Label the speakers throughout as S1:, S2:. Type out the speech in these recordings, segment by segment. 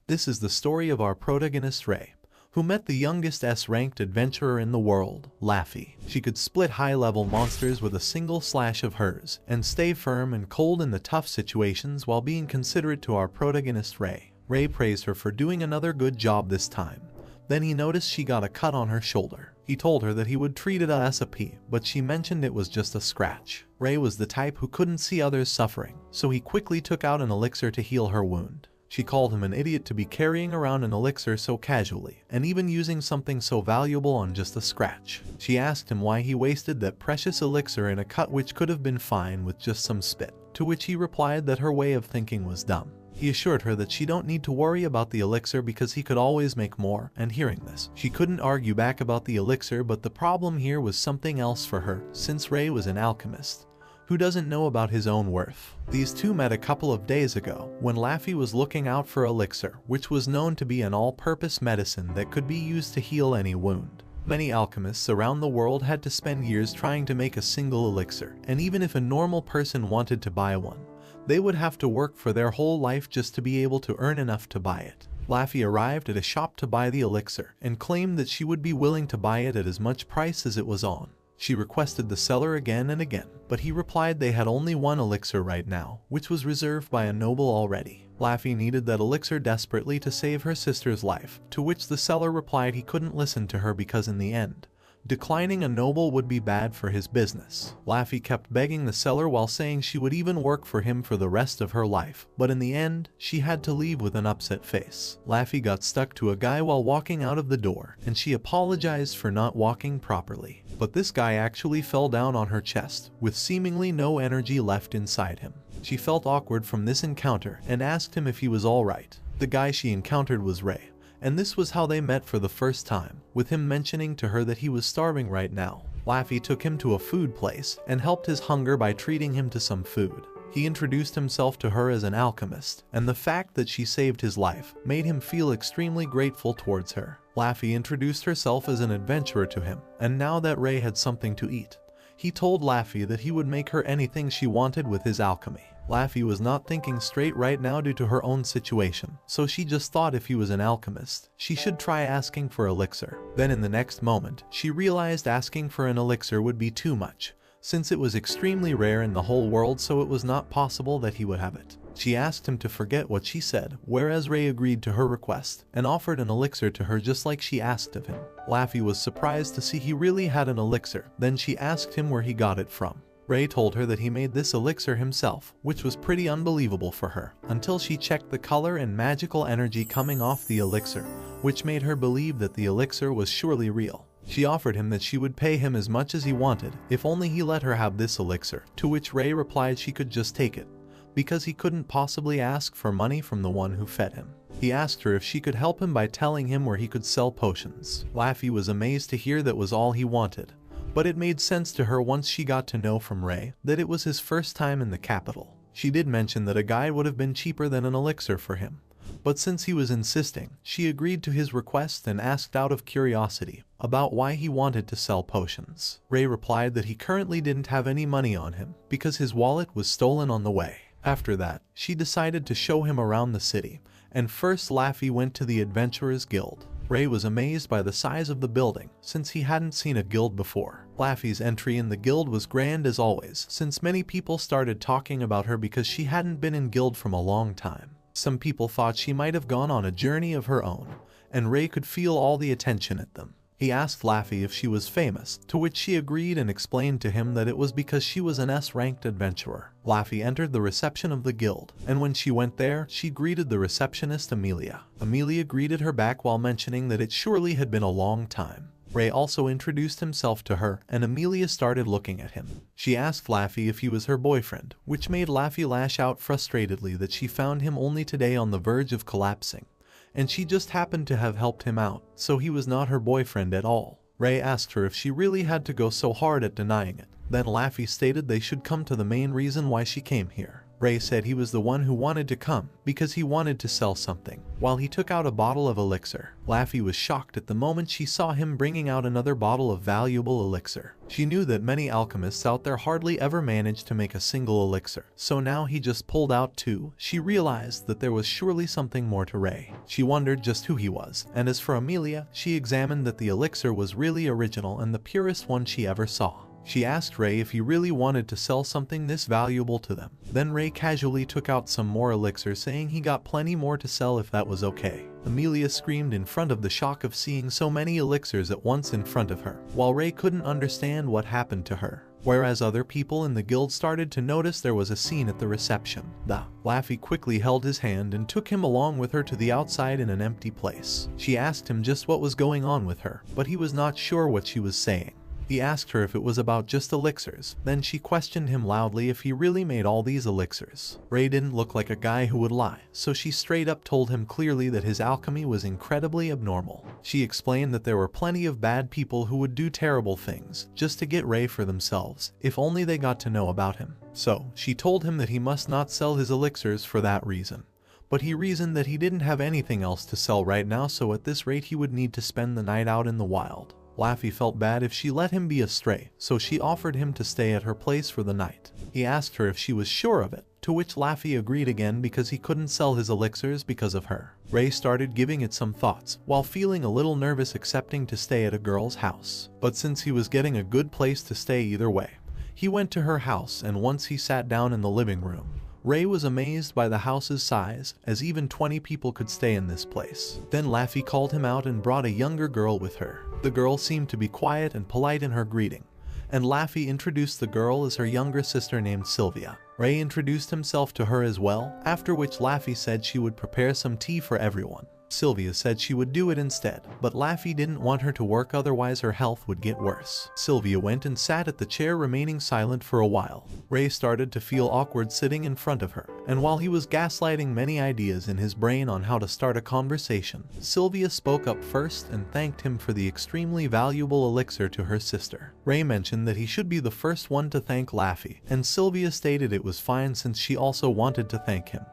S1: This is the story of our protagonist Ray, who met the youngest S-ranked adventurer in the world, Laffy. She could split high-level monsters with a single slash of hers, and stay firm and cold in the tough situations while being considerate to our protagonist Ray. Ray praised her for doing another good job this time. Then he noticed she got a cut on her shoulder. He told her that he would treat it as a P, but she mentioned it was just a scratch. Ray was the type who couldn't see others suffering, so he quickly took out an elixir to heal her wound. She called him an idiot to be carrying around an elixir so casually, and even using something so valuable on just a scratch. She asked him why he wasted that precious elixir in a cut which could have been fine with just some spit, to which he replied that her way of thinking was dumb. He assured her that she don't need to worry about the elixir because he could always make more, and hearing this, she couldn't argue back about the elixir, but the problem here was something else for her, since Ray was an alchemist who doesn't know about his own worth. These two met a couple of days ago when Laffy was looking out for elixir, which was known to be an all-purpose medicine that could be used to heal any wound. Many alchemists around the world had to spend years trying to make a single elixir, and even if a normal person wanted to buy one, they would have to work for their whole life just to be able to earn enough to buy it. Laffy arrived at a shop to buy the elixir and claimed that she would be willing to buy it at as much price as it was on. She requested the seller again and again, but he replied they had only one elixir right now, which was reserved by a noble already. Laffy needed that elixir desperately to save her sister's life, to which the seller replied he couldn't listen to her because in the end, declining a noble would be bad for his business. Laffy kept begging the seller while saying she would even work for him for the rest of her life, but in the end, she had to leave with an upset face. Laffy got stuck to a guy while walking out of the door, and she apologized for not walking properly. But this guy actually fell down on her chest, with seemingly no energy left inside him. She felt awkward from this encounter and asked him if he was alright. The guy she encountered was Ray, and this was how they met for the first time, with him mentioning to her that he was starving right now. Laffy took him to a food place and helped his hunger by treating him to some food. He introduced himself to her as an alchemist, and the fact that she saved his life made him feel extremely grateful towards her. Laffy introduced herself as an adventurer to him, and now that Ray had something to eat, he told Laffy that he would make her anything she wanted with his alchemy. Laffy was not thinking straight right now due to her own situation, so she just thought if he was an alchemist, she should try asking for elixir. Then in the next moment, she realized asking for an elixir would be too much, since it was extremely rare in the whole world, so it was not possible that he would have it. She asked him to forget what she said, whereas Ray agreed to her request and offered an elixir to her just like she asked of him. Laffy was surprised to see he really had an elixir. Then she asked him where he got it from. Ray told her that he made this elixir himself, which was pretty unbelievable for her, until she checked the color and magical energy coming off the elixir, which made her believe that the elixir was surely real. She offered him that she would pay him as much as he wanted if only he let her have this elixir, to which Ray replied she could just take it, because he couldn't possibly ask for money from the one who fed him. He asked her if she could help him by telling him where he could sell potions. Laffy was amazed to hear that was all he wanted, but it made sense to her once she got to know from Ray that it was his first time in the capital. She did mention that a guide would have been cheaper than an elixir for him, but since he was insisting, she agreed to his request and asked out of curiosity about why he wanted to sell potions. Ray replied that he currently didn't have any money on him because his wallet was stolen on the way. After that, she decided to show him around the city, and first Laffy went to the Adventurers Guild. Ray was amazed by the size of the building, since he hadn't seen a guild before. Laffy's entry in the guild was grand as always, since many people started talking about her because she hadn't been in guild from a long time. Some people thought she might have gone on a journey of her own, and Ray could feel all the attention at them. He asked Laffy if she was famous, to which she agreed and explained to him that it was because she was an S-ranked adventurer. Laffy entered the reception of the guild, and when she went there, she greeted the receptionist Amelia. Amelia greeted her back while mentioning that it surely had been a long time. Ray also introduced himself to her, and Amelia started looking at him. She asked Laffy if he was her boyfriend, which made Laffy lash out frustratedly that she found him only today on the verge of collapsing, and she just happened to have helped him out, so he was not her boyfriend at all. Ray asked her if she really had to go so hard at denying it. Then Laffy stated they should come to the main reason why she came here. Ray said he was the one who wanted to come because he wanted to sell something. While he took out a bottle of elixir, Laffy was shocked at the moment she saw him bringing out another bottle of valuable elixir. She knew that many alchemists out there hardly ever managed to make a single elixir, so now he just pulled out two. She realized that there was surely something more to Ray. She wondered just who he was, and as for Amelia, she examined that the elixir was really original and the purest one she ever saw. She asked Ray if he really wanted to sell something this valuable to them. Then Ray casually took out some more elixir, saying he got plenty more to sell if that was okay. Amelia screamed in front of the shock of seeing so many elixirs at once in front of her, while Ray couldn't understand what happened to her. Whereas other people in the guild started to notice there was a scene at the reception. Laffy quickly held his hand and took him along with her to the outside in an empty place. She asked him just what was going on with her, but he was not sure what she was saying. He asked her if it was about just elixirs, then she questioned him loudly if he really made all these elixirs. Ray didn't look like a guy who would lie, so she straight up told him clearly that his alchemy was incredibly abnormal. She explained that there were plenty of bad people who would do terrible things just to get Ray for themselves, if only they got to know about him. So, she told him that he must not sell his elixirs for that reason. But he reasoned that he didn't have anything else to sell right now, so at this rate he would need to spend the night out in the wild. Laffy felt bad if she let him be a stray, so she offered him to stay at her place for the night. He asked her if she was sure of it, to which Laffy agreed again because he couldn't sell his elixirs because of her. Ray started giving it some thoughts, while feeling a little nervous accepting to stay at a girl's house. But since he was getting a good place to stay either way, he went to her house, and once he sat down in the living room, Ray was amazed by the house's size, as even 20 people could stay in this place. Then Laffy called him out and brought a younger girl with her. The girl seemed to be quiet and polite in her greeting, and Laffy introduced the girl as her younger sister named Sylvia. Ray introduced himself to her as well, after which Laffy said she would prepare some tea for everyone. Sylvia said she would do it instead, but Laffy didn't want her to work, otherwise her health would get worse. Sylvia went and sat at the chair, remaining silent for a while. Ray started to feel awkward sitting in front of her, and while he was gaslighting many ideas in his brain on how to start a conversation, Sylvia spoke up first and thanked him for the extremely valuable elixir to her sister. Ray mentioned that he should be the first one to thank Laffy, and Sylvia stated it was fine since she also wanted to thank him,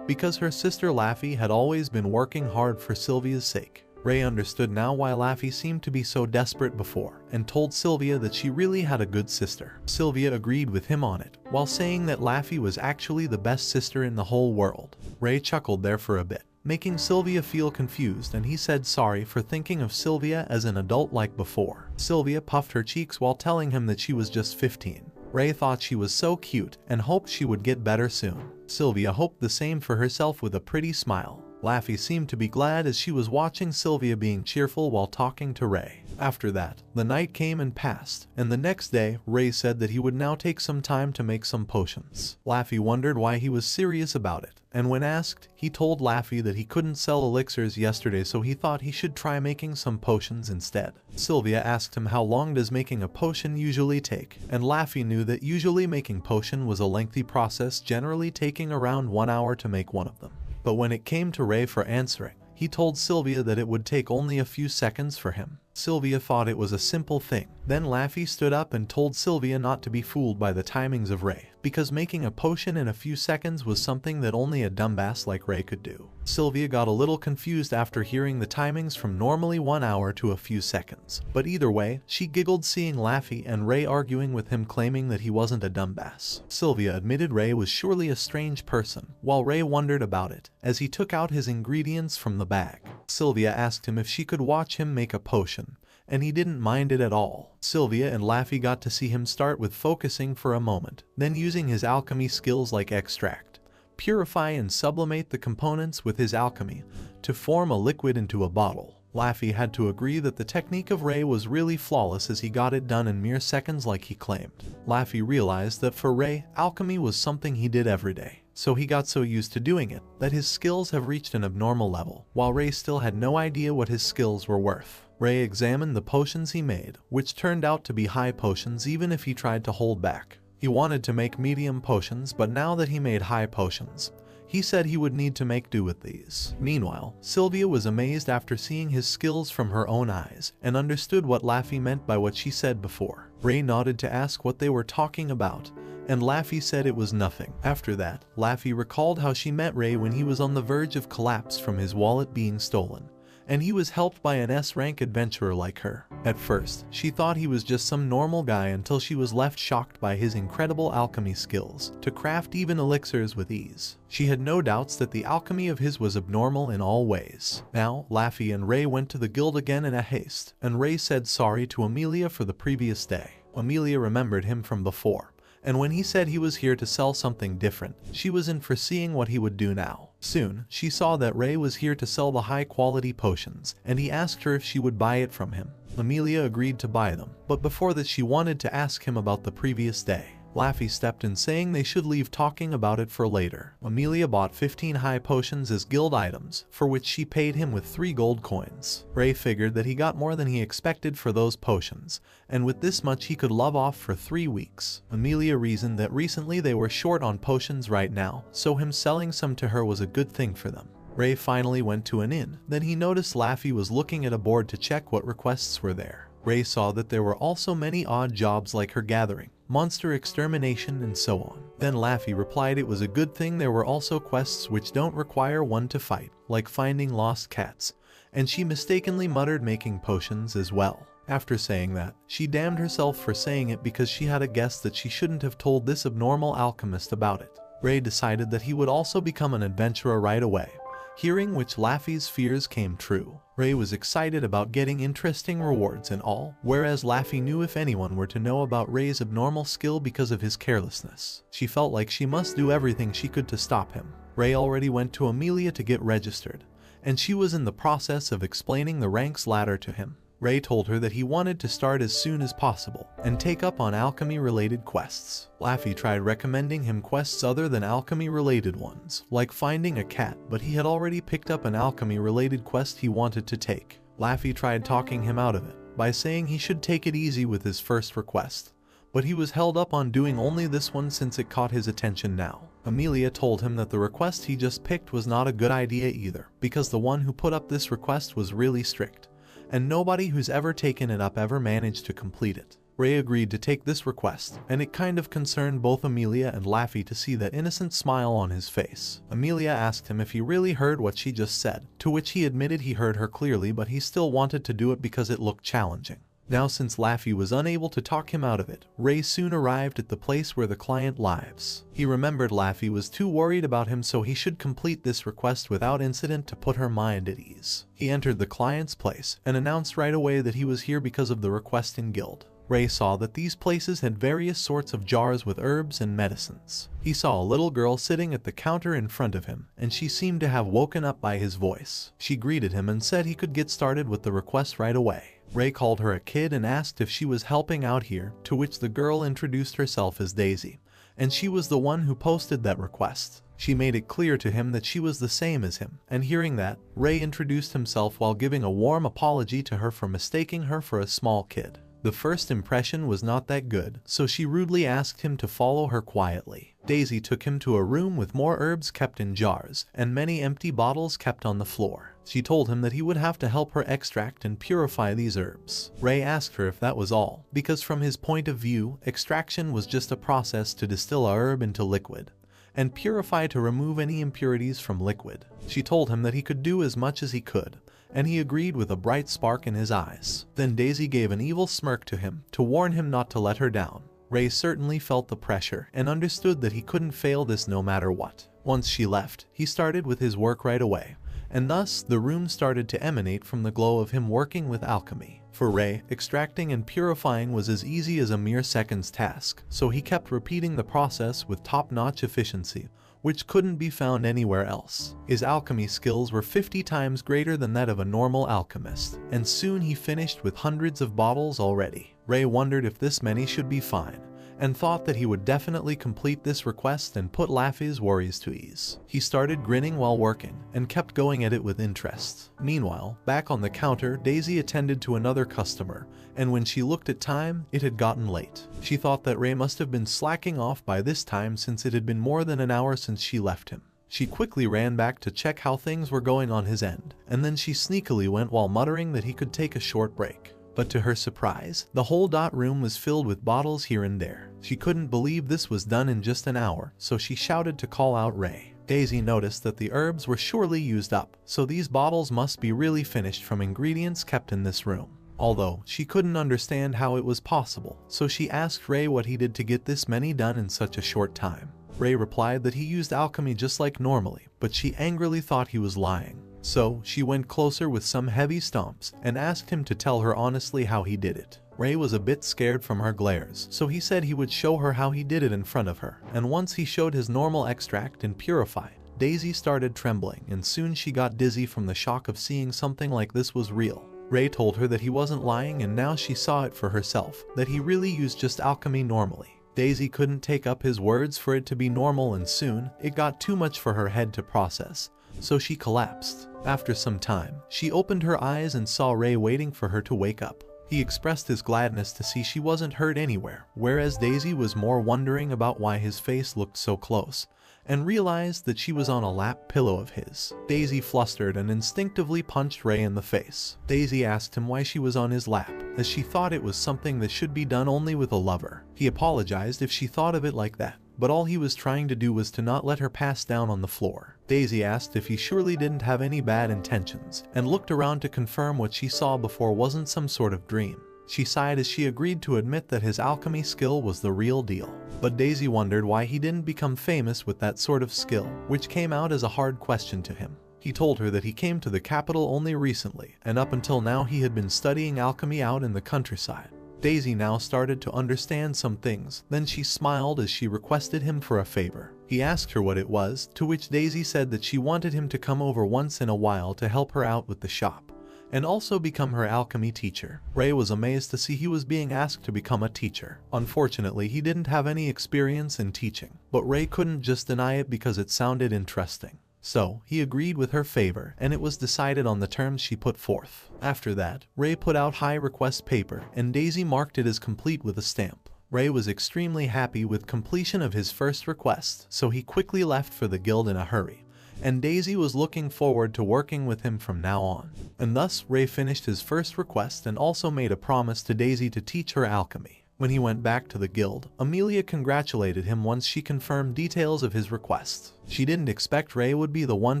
S1: because her sister Laffy had always been working hard for Sylvia's sake. Ray understood now why Laffy seemed to be so desperate before, and told Sylvia that she really had a good sister. Sylvia agreed with him on it, while saying that Laffy was actually the best sister in the whole world. Ray chuckled there for a bit, making Sylvia feel confused, and he said sorry for thinking of Sylvia as an adult like before. Sylvia puffed her cheeks while telling him that she was just 15. Ray thought she was so cute and hoped she would get better soon. Sylvia hoped the same for herself with a pretty smile. Laffy seemed to be glad as she was watching Sylvia being cheerful while talking to Ray. After that, the night came and passed, and the next day, Ray said that he would now take some time to make some potions. Laffy wondered why he was serious about it, and when asked, he told Laffy that he couldn't sell elixirs yesterday, so he thought he should try making some potions instead. Sylvia asked him how long does making a potion usually take, and Laffy knew that usually making potion was a lengthy process, generally taking around 1 hour to make one of them. But when it came to Ray for answering, he told Sylvia that it would take only a few seconds for him. Sylvia thought it was a simple thing. Then Laffy stood up and told Sylvia not to be fooled by the timings of Ray, because making a potion in a few seconds was something that only a dumbass like Ray could do. Sylvia got a little confused after hearing the timings from normally 1 hour to a few seconds, but either way, she giggled seeing Laffy and Ray arguing with him, claiming that he wasn't a dumbass. Sylvia admitted Ray was surely a strange person, while Ray wondered about it as he took out his ingredients from the bag. Sylvia asked him if she could watch him make a potion, and he didn't mind it at all. Sylvia and Laffy got to see him start with focusing for a moment, then using his alchemy skills like extract, purify and sublimate the components with his alchemy to form a liquid into a bottle. Laffy had to agree that the technique of Ray was really flawless as he got it done in mere seconds like he claimed. Laffy realized that for Ray, alchemy was something he did every day, so he got so used to doing it that his skills have reached an abnormal level, while Ray still had no idea what his skills were worth. Ray examined the potions he made, which turned out to be high potions even if he tried to hold back. He wanted to make medium potions, but now that he made high potions, he he said he would need to make do with these. Meanwhile, Sylvia was amazed after seeing his skills from her own eyes and understood what Laffy meant by what she said before. Ray nodded to ask what they were talking about, and Laffy said it was nothing. After that, Laffy recalled how she met Ray when he was on the verge of collapse from his wallet being stolen, and he was helped by an S-rank adventurer like her. At first, she thought he was just some normal guy until she was left shocked by his incredible alchemy skills to craft even elixirs with ease. She had no doubts that the alchemy of his was abnormal in all ways. Now, Laffy and Ray went to the guild again in a haste, and Ray said sorry to Amelia for the previous day. Amelia remembered him from before, and when he said he was here to sell something different, she was in foreseeing what he would do now. Soon, she saw that Ray was here to sell the high-quality potions, and he asked her if she would buy it from him. Amelia agreed to buy them, but before that she wanted to ask him about the previous day. Laffy stepped in saying they should leave talking about it for later. Amelia bought 15 high potions as guild items, for which she paid him with 3 gold coins. Ray figured that he got more than he expected for those potions, and with this much he could love off for 3 weeks. Amelia reasoned that recently they were short on potions right now, so him selling some to her was a good thing for them. Ray finally went to an inn. Then he noticed Laffy was looking at a board to check what requests were there. Ray saw that there were also many odd jobs like her gathering, monster extermination, and so on. Then Laffy replied it was a good thing there were also quests which don't require one to fight, like finding lost cats, and she mistakenly muttered making potions as well. After saying that, she damned herself for saying it because she had a guess that she shouldn't have told this abnormal alchemist about it. Ray decided that he would also become an adventurer right away, hearing which Laffy's fears came true. Ray was excited about getting interesting rewards and all, whereas Laffy knew if anyone were to know about Ray's abnormal skill because of his carelessness, she felt like she must do everything she could to stop him. Ray already went to Amelia to get registered, and she was in the process of explaining the ranks ladder to him. Ray told her that he wanted to start as soon as possible and take up on alchemy-related quests. Laffy tried recommending him quests other than alchemy-related ones, like finding a cat, but he had already picked up an alchemy-related quest he wanted to take. Laffy tried talking him out of it by saying he should take it easy with his first request, but he was held up on doing only this one since it caught his attention now. Amelia told him that the request he just picked was not a good idea either, because the one who put up this request was really strict, and nobody who's ever taken it up ever managed to complete it. Ray agreed to take this request, and it kind of concerned both Amelia and Laffy to see that innocent smile on his face. Amelia asked him if he really heard what she just said, to which he admitted he heard her clearly, but he still wanted to do it because it looked challenging. Now, since Laffy was unable to talk him out of it, Ray soon arrived at the place where the client lives. He remembered Laffy was too worried about him, so he should complete this request without incident to put her mind at ease. He entered the client's place and announced right away that he was here because of the requesting guild. Ray saw that these places had various sorts of jars with herbs and medicines. He saw a little girl sitting at the counter in front of him, and she seemed to have woken up by his voice. She greeted him and said he could get started with the request right away. Ray called her a kid and asked if she was helping out here, to which the girl introduced herself as Daisy, and she was the one who posted that request. She made it clear to him that she was the same as him, and hearing that, Ray introduced himself while giving a warm apology to her for mistaking her for a small kid. The first impression was not that good, so she rudely asked him to follow her quietly. Daisy took him to a room with more herbs kept in jars, and many empty bottles kept on the floor. She told him that he would have to help her extract and purify these herbs. Ray asked her if that was all, because from his point of view, extraction was just a process to distill a herb into liquid, and purify to remove any impurities from liquid. She told him that he could do as much as he could, and he agreed with a bright spark in his eyes. Then Daisy gave an evil smirk to him, to warn him not to let her down. Ray certainly felt the pressure, and understood that he couldn't fail this no matter what. Once she left, he started with his work right away, and thus the room started to emanate from the glow of him working with alchemy. For Ray, extracting and purifying was as easy as a mere second's task, so he kept repeating the process with top-notch efficiency, which couldn't be found anywhere else. His alchemy skills were 50 times greater than that of a normal alchemist, and soon he finished with hundreds of bottles already. Ray wondered if this many should be fine, and thought that he would definitely complete this request and put Laffy's worries to ease. He started grinning while working, and kept going at it with interest. Meanwhile, back on the counter, Daisy attended to another customer, and when she looked at time, it had gotten late. She thought that Ray must have been slacking off by this time since it had been more than an hour since she left him. She quickly ran back to check how things were going on his end, and then she sneakily went while muttering that he could take a short break. But to her surprise, the whole room was filled with bottles here and there. She couldn't believe this was done in just an hour, so she shouted to call out Ray. Daisy noticed that the herbs were surely used up, so these bottles must be really finished from ingredients kept in this room. Although, she couldn't understand how it was possible, so she asked Ray what he did to get this many done in such a short time. Ray replied that he used alchemy just like normally, but she angrily thought he was lying. So, she went closer with some heavy stomps and asked him to tell her honestly how he did it. Ray was a bit scared from her glares, so he said he would show her how he did it in front of her, and once he showed his normal extract and purified, Daisy started trembling and soon she got dizzy from the shock of seeing something like this was real. Ray told her that he wasn't lying and now she saw it for herself, that he really used just alchemy normally. Daisy couldn't take up his words for it to be normal and soon, it got too much for her head to process, so she collapsed. After some time, she opened her eyes and saw Ray waiting for her to wake up. He expressed his gladness to see she wasn't hurt anywhere, whereas Daisy was more wondering about why his face looked so close, and realized that she was on a lap pillow of his. Daisy flustered and instinctively punched Ray in the face. Daisy asked him why she was on his lap, as she thought it was something that should be done only with a lover. He apologized if she thought of it like that, but all he was trying to do was to not let her pass down on the floor. Daisy asked if he surely didn't have any bad intentions, and looked around to confirm what she saw before wasn't some sort of dream. She sighed as she agreed to admit that his alchemy skill was the real deal. But Daisy wondered why he didn't become famous with that sort of skill, which came out as a hard question to him. He told her that he came to the capital only recently, and up until now he had been studying alchemy out in the countryside. Daisy now started to understand some things, then she smiled as she requested him for a favor. He asked her what it was, to which Daisy said that she wanted him to come over once in a while to help her out with the shop, and also become her alchemy teacher. Ray was amazed to see he was being asked to become a teacher. Unfortunately, he didn't have any experience in teaching, but Ray couldn't just deny it because it sounded interesting. So, he agreed with her favor, and it was decided on the terms she put forth. After that, Ray put out high request paper, and Daisy marked it as complete with a stamp. Ray was extremely happy with completion of his first request, so he quickly left for the guild in a hurry, and Daisy was looking forward to working with him from now on. And thus, Ray finished his first request and also made a promise to Daisy to teach her alchemy. When he went back to the guild, Amelia congratulated him once she confirmed details of his request. She didn't expect Ray would be the one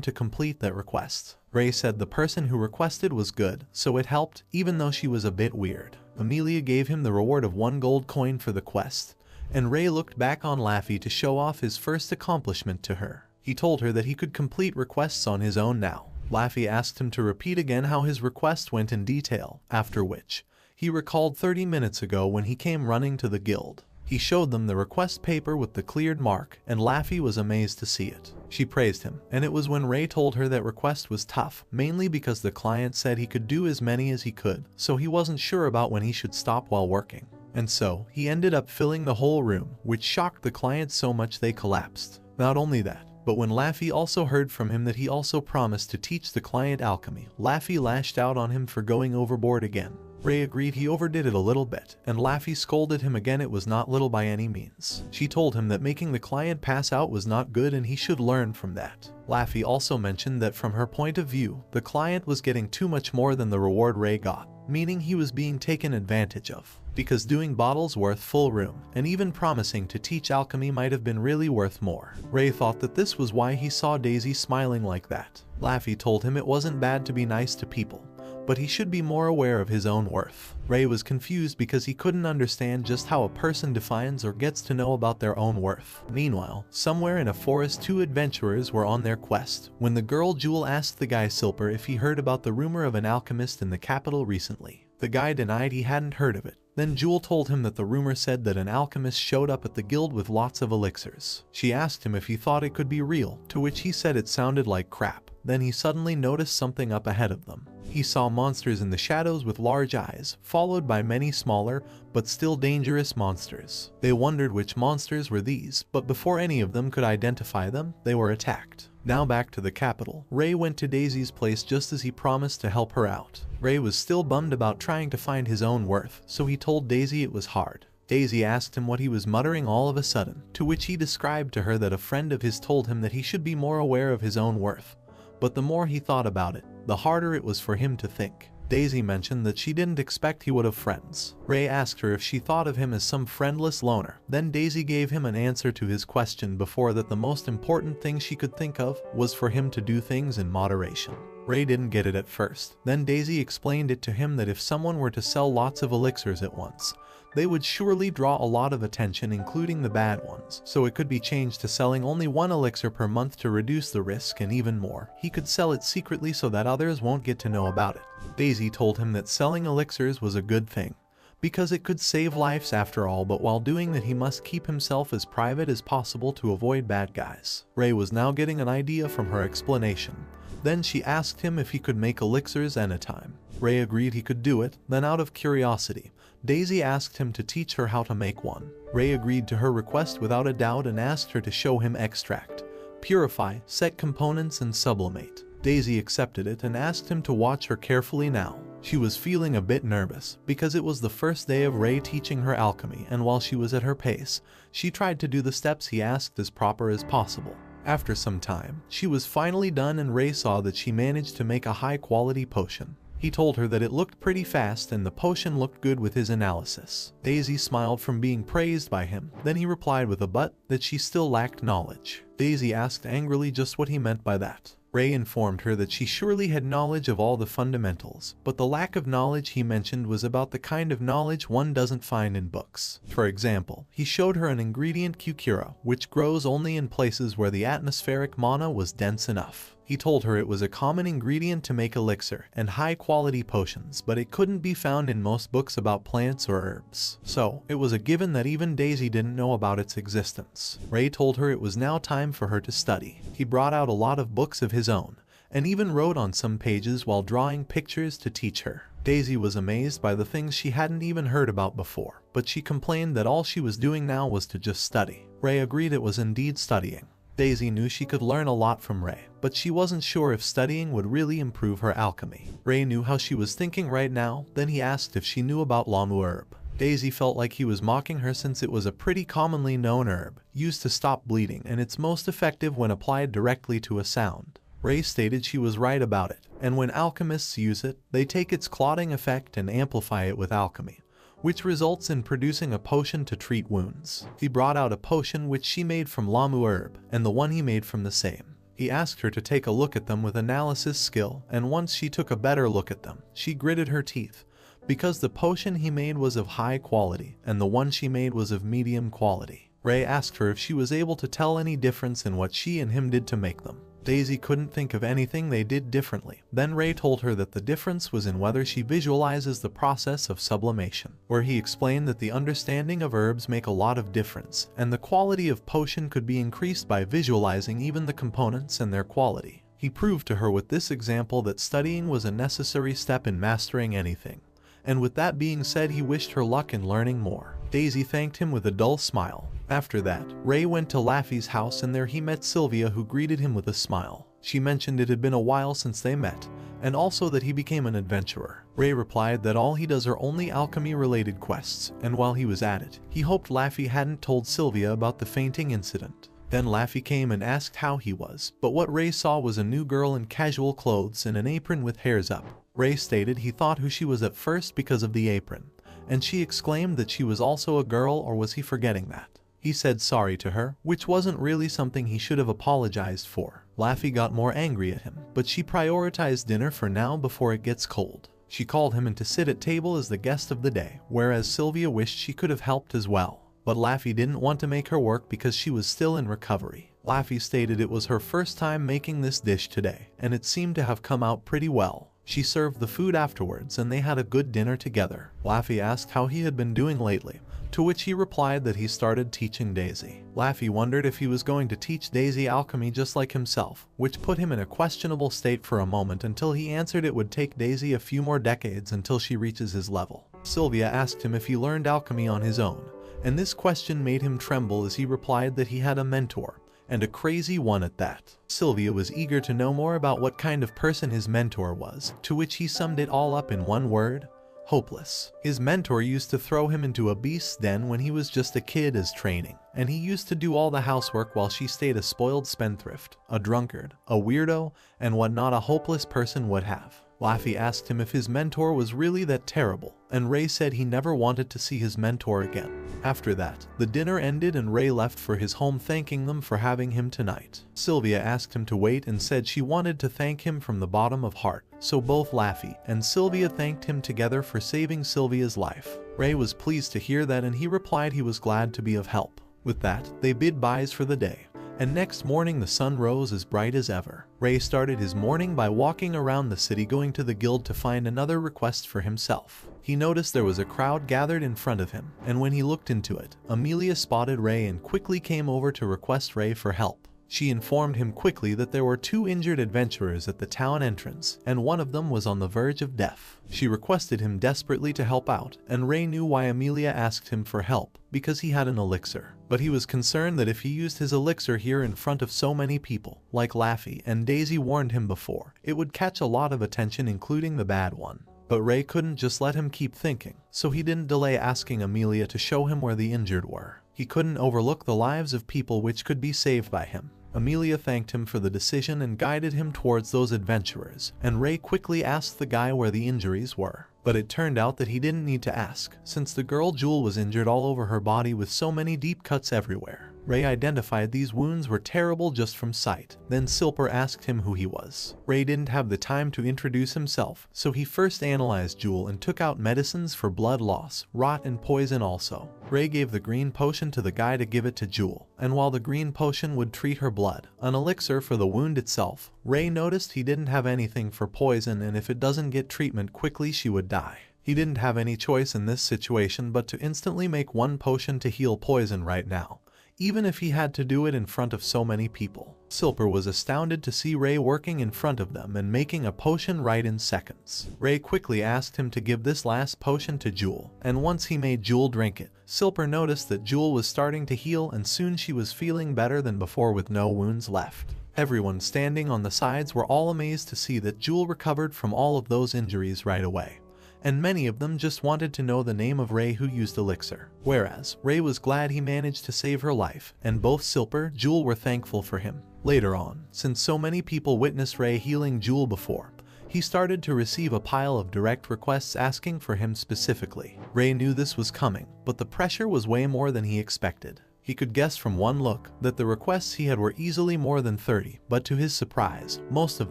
S1: to complete that request. Ray said the person who requested was good, so it helped, even though she was a bit weird. Amelia gave him the reward of 1 gold coin for the quest, and Ray looked back on Laffy to show off his first accomplishment to her. He told her that he could complete requests on his own now. Laffy asked him to repeat again how his request went in detail, after which he recalled 30 minutes ago when he came running to the guild. He showed them the request paper with the cleared mark, and Laffy was amazed to see it. She praised him, and it was when Ray told her that request was tough, mainly because the client said he could do as many as he could, so he wasn't sure about when he should stop while working. And so, he ended up filling the whole room, which shocked the client so much they collapsed. Not only that, but when Laffy also heard from him that he also promised to teach the client alchemy, Laffy lashed out on him for going overboard again. Ray agreed he overdid it a little bit, and Laffy scolded him again. It was not little by any means. She told him that making the client pass out was not good and he should learn from that. Laffy also mentioned that from her point of view, the client was getting too much more than the reward Ray got, meaning he was being taken advantage of. Because doing bottles worth full room, and even promising to teach alchemy might have been really worth more. Ray thought that this was why he saw Daisy smiling like that. Laffy told him it wasn't bad to be nice to people, but he should be more aware of his own worth. Ray was confused because he couldn't understand just how a person defines or gets to know about their own worth. Meanwhile, somewhere in a forest, 2 adventurers were on their quest, when the girl Jewel asked the guy Silper if he heard about the rumor of an alchemist in the capital recently. The guy denied he hadn't heard of it. Then Jewel told him that the rumor said that an alchemist showed up at the guild with lots of elixirs. She asked him if he thought it could be real, to which he said it sounded like crap. Then he suddenly noticed something up ahead of them. He saw monsters in the shadows with large eyes, followed by many smaller, but still dangerous monsters. They wondered which monsters were these, but before any of them could identify them, they were attacked. Now back to the capital, Ray went to Daisy's place just as he promised to help her out. Ray was still bummed about trying to find his own worth, so he told Daisy it was hard. Daisy asked him what he was muttering all of a sudden, to which he described to her that a friend of his told him that he should be more aware of his own worth. But the more he thought about it, the harder it was for him to think. Daisy mentioned that she didn't expect he would have friends. Ray asked her if she thought of him as some friendless loner. Then Daisy gave him an answer to his question before that the most important thing she could think of was for him to do things in moderation. Ray didn't get it at first. Then Daisy explained it to him that if someone were to sell lots of elixirs at once, they would surely draw a lot of attention, including the bad ones, so it could be changed to selling only one elixir per month to reduce the risk, and even more, he could sell it secretly so that others won't get to know about it. Daisy told him that selling elixirs was a good thing, because it could save lives after all, but while doing that he must keep himself as private as possible to avoid bad guys. Ray was now getting an idea from her explanation. Then she asked him if he could make elixirs anytime. Ray agreed he could do it. Then out of curiosity, Daisy asked him to teach her how to make one. Ray agreed to her request without a doubt and asked her to show him extract, purify, set components and sublimate. Daisy accepted it and asked him to watch her carefully now. She was feeling a bit nervous because it was the first day of Ray teaching her alchemy, and while she was at her pace, she tried to do the steps he asked as proper as possible. After some time, she was finally done and Ray saw that she managed to make a high-quality potion. He told her that it looked pretty fast and the potion looked good with his analysis. Daisy smiled from being praised by him. Then he replied with a but that she still lacked knowledge. Daisy asked angrily just what he meant by that. Ray informed her that she surely had knowledge of all the fundamentals, but the lack of knowledge he mentioned was about the kind of knowledge one doesn't find in books. For example, he showed her an ingredient Kukura, which grows only in places where the atmospheric mana was dense enough. He told her it was a common ingredient to make elixir and high-quality potions, but it couldn't be found in most books about plants or herbs. So, it was a given that even Daisy didn't know about its existence. Ray told her it was now time for her to study. He brought out a lot of books of his own, and even wrote on some pages while drawing pictures to teach her. Daisy was amazed by the things she hadn't even heard about before, but she complained that all she was doing now was to just study. Ray agreed it was indeed studying. Daisy knew she could learn a lot from Ray, but she wasn't sure if studying would really improve her alchemy. Ray knew how she was thinking right now. Then he asked if she knew about lamu herb. Daisy felt like he was mocking her since it was a pretty commonly known herb, used to stop bleeding, and it's most effective when applied directly to a sound. Ray stated she was right about it, and when alchemists use it, they take its clotting effect and amplify it with alchemy, which results in producing a potion to treat wounds. He brought out a potion which she made from lamu herb, and the one he made from the same. He asked her to take a look at them with analysis skill, and once she took a better look at them, she gritted her teeth, because the potion he made was of high quality, and the one she made was of medium quality. Ray asked her if she was able to tell any difference in what she and him did to make them. Daisy couldn't think of anything they did differently. Then Ray told her that the difference was in whether she visualizes the process of sublimation, where he explained that the understanding of herbs make a lot of difference, and the quality of potion could be increased by visualizing even the components and their quality. He proved to her with this example that studying was a necessary step in mastering anything, and with that being said, he wished her luck in learning more. Daisy thanked him with a dull smile. After that, Ray went to Laffy's house, and there he met Sylvia, who greeted him with a smile. She mentioned it had been a while since they met, and also that he became an adventurer. Ray replied that all he does are only alchemy-related quests, and while he was at it, he hoped Laffy hadn't told Sylvia about the fainting incident. Then Laffy came and asked how he was, but what Ray saw was a new girl in casual clothes and an apron with hairs up. Ray stated he thought who she was at first because of the apron, and she exclaimed that she was also a girl, or was he forgetting that? He said sorry to her, which wasn't really something he should have apologized for. Laffy got more angry at him, but she prioritized dinner for now before it gets cold. She called him in to sit at table as the guest of the day, whereas Sylvia wished she could have helped as well. But Laffy didn't want to make her work because she was still in recovery. Laffy stated it was her first time making this dish today, and it seemed to have come out pretty well. She served the food afterwards and they had a good dinner together. Laffy asked how he had been doing lately, to which he replied that he started teaching Daisy. Laffy wondered if he was going to teach Daisy alchemy just like himself, which put him in a questionable state for a moment until he answered it would take Daisy a few more decades until she reaches his level. Sylvia asked him if he learned alchemy on his own, and this question made him tremble as he replied that he had a mentor, and a crazy one at that. Sylvia was eager to know more about what kind of person his mentor was, to which he summed it all up in one word: hopeless. His mentor used to throw him into a beast's den when he was just a kid as training, and he used to do all the housework while she stayed a spoiled spendthrift, a drunkard, a weirdo, and what not a hopeless person would have. Laffy asked him if his mentor was really that terrible, and Ray said he never wanted to see his mentor again. After that, the dinner ended and Ray left for his home, thanking them for having him tonight. Sylvia asked him to wait and said she wanted to thank him from the bottom of heart, so both Laffy and Sylvia thanked him together for saving Sylvia's life. Ray was pleased to hear that and he replied he was glad to be of help. With that, they bid byes for the day. And next morning the sun rose as bright as ever. Ray started his morning by walking around the city, going to the guild to find another request for himself. He noticed there was a crowd gathered in front of him, and when he looked into it, Amelia spotted Ray and quickly came over to request Ray for help. She informed him quickly that there were 2 injured adventurers at the town entrance, and one of them was on the verge of death. She requested him desperately to help out, and Ray knew why Amelia asked him for help, because he had an elixir. But he was concerned that if he used his elixir here in front of so many people, like Laffy and Daisy warned him before, it would catch a lot of attention, including the bad one. But Ray couldn't just let him keep thinking, so he didn't delay asking Amelia to show him where the injured were. He couldn't overlook the lives of people which could be saved by him. Amelia thanked him for the decision and guided him towards those adventurers, and Ray quickly asked the guy where the injuries were. But it turned out that he didn't need to ask, since the girl Jewel was injured all over her body with so many deep cuts everywhere. Ray identified these wounds were terrible just from sight. Then Silper asked him who he was. Ray didn't have the time to introduce himself, so he first analyzed Jewel and took out medicines for blood loss, rot, and poison also. Ray gave the green potion to the guy to give it to Jewel, and while the green potion would treat her blood, an elixir for the wound itself, Ray noticed he didn't have anything for poison, and if it doesn't get treatment quickly she would die. He didn't have any choice in this situation but to instantly make 1 potion to heal poison right now, even if he had to do it in front of so many people. Silper was astounded to see Ray working in front of them and making a potion right in seconds. Ray quickly asked him to give this last potion to Jewel, and once he made Jewel drink it, Silper noticed that Jewel was starting to heal and soon she was feeling better than before with no wounds left. Everyone standing on the sides were all amazed to see that Jewel recovered from all of those injuries right away, and many of them just wanted to know the name of Ray who used elixir. Whereas, Ray was glad he managed to save her life, and both Silper and Jewel were thankful for him. Later on, since so many people witnessed Ray healing Jewel before, he started to receive a pile of direct requests asking for him specifically. Ray knew this was coming, but the pressure was way more than he expected. He could guess from one look that the requests he had were easily more than 30, but to his surprise, most of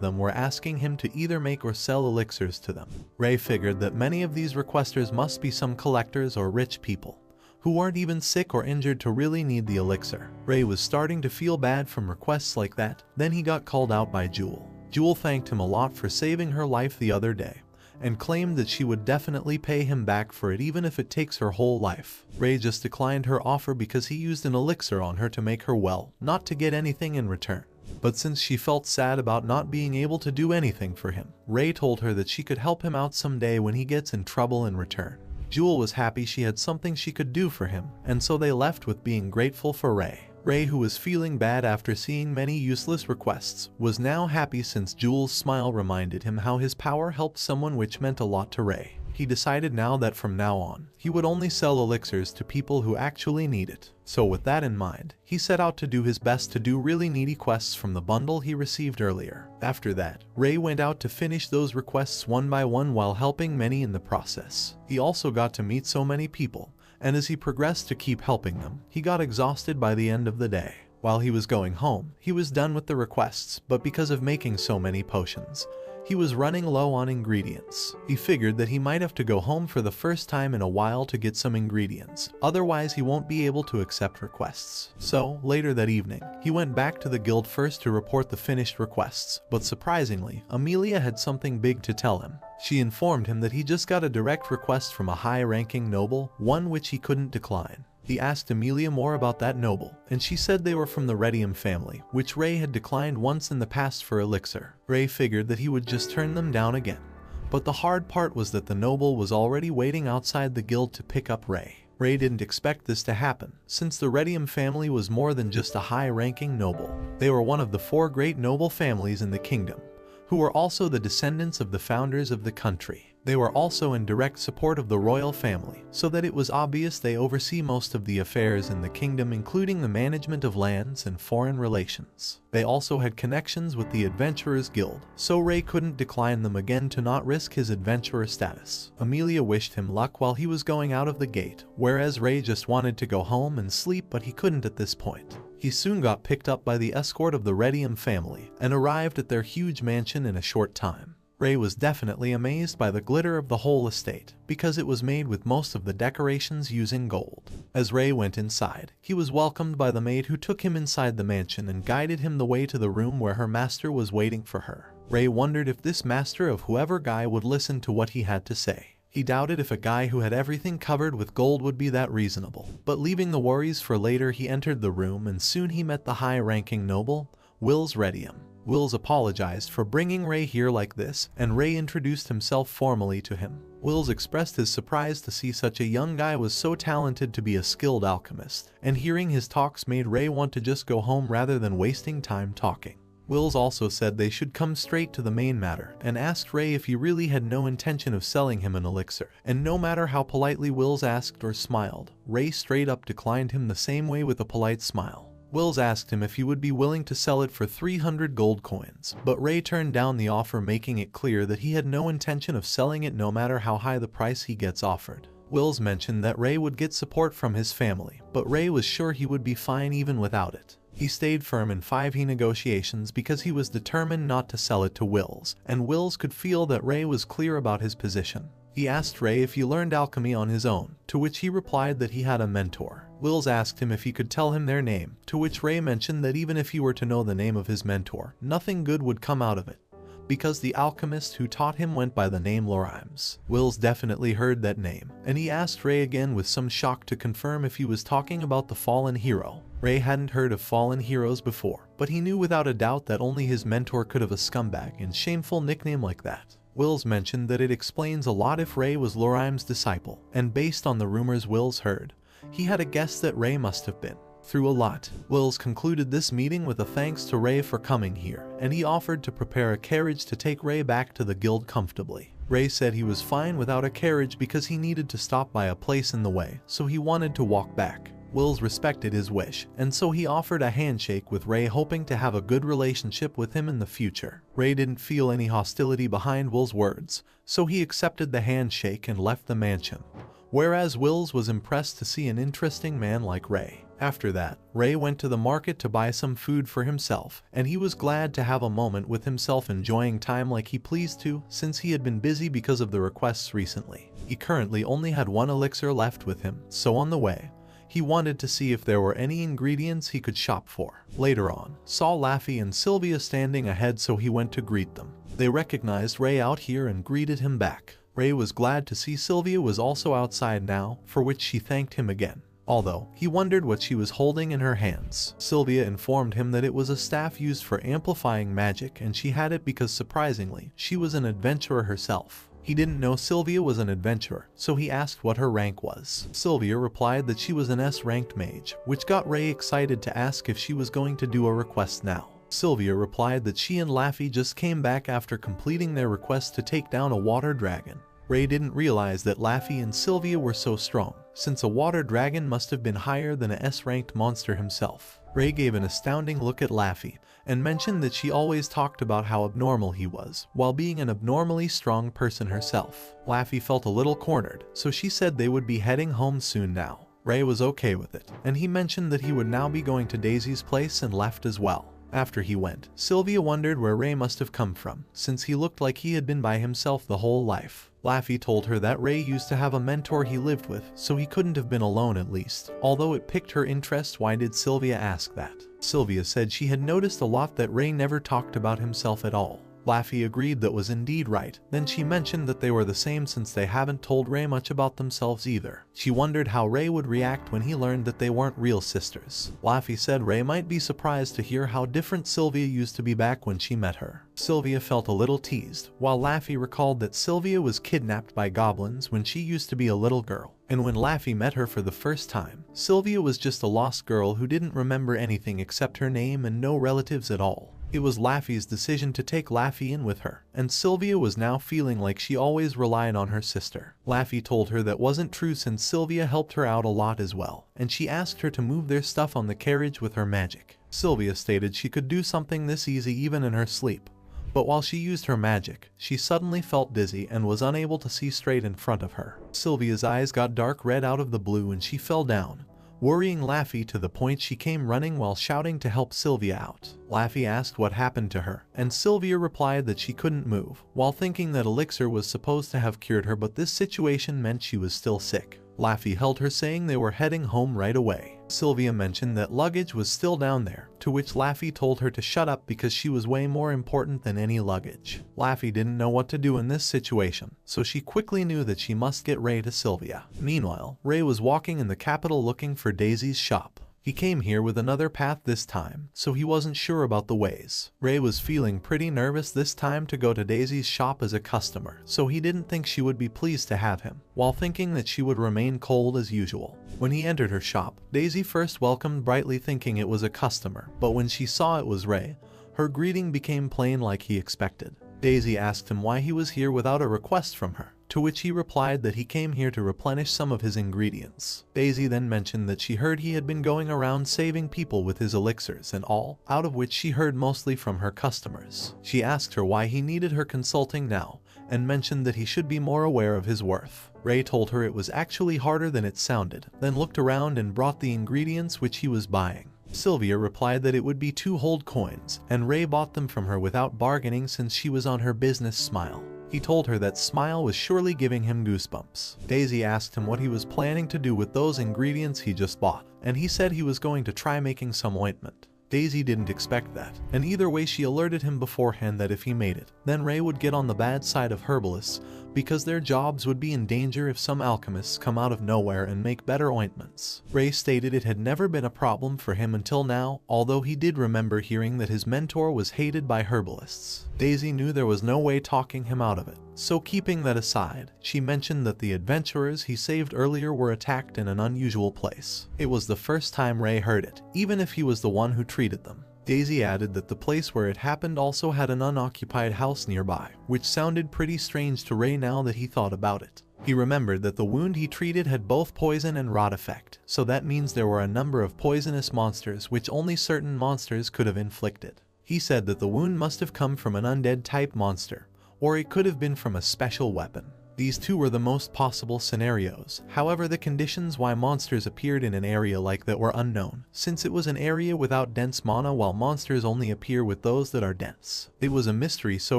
S1: them were asking him to either make or sell elixirs to them. Ray figured that many of these requesters must be some collectors or rich people, who weren't even sick or injured to really need the elixir. Ray was starting to feel bad from requests like that, then he got called out by Jewel. Jewel thanked him a lot for saving her life the other day, and claimed that she would definitely pay him back for it even if it takes her whole life. Ray just declined her offer because he used an elixir on her to make her well, not to get anything in return. But since she felt sad about not being able to do anything for him, Ray told her that she could help him out someday when he gets in trouble in return. Jewel was happy she had something she could do for him, and so they left with being grateful for Ray. Ray, who was feeling bad after seeing many useless requests, was now happy since Jewel's smile reminded him how his power helped someone, which meant a lot to Ray. He decided now that from now on, he would only sell elixirs to people who actually need it. So with that in mind, he set out to do his best to do really needy quests from the bundle he received earlier. After that, Ray went out to finish those requests one by one while helping many in the process. He also got to meet so many people, and as he progressed to keep helping them, he got exhausted by the end of the day. While he was going home, he was done with the requests, but because of making so many potions, he was running low on ingredients. He figured that he might have to go home for the first time in a while to get some ingredients, otherwise he won't be able to accept requests. So, later that evening, he went back to the guild first to report the finished requests, but surprisingly, Amelia had something big to tell him. She informed him that he just got a direct request from a high-ranking noble, one which he couldn't decline. He asked Amelia more about that noble, and she said they were from the Redefine family, which Ray had declined once in the past for elixir. Ray figured that he would just turn them down again. But the hard part was that the noble was already waiting outside the guild to pick up Ray. Ray didn't expect this to happen, since the Redefine family was more than just a high-ranking noble. They were one of the 4 great noble families in the kingdom, who were also the descendants of the founders of the country. They were also in direct support of the royal family, so that it was obvious they oversee most of the affairs in the kingdom, including the management of lands and foreign relations. They also had connections with the Adventurers Guild, so Ray couldn't decline them again to not risk his adventurer status. Amelia wished him luck while he was going out of the gate, whereas Ray just wanted to go home and sleep, but he couldn't at this point. He soon got picked up by the escort of the Redefine family and arrived at their huge mansion in a short time. Ray was definitely amazed by the glitter of the whole estate, because it was made with most of the decorations using gold. As Ray went inside, he was welcomed by the maid who took him inside the mansion and guided him the way to the room where her master was waiting for her. Ray wondered if this master of whoever guy would listen to what he had to say. He doubted if a guy who had everything covered with gold would be that reasonable. But leaving the worries for later, he entered the room and soon he met the high-ranking noble, Wills Redium. Wills apologized for bringing Ray here like this, and Ray introduced himself formally to him. Wills expressed his surprise to see such a young guy was so talented to be a skilled alchemist, and hearing his talks made Ray want to just go home rather than wasting time talking. Wills also said they should come straight to the main matter, and asked Ray if he really had no intention of selling him an elixir, and no matter how politely Wills asked or smiled, Ray straight up declined him the same way with a polite smile. Wills asked him if he would be willing to sell it for 300 gold coins, but Ray turned down the offer, making it clear that he had no intention of selling it no matter how high the price he gets offered. Wills mentioned that Ray would get support from his family, but Ray was sure he would be fine even without it. He stayed firm in 5 negotiations because he was determined not to sell it to Wills, and Wills could feel that Ray was clear about his position. He asked Ray if he learned alchemy on his own, to which he replied that he had a mentor. Wills asked him if he could tell him their name, to which Ray mentioned that even if he were to know the name of his mentor, nothing good would come out of it, because the alchemist who taught him went by the name Lorimes. Wills definitely heard that name, and he asked Ray again with some shock to confirm if he was talking about the fallen hero. Ray hadn't heard of fallen heroes before, but he knew without a doubt that only his mentor could have a scumbag and shameful nickname like that. Wills mentioned that it explains a lot if Ray was Lorimes' disciple, and based on the rumors Wills heard, he had a guess that Ray must have been through a lot. Wills concluded this meeting with a thanks to Ray for coming here, and he offered to prepare a carriage to take Ray back to the guild comfortably. Ray said he was fine without a carriage because he needed to stop by a place in the way, so he wanted to walk back. Wills respected his wish, and so he offered a handshake with Ray, hoping to have a good relationship with him in the future. Ray didn't feel any hostility behind Wills' words, so he accepted the handshake and left the mansion, whereas Wills was impressed to see an interesting man like Ray. After that, Ray went to the market to buy some food for himself, and he was glad to have a moment with himself, enjoying time like he pleased to, since he had been busy because of the requests recently. He currently only had 1 elixir left with him, so on the way, he wanted to see if there were any ingredients he could shop for. Later on, saw Laffy and Sylvia standing ahead, so he went to greet them. They recognized Ray out here and greeted him back. Ray was glad to see Sylvia was also outside now, for which she thanked him again, although he wondered what she was holding in her hands. Sylvia informed him that it was a staff used for amplifying magic, and she had it because, surprisingly, she was an adventurer herself. He didn't know Sylvia was an adventurer, so he asked what her rank was. Sylvia replied that she was an S-ranked mage, which got Ray excited to ask if she was going to do a request now. Sylvia replied that she and Laffy just came back after completing their request to take down a water dragon. Ray didn't realize that Laffy and Sylvia were so strong, since a water dragon must have been higher than a S-ranked monster himself. Ray gave an astounding look at Laffy, and mentioned that she always talked about how abnormal he was, while being an abnormally strong person herself. Laffy felt a little cornered, so she said they would be heading home soon now. Ray was okay with it, and he mentioned that he would now be going to Daisy's place and left as well. After he went, Sylvia wondered where Ray must have come from, since he looked like he had been by himself the whole life. Laffy told her that Ray used to have a mentor he lived with, so he couldn't have been alone at least. Although it piqued her interest, why did Sylvia ask that? Sylvia said she had noticed a lot that Ray never talked about himself at all. Laffy agreed that was indeed right. Then she mentioned that they were the same since they haven't told Ray much about themselves either. She wondered how Ray would react when he learned that they weren't real sisters. Laffy said Ray might be surprised to hear how different Sylvia used to be back when she met her. Sylvia felt a little teased, while Laffy recalled that Sylvia was kidnapped by goblins when she used to be a little girl. And when Laffy met her for the first time, Sylvia was just a lost girl who didn't remember anything except her name and no relatives at all. It was Laffy's decision to take Laffy in with her, and Sylvia was now feeling like she always relied on her sister. Laffy told her that wasn't true since Sylvia helped her out a lot as well, and she asked her to move their stuff on the carriage with her magic. Sylvia stated she could do something this easy even in her sleep, but while she used her magic, she suddenly felt dizzy and was unable to see straight in front of her. Sylvia's eyes got dark red out of the blue and she fell down, worrying Laffy to the point she came running while shouting to help Sylvia out. Laffy asked what happened to her, and Sylvia replied that she couldn't move, while thinking that elixir was supposed to have cured her, but this situation meant she was still sick. Laffy held her, saying they were heading home right away. Sylvia mentioned that luggage was still down there, to which Laffy told her to shut up because she was way more important than any luggage. Laffy didn't know what to do in this situation, so she quickly knew that she must get Ray to Sylvia. Meanwhile, Ray was walking in the capital looking for Daisy's shop. He came here with another path this time, so he wasn't sure about the ways. Ray was feeling pretty nervous this time to go to Daisy's shop as a customer, so he didn't think she would be pleased to have him, while thinking that she would remain cold as usual. When he entered her shop, Daisy first welcomed brightly, thinking it was a customer, but when she saw it was Ray, her greeting became plain like he expected. Daisy asked him why he was here without a request from her, to which he replied that he came here to replenish some of his ingredients. Daisy then mentioned that she heard he had been going around saving people with his elixirs and all, out of which she heard mostly from her customers. She asked her why he needed her consulting now, and mentioned that he should be more aware of his worth. Ray told her it was actually harder than it sounded, then looked around and brought the ingredients which he was buying. Sylvia replied that it would be 2 whole coins, and Ray bought them from her without bargaining since she was on her business smile. He told her that smile was surely giving him goosebumps. Daisy asked him what he was planning to do with those ingredients he just bought, and he said he was going to try making some ointment. Daisy didn't expect that, and either way she alerted him beforehand that if he made it, then Ray would get on the bad side of herbalists, because their jobs would be in danger if some alchemists come out of nowhere and make better ointments. Ray stated it had never been a problem for him until now, although he did remember hearing that his mentor was hated by herbalists. Daisy knew there was no way talking him out of it, so keeping that aside, she mentioned that the adventurers he saved earlier were attacked in an unusual place. It was the first time Ray heard it, even if he was the one who treated them. Daisy added that the place where it happened also had an unoccupied house nearby, which sounded pretty strange to Ray now that he thought about it. He remembered that the wound he treated had both poison and rot effect, so that means there were a number of poisonous monsters which only certain monsters could have inflicted. He said that the wound must have come from an undead type monster, or it could have been from a special weapon. These two were the most possible scenarios. However, the conditions why monsters appeared in an area like that were unknown, since it was an area without dense mana while monsters only appear with those that are dense. It was a mystery, so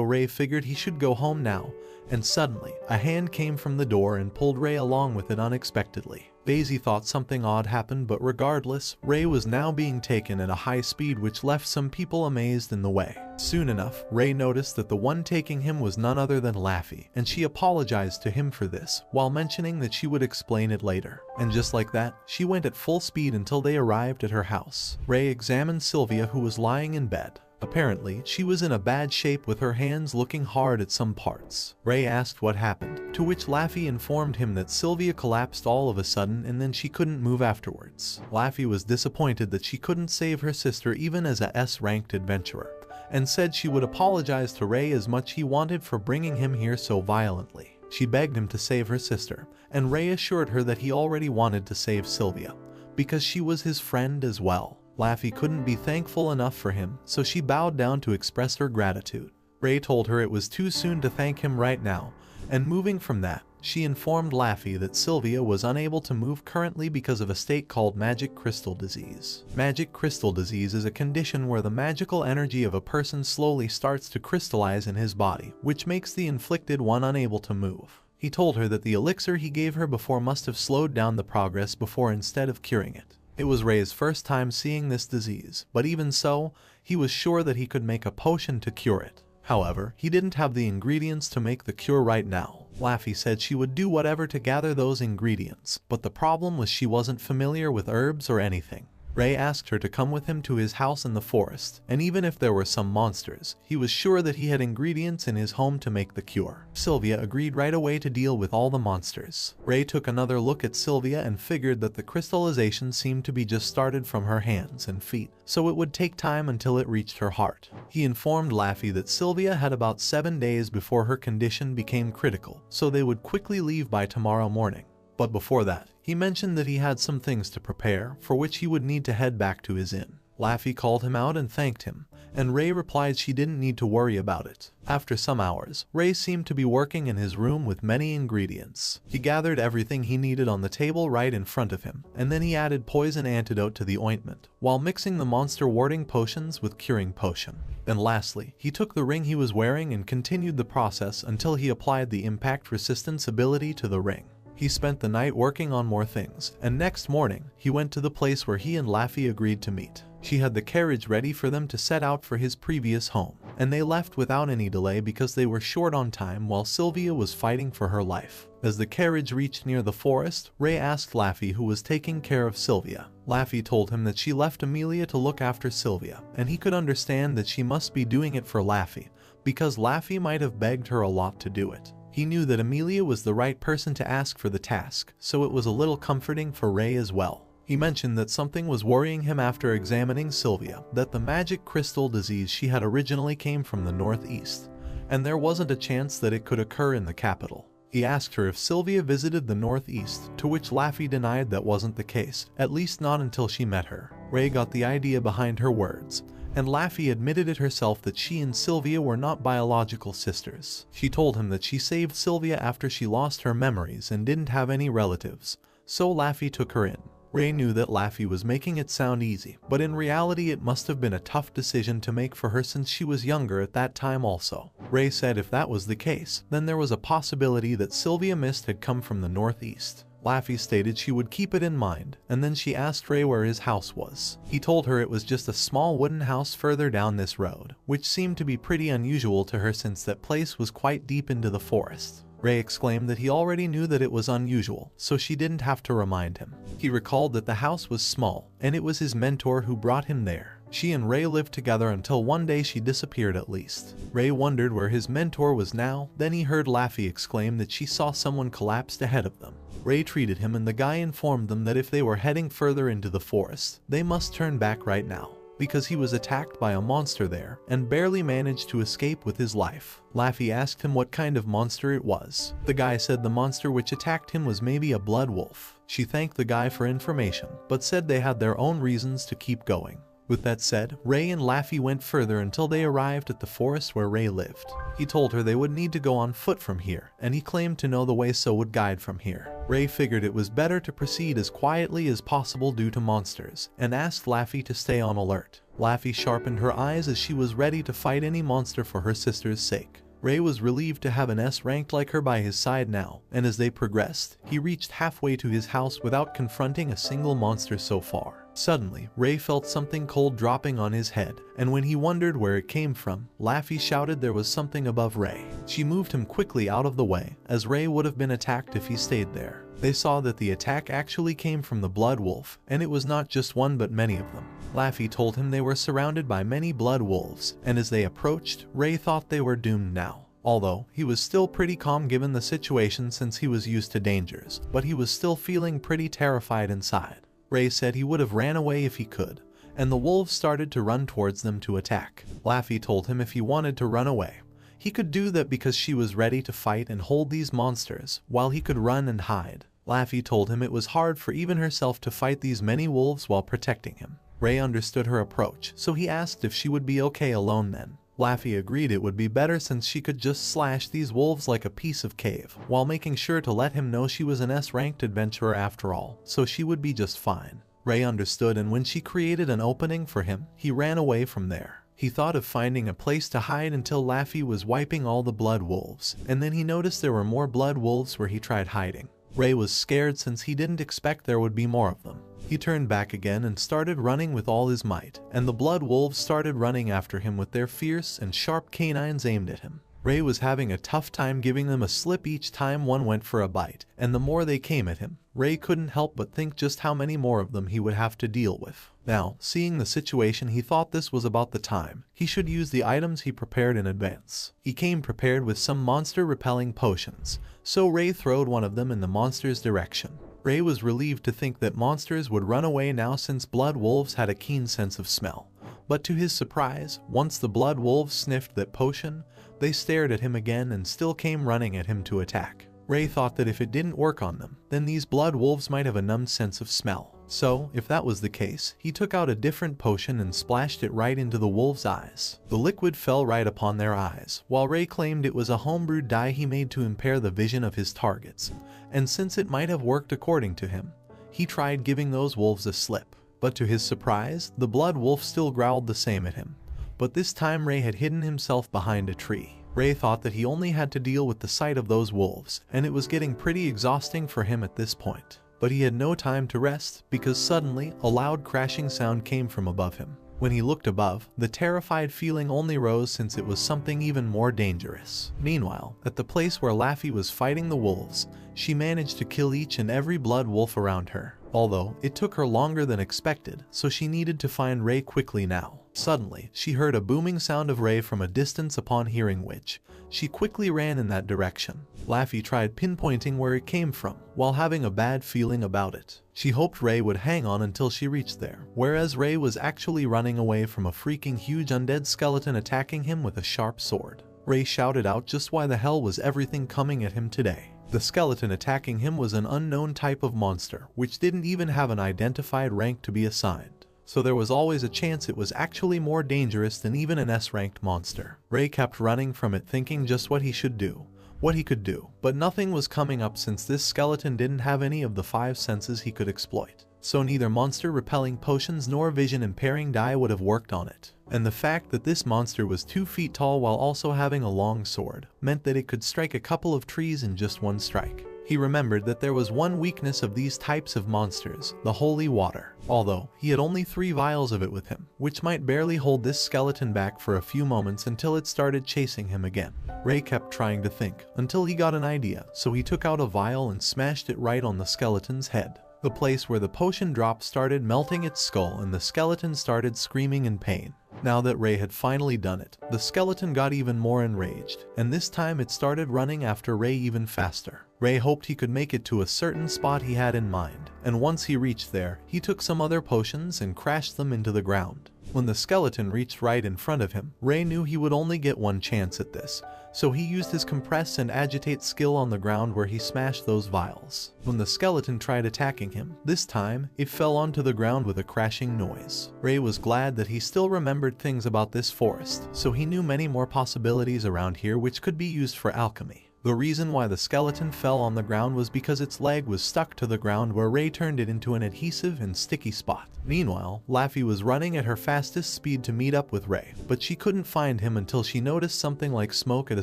S1: Ray figured he should go home now, and suddenly, a hand came from the door and pulled Ray along with it unexpectedly. Daisy thought something odd happened, but regardless, Ray was now being taken at a high speed which left some people amazed in the way. Soon enough, Ray noticed that the one taking him was none other than Laffy, and she apologized to him for this, while mentioning that she would explain it later. And just like that, she went at full speed until they arrived at her house. Ray examined Sylvia, who was lying in bed. Apparently, she was in a bad shape with her hands looking hard at some parts. Ray asked what happened, to which Laffy informed him that Sylvia collapsed all of a sudden and then she couldn't move afterwards. Laffy was disappointed that she couldn't save her sister even as a S-ranked adventurer, and said she would apologize to Ray as much he wanted for bringing him here so violently. She begged him to save her sister, and Ray assured her that he already wanted to save Sylvia, because she was his friend as well. Laffy couldn't be thankful enough for him, so she bowed down to express her gratitude. Ray told her it was too soon to thank him right now, and moving from that, she informed Laffy that Sylvia was unable to move currently because of a state called magic crystal disease. Magic crystal disease is a condition where the magical energy of a person slowly starts to crystallize in his body, which makes the inflicted one unable to move. He told her that the elixir he gave her before must have slowed down the progress before instead of curing it. It was Ray's first time seeing this disease, but even so, he was sure that he could make a potion to cure it. However, he didn't have the ingredients to make the cure right now. Laffy said she would do whatever to gather those ingredients, but the problem was she wasn't familiar with herbs or anything. Ray asked her to come with him to his house in the forest, and even if there were some monsters, he was sure that he had ingredients in his home to make the cure. Sylvia agreed right away to deal with all the monsters. Ray took another look at Sylvia and figured that the crystallization seemed to be just started from her hands and feet, so it would take time until it reached her heart. He informed Laffy that Sylvia had about 7 days before her condition became critical, so they would quickly leave by tomorrow morning. But before that, he mentioned that he had some things to prepare, for which he would need to head back to his inn. Laffy called him out and thanked him, and Ray replied she didn't need to worry about it. After some hours, Ray seemed to be working in his room with many ingredients. He gathered everything he needed on the table right in front of him, and then he added poison antidote to the ointment, while mixing the monster warding potions with curing potion. Then lastly, he took the ring he was wearing and continued the process until he applied the impact resistance ability to the ring. He spent the night working on more things, and next morning, he went to the place where he and Laffy agreed to meet. She had the carriage ready for them to set out for his previous home, and they left without any delay because they were short on time while Sylvia was fighting for her life. As the carriage reached near the forest, Ray asked Laffy who was taking care of Sylvia. Laffy told him that she left Amelia to look after Sylvia, and he could understand that she must be doing it for Laffy, because Laffy might have begged her a lot to do it. He knew that Amelia was the right person to ask for the task, so it was a little comforting for Ray as well. He mentioned that something was worrying him after examining Sylvia, that the magic crystal disease she had originally came from the northeast, and there wasn't a chance that it could occur in the capital. He asked her if Sylvia visited the northeast, to which Laffy denied that wasn't the case, at least not until she met her. Ray got the idea behind her words, and Laffy admitted it herself that she and Sylvia were not biological sisters. She told him that she saved Sylvia after she lost her memories and didn't have any relatives, so Laffy took her in. Ray knew that Laffy was making it sound easy, but in reality it must have been a tough decision to make for her since she was younger at that time also. Ray said if that was the case, then there was a possibility that Sylvia Mist had come from the northeast. Laffy stated she would keep it in mind, and then she asked Ray where his house was. He told her it was just a small wooden house further down this road, which seemed to be pretty unusual to her since that place was quite deep into the forest. Ray exclaimed that he already knew that it was unusual, so she didn't have to remind him. He recalled that the house was small, and it was his mentor who brought him there. She and Ray lived together until one day she disappeared at least. Ray wondered where his mentor was now, then he heard Laffy exclaim that she saw someone collapsed ahead of them. Ray treated him and the guy informed them that if they were heading further into the forest, they must turn back right now, because he was attacked by a monster there and barely managed to escape with his life. Laffy asked him what kind of monster it was. The guy said the monster which attacked him was maybe a blood wolf. She thanked the guy for information, but said they had their own reasons to keep going. With that said, Ray and Laffy went further until they arrived at the forest where Ray lived. He told her they would need to go on foot from here, and he claimed to know the way so would guide from here. Ray figured it was better to proceed as quietly as possible due to monsters, and asked Laffy to stay on alert. Laffy sharpened her eyes as she was ready to fight any monster for her sister's sake. Ray was relieved to have an S ranked like her by his side now, and as they progressed, he reached halfway to his house without confronting a single monster so far. Suddenly, Ray felt something cold dropping on his head, and when he wondered where it came from, Laffy shouted there was something above Ray. She moved him quickly out of the way, as Ray would have been attacked if he stayed there. They saw that the attack actually came from the blood wolf, and it was not just one but many of them. Laffy told him they were surrounded by many blood wolves, and as they approached, Ray thought they were doomed now. Although, he was still pretty calm given the situation since he was used to dangers, but he was still feeling pretty terrified inside. Ray said he would have ran away if he could, and the wolves started to run towards them to attack. Laffy told him if he wanted to run away, he could do that because she was ready to fight and hold these monsters, while he could run and hide. Laffy told him it was hard for even herself to fight these many wolves while protecting him. Ray understood her approach, so he asked if she would be okay alone then. Laffy agreed it would be better since she could just slash these wolves like a piece of cave, while making sure to let him know she was an S-ranked adventurer after all, so she would be just fine. Ray understood, and when she created an opening for him, he ran away from there. He thought of finding a place to hide until Laffy was wiping all the blood wolves, and then he noticed there were more blood wolves where he tried hiding. Ray was scared since he didn't expect there would be more of them. He turned back again and started running with all his might, and the blood wolves started running after him with their fierce and sharp canines aimed at him. Ray was having a tough time giving them a slip each time one went for a bite, and the more they came at him, Ray couldn't help but think just how many more of them he would have to deal with. Now, seeing the situation, he thought this was about the time he should use the items he prepared in advance. He came prepared with some monster-repelling potions, so Ray throwed one of them in the monster's direction. Ray was relieved to think that monsters would run away now since blood wolves had a keen sense of smell. But to his surprise, once the blood wolves sniffed that potion, they stared at him again and still came running at him to attack. Ray thought that if it didn't work on them, then these blood wolves might have a numbed sense of smell. So, if that was the case, he took out a different potion and splashed it right into the wolves' eyes. The liquid fell right upon their eyes, while Ray claimed it was a homebrewed dye he made to impair the vision of his targets. And since it might have worked according to him, he tried giving those wolves a slip. But to his surprise, the blood wolf still growled the same at him. But this time Ray had hidden himself behind a tree. Ray thought that he only had to deal with the sight of those wolves, and it was getting pretty exhausting for him at this point. But he had no time to rest, because suddenly, a loud crashing sound came from above him. When he looked above, the terrified feeling only rose since it was something even more dangerous. Meanwhile, at the place where Laffy was fighting the wolves, she managed to kill each and every blood wolf around her. Although, it took her longer than expected, so she needed to find Ray quickly now. Suddenly, she heard a booming sound of Ray from a distance, upon hearing which, she quickly ran in that direction. Laffy tried pinpointing where it came from, while having a bad feeling about it. She hoped Ray would hang on until she reached there, whereas Ray was actually running away from a freaking huge undead skeleton attacking him with a sharp sword. Ray shouted out just why the hell was everything coming at him today. The skeleton attacking him was an unknown type of monster, which didn't even have an identified rank to be assigned. So there was always a chance it was actually more dangerous than even an S-ranked monster. Ray kept running from it, thinking just what he should do, what he could do, but nothing was coming up since this skeleton didn't have any of the 5 senses he could exploit. So neither monster-repelling potions nor vision-impairing dye would have worked on it. And the fact that this monster was 2 feet tall while also having a long sword meant that it could strike a couple of trees in just one strike. He remembered that there was one weakness of these types of monsters, the holy water. Although, he had only 3 vials of it with him, which might barely hold this skeleton back for a few moments until it started chasing him again. Ray kept trying to think, until he got an idea, so he took out a vial and smashed it right on the skeleton's head. The place where the potion dropped started melting its skull, and the skeleton started screaming in pain. Now that Ray had finally done it, the skeleton got even more enraged, and this time it started running after Ray even faster. Ray hoped he could make it to a certain spot he had in mind, and once he reached there, he took some other potions and crashed them into the ground. When the skeleton reached right in front of him, Ray knew he would only get one chance at this, so he used his compress and agitate skill on the ground where he smashed those vials. When the skeleton tried attacking him, this time, it fell onto the ground with a crashing noise. Ray was glad that he still remembered things about this forest, so he knew many more possibilities around here which could be used for alchemy. The reason why the skeleton fell on the ground was because its leg was stuck to the ground where Ray turned it into an adhesive and sticky spot. Meanwhile, Laffy was running at her fastest speed to meet up with Ray, but she couldn't find him until she noticed something like smoke at a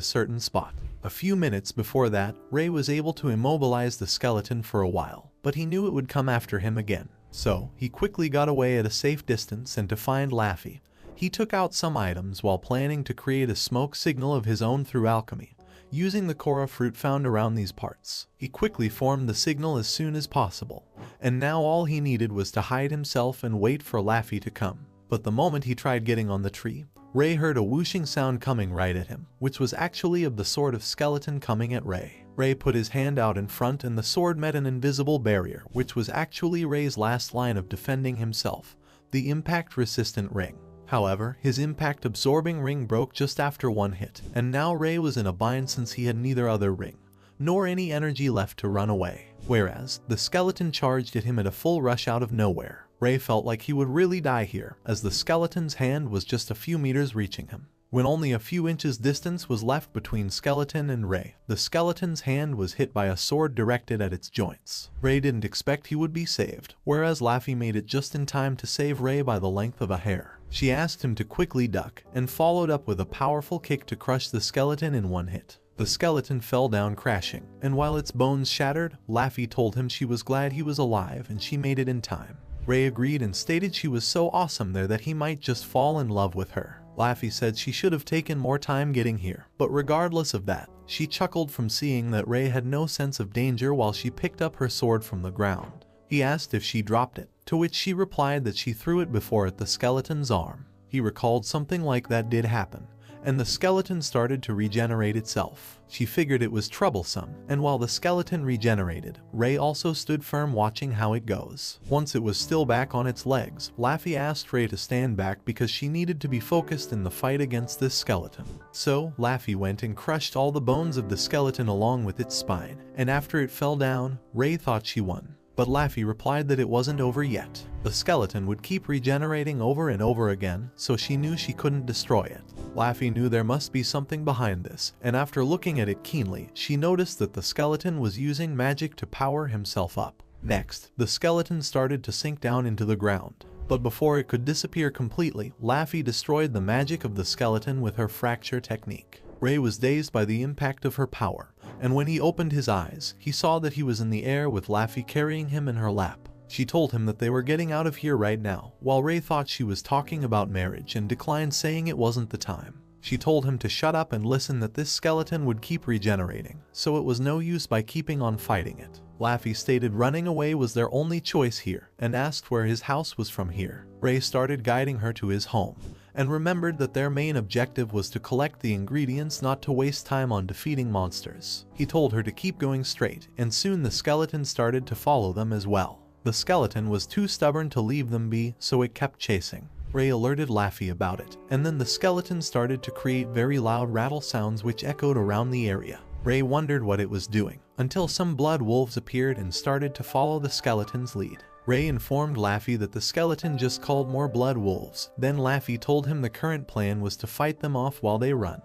S1: certain spot. A few minutes before that, Ray was able to immobilize the skeleton for a while, but he knew it would come after him again. So, he quickly got away at a safe distance, and to find Laffy, he took out some items while planning to create a smoke signal of his own through alchemy. Using the Kora fruit found around these parts, he quickly formed the signal as soon as possible, and now all he needed was to hide himself and wait for Laffy to come. But the moment he tried getting on the tree, Ray heard a whooshing sound coming right at him, which was actually of the sword of skeleton coming at Ray. Ray put his hand out in front and the sword met an invisible barrier, which was actually Ray's last line of defending himself, the impact-resistant ring. However, his impact-absorbing ring broke just after one hit, and now Ray was in a bind since he had neither other ring, nor any energy left to run away. Whereas, the skeleton charged at him at a full rush out of nowhere. Ray felt like he would really die here, as the skeleton's hand was just a few meters reaching him. When only a few inches distance was left between skeleton and Ray, the skeleton's hand was hit by a sword directed at its joints. Ray didn't expect he would be saved, whereas Laffy made it just in time to save Ray by the length of a hair. She asked him to quickly duck, and followed up with a powerful kick to crush the skeleton in one hit. The skeleton fell down crashing, and while its bones shattered, Laffy told him she was glad he was alive and she made it in time. Ray agreed and stated she was so awesome there that he might just fall in love with her. Laffy said she should have taken more time getting here, but regardless of that, she chuckled from seeing that Ray had no sense of danger while she picked up her sword from the ground. He asked if she dropped it, to which she replied that she threw it before at the skeleton's arm. He recalled something like that did happen, and the skeleton started to regenerate itself. She figured it was troublesome, and while the skeleton regenerated, Ray also stood firm watching how it goes. Once it was still back on its legs, Laffy asked Ray to stand back because she needed to be focused in the fight against this skeleton. So, Laffy went and crushed all the bones of the skeleton along with its spine, and after it fell down, Ray thought she won. But Laffy replied that it wasn't over yet. The skeleton would keep regenerating over and over again, so she knew she couldn't destroy it. Laffy knew there must be something behind this, and after looking at it keenly, she noticed that the skeleton was using magic to power himself up. Next, the skeleton started to sink down into the ground. But before it could disappear completely, Laffy destroyed the magic of the skeleton with her fracture technique. Ray was dazed by the impact of her power, and when he opened his eyes, he saw that he was in the air with Laffy carrying him in her lap. She told him that they were getting out of here right now, while Ray thought she was talking about marriage and declined, saying it wasn't the time. She told him to shut up and listen, that this skeleton would keep regenerating, so it was no use by keeping on fighting it. Laffy stated running away was their only choice here, and asked where his house was from here. Ray started guiding her to his home, and remembered that their main objective was to collect the ingredients, not to waste time on defeating monsters. He told her to keep going straight, and soon the skeleton started to follow them as well. The skeleton was too stubborn to leave them be, so it kept chasing. Ray alerted Laffy about it, and then the skeleton started to create very loud rattle sounds which echoed around the area. Ray wondered what it was doing, until some blood wolves appeared and started to follow the skeleton's lead. Ray informed Laffy that the skeleton just called more blood wolves. Then Laffy told him the current plan was to fight them off while they run,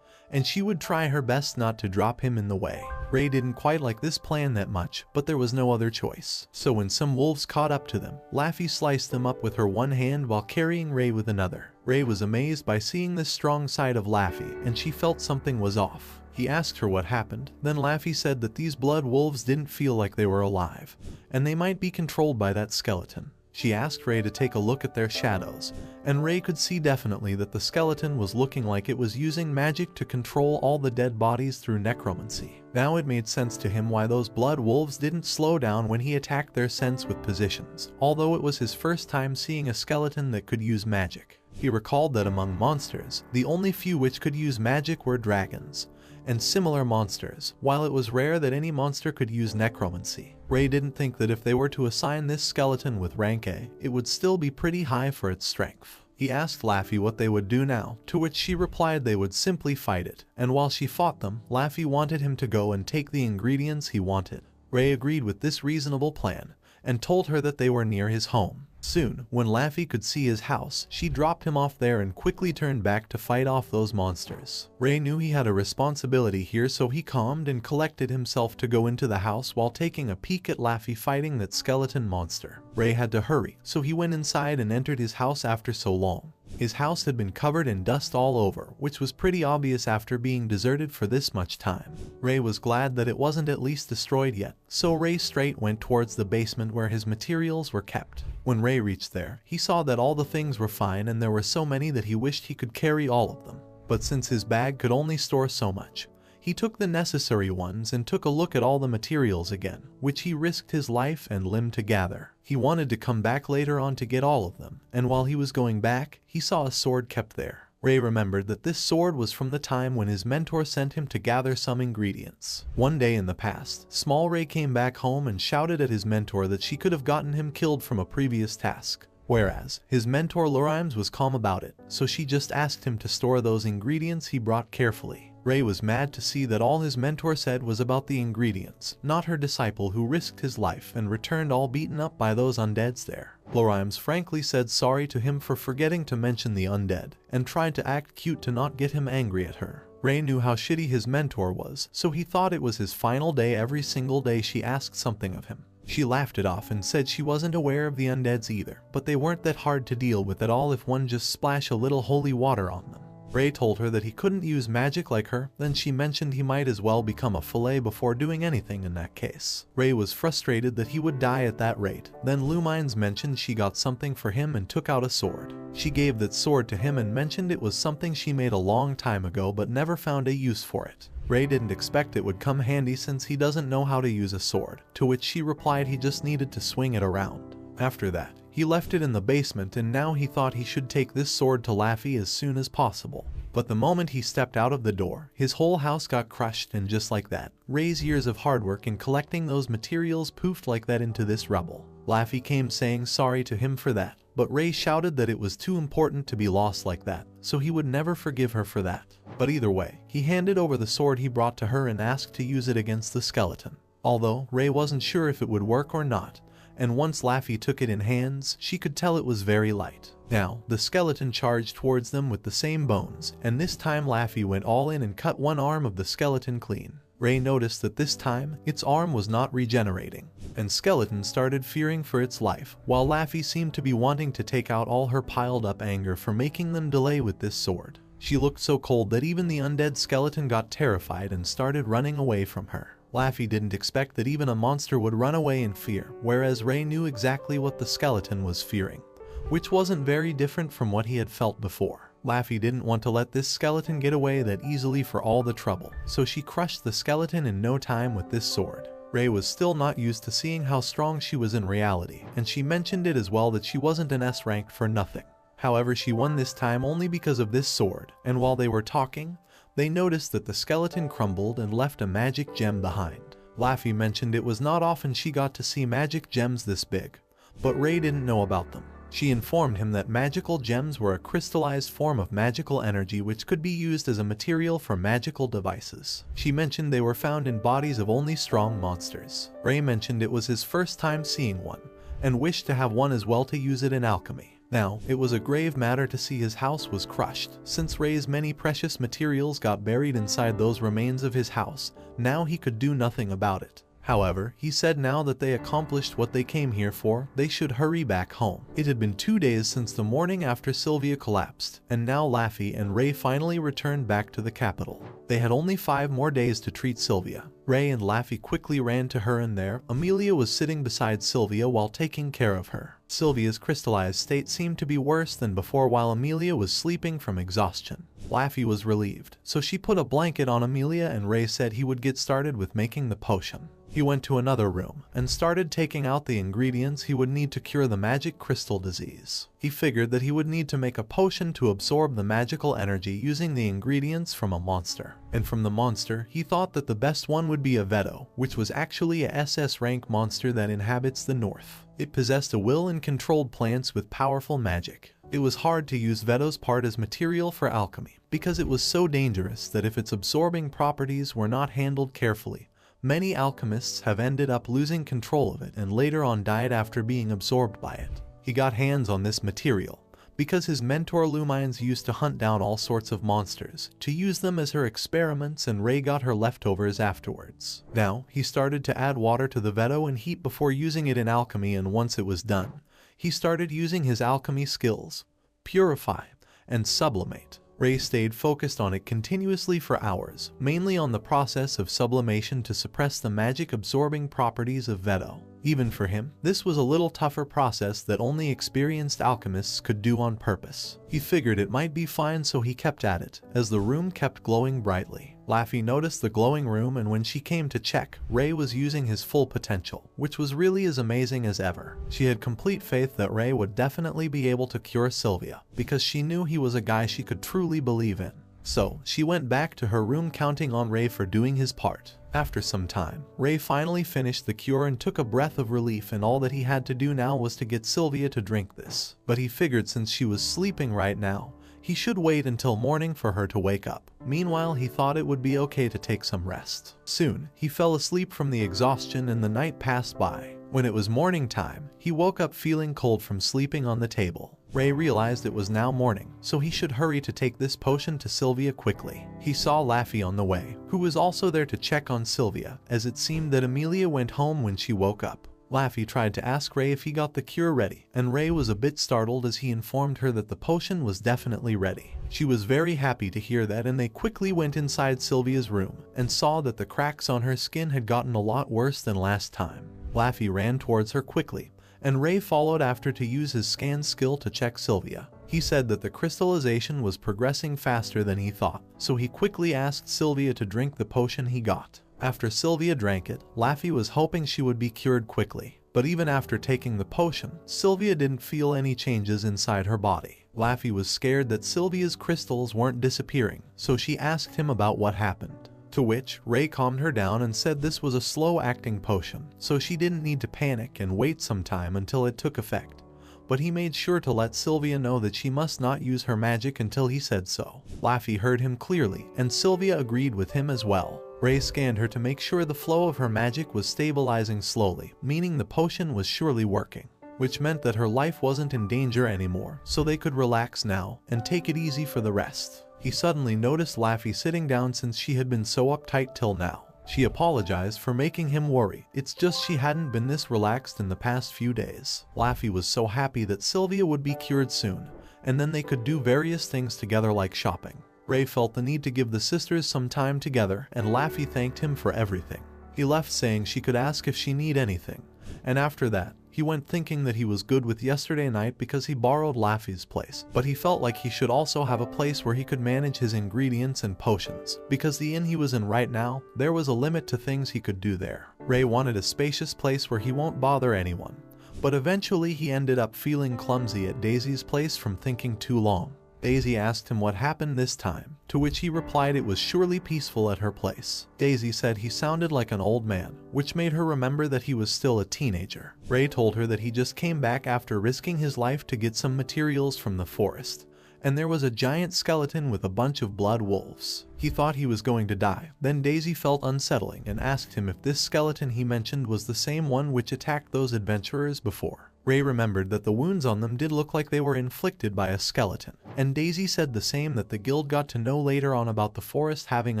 S1: and she would try her best not to drop him in the way. Ray didn't quite like this plan that much, but there was no other choice. So when some wolves caught up to them, Laffy sliced them up with her one hand while carrying Ray with another. Ray was amazed by seeing this strong side of Laffy, and she felt something was off. He asked her what happened. Then Laffy said that these blood wolves didn't feel like they were alive, and they might be controlled by that skeleton. She asked Ray to take a look at their shadows, and Ray could see definitely that the skeleton was looking like it was using magic to control all the dead bodies through necromancy. Now it made sense to him why those blood wolves didn't slow down when he attacked their scents with positions, although it was his first time seeing a skeleton that could use magic. He recalled that among monsters, the only few which could use magic were dragons and similar monsters, while it was rare that any monster could use necromancy. Ray didn't think that if they were to assign this skeleton with rank A, it would still be pretty high for its strength. He asked Laffy what they would do now, to which she replied they would simply fight it, and while she fought them, Laffy wanted him to go and take the ingredients he wanted. Ray agreed with this reasonable plan, and told her that they were near his home. Soon, when Laffy could see his house, she dropped him off there and quickly turned back to fight off those monsters. Ray knew he had a responsibility here, so he calmed and collected himself to go into the house while taking a peek at Laffy fighting that skeleton monster. Ray had to hurry, so he went inside and entered his house after so long. His house had been covered in dust all over, which was pretty obvious after being deserted for this much time. Ray was glad that it wasn't at least destroyed yet, so Ray straight went towards the basement where his materials were kept. When Ray reached there, he saw that all the things were fine and there were so many that he wished he could carry all of them. But since his bag could only store so much, he took the necessary ones and took a look at all the materials again, which he risked his life and limb to gather. He wanted to come back later on to get all of them, and while he was going back, he saw a sword kept there. Ray remembered that this sword was from the time when his mentor sent him to gather some ingredients. One day in the past, Small Ray came back home and shouted at his mentor that she could have gotten him killed from a previous task. Whereas, his mentor Lorimes was calm about it, so she just asked him to store those ingredients he brought carefully. Ray was mad to see that all his mentor said was about the ingredients, not her disciple who risked his life and returned all beaten up by those undeads there. Lorimes frankly said sorry to him for forgetting to mention the undead, and tried to act cute to not get him angry at her. Ray knew how shitty his mentor was, so he thought it was his final day. Every single day she asked something of him. She laughed it off and said she wasn't aware of the undeads either, but they weren't that hard to deal with at all if one just splashed a little holy water on them. Ray told her that he couldn't use magic like her, then she mentioned he might as well become a fillet before doing anything in that case. Ray was frustrated that he would die at that rate. Then Lumines mentioned she got something for him and took out a sword. She gave that sword to him and mentioned it was something she made a long time ago but never found a use for it. Ray didn't expect it would come handy since he doesn't know how to use a sword, to which she replied he just needed to swing it around. After that, he left it in the basement and now he thought he should take this sword to Laffy as soon as possible. But the moment he stepped out of the door, his whole house got crushed, and just like that, Ray's years of hard work in collecting those materials poofed like that into this rubble. Laffy came saying sorry to him for that, but Ray shouted that it was too important to be lost like that, so he would never forgive her for that. But either way, he handed over the sword he brought to her and asked to use it against the skeleton. Although Ray wasn't sure if it would work or not, and once Laffy took it in hands, she could tell it was very light. Now, the skeleton charged towards them with the same bones, and this time Laffy went all in and cut one arm of the skeleton clean. Ray noticed that this time, its arm was not regenerating, and Skeleton started fearing for its life, while Laffy seemed to be wanting to take out all her piled up anger for making them delay with this sword. She looked so cold that even the undead skeleton got terrified and started running away from her. Laffy didn't expect that even a monster would run away in fear, whereas Ray knew exactly what the skeleton was fearing, which wasn't very different from what he had felt before. Laffy didn't want to let this skeleton get away that easily for all the trouble, so she crushed the skeleton in no time with this sword. Ray was still not used to seeing how strong she was in reality, and she mentioned it as well that she wasn't an S rank for nothing. However, she won this time only because of this sword, and while they were talking, they noticed that the skeleton crumbled and left a magic gem behind. Laffy mentioned it was not often she got to see magic gems this big, but Ray didn't know about them. She informed him that magical gems were a crystallized form of magical energy which could be used as a material for magical devices. She mentioned they were found in bodies of only strong monsters. Ray mentioned it was his first time seeing one, and wished to have one as well to use it in alchemy. Now, it was a grave matter to see his house was crushed, since Ray's many precious materials got buried inside those remains of his house. Now he could do nothing about it. However, he said now that they accomplished what they came here for, they should hurry back home. It had been 2 days since the morning after Sylvia collapsed, and now Laffy and Ray finally returned back to the capital. They had only 5 more days to treat Sylvia. Ray and Laffy quickly ran to her, and there, Amelia was sitting beside Sylvia while taking care of her. Sylvia's crystallized state seemed to be worse than before while Amelia was sleeping from exhaustion. Laffy was relieved, so she put a blanket on Amelia and Ray said he would get started with making the potion. He went to another room and started taking out the ingredients he would need to cure the magic crystal disease. He figured that he would need to make a potion to absorb the magical energy using the ingredients from a monster. And from the monster, he thought that the best one would be a Veto, which was actually a SS rank monster that inhabits the north. It possessed a will and controlled plants with powerful magic. It was hard to use Veto's part as material for alchemy, because it was so dangerous that if its absorbing properties were not handled carefully, many alchemists have ended up losing control of it and later on died after being absorbed by it. He got hands on this material because his mentor Lumines used to hunt down all sorts of monsters to use them as her experiments, and Ray got her leftovers afterwards. Now, he started to add water to the Veto and heat before using it in alchemy, and once it was done, he started using his alchemy skills, Purify and Sublimate. Ray stayed focused on it continuously for hours, mainly on the process of sublimation to suppress the magic-absorbing properties of Veto. Even for him, this was a little tougher process that only experienced alchemists could do on purpose. He figured it might be fine, so he kept at it, as the room kept glowing brightly. Laffy noticed the glowing room, and when she came to check, Ray was using his full potential, which was really as amazing as ever. She had complete faith that Ray would definitely be able to cure Sylvia, because she knew he was a guy she could truly believe in. So, she went back to her room counting on Ray for doing his part. After some time, Ray finally finished the cure and took a breath of relief, and all that he had to do now was to get Sylvia to drink this. But he figured since she was sleeping right now, he should wait until morning for her to wake up. Meanwhile, he thought it would be okay to take some rest. Soon, he fell asleep from the exhaustion and the night passed by. When it was morning time, he woke up feeling cold from sleeping on the table. Ray realized it was now morning, so he should hurry to take this potion to Sylvia quickly. He saw Laffy on the way, who was also there to check on Sylvia, as it seemed that Amelia went home when she woke up. Laffy tried to ask Ray if he got the cure ready, and Ray was a bit startled as he informed her that the potion was definitely ready. She was very happy to hear that, and they quickly went inside Sylvia's room and saw that the cracks on her skin had gotten a lot worse than last time. Laffy ran towards her quickly, and Ray followed after to use his scan skill to check Sylvia. He He said that the crystallization was progressing faster than he thought, so he quickly asked Sylvia to drink the potion he got. After Sylvia drank it, Laffy was hoping she would be cured quickly. But even after taking the potion, Sylvia didn't feel any changes inside her body. Laffy was scared that Sylvia's crystals weren't disappearing, so she asked him about what happened. To which, Ray calmed her down and said this was a slow-acting potion, so she didn't need to panic and wait some time until it took effect. But he made sure to let Sylvia know that she must not use her magic until he said so. Laffy heard him clearly, and Sylvia agreed with him as well. Ray scanned her to make sure the flow of her magic was stabilizing slowly, meaning the potion was surely working, which meant that her life wasn't in danger anymore, so they could relax now and take it easy for the rest. He suddenly noticed Laffy sitting down since she had been so uptight till now. She apologized for making him worry. It's just she hadn't been this relaxed in the past few days. Laffy was so happy that Sylvia would be cured soon, and then they could do various things together like shopping. Ray felt the need to give the sisters some time together, and Laffy thanked him for everything. He left saying she could ask if she need anything, and after that, he went thinking that he was good with yesterday night because he borrowed Laffy's place, but he felt like he should also have a place where he could manage his ingredients and potions, because the inn he was in right now, there was a limit to things he could do there. Ray wanted a spacious place where he won't bother anyone, but eventually he ended up feeling clumsy at Daisy's place from thinking too long. Daisy asked him what happened this time, to which he replied it was surely peaceful at her place. Daisy said he sounded like an old man, which made her remember that he was still a teenager. Ray told her that he just came back after risking his life to get some materials from the forest, and there was a giant skeleton with a bunch of blood wolves. He thought he was going to die. Then Daisy felt unsettling and asked him if this skeleton he mentioned was the same one which attacked those adventurers before. Ray remembered that the wounds on them did look like they were inflicted by a skeleton, and Daisy said the same that the guild got to know later on about the forest having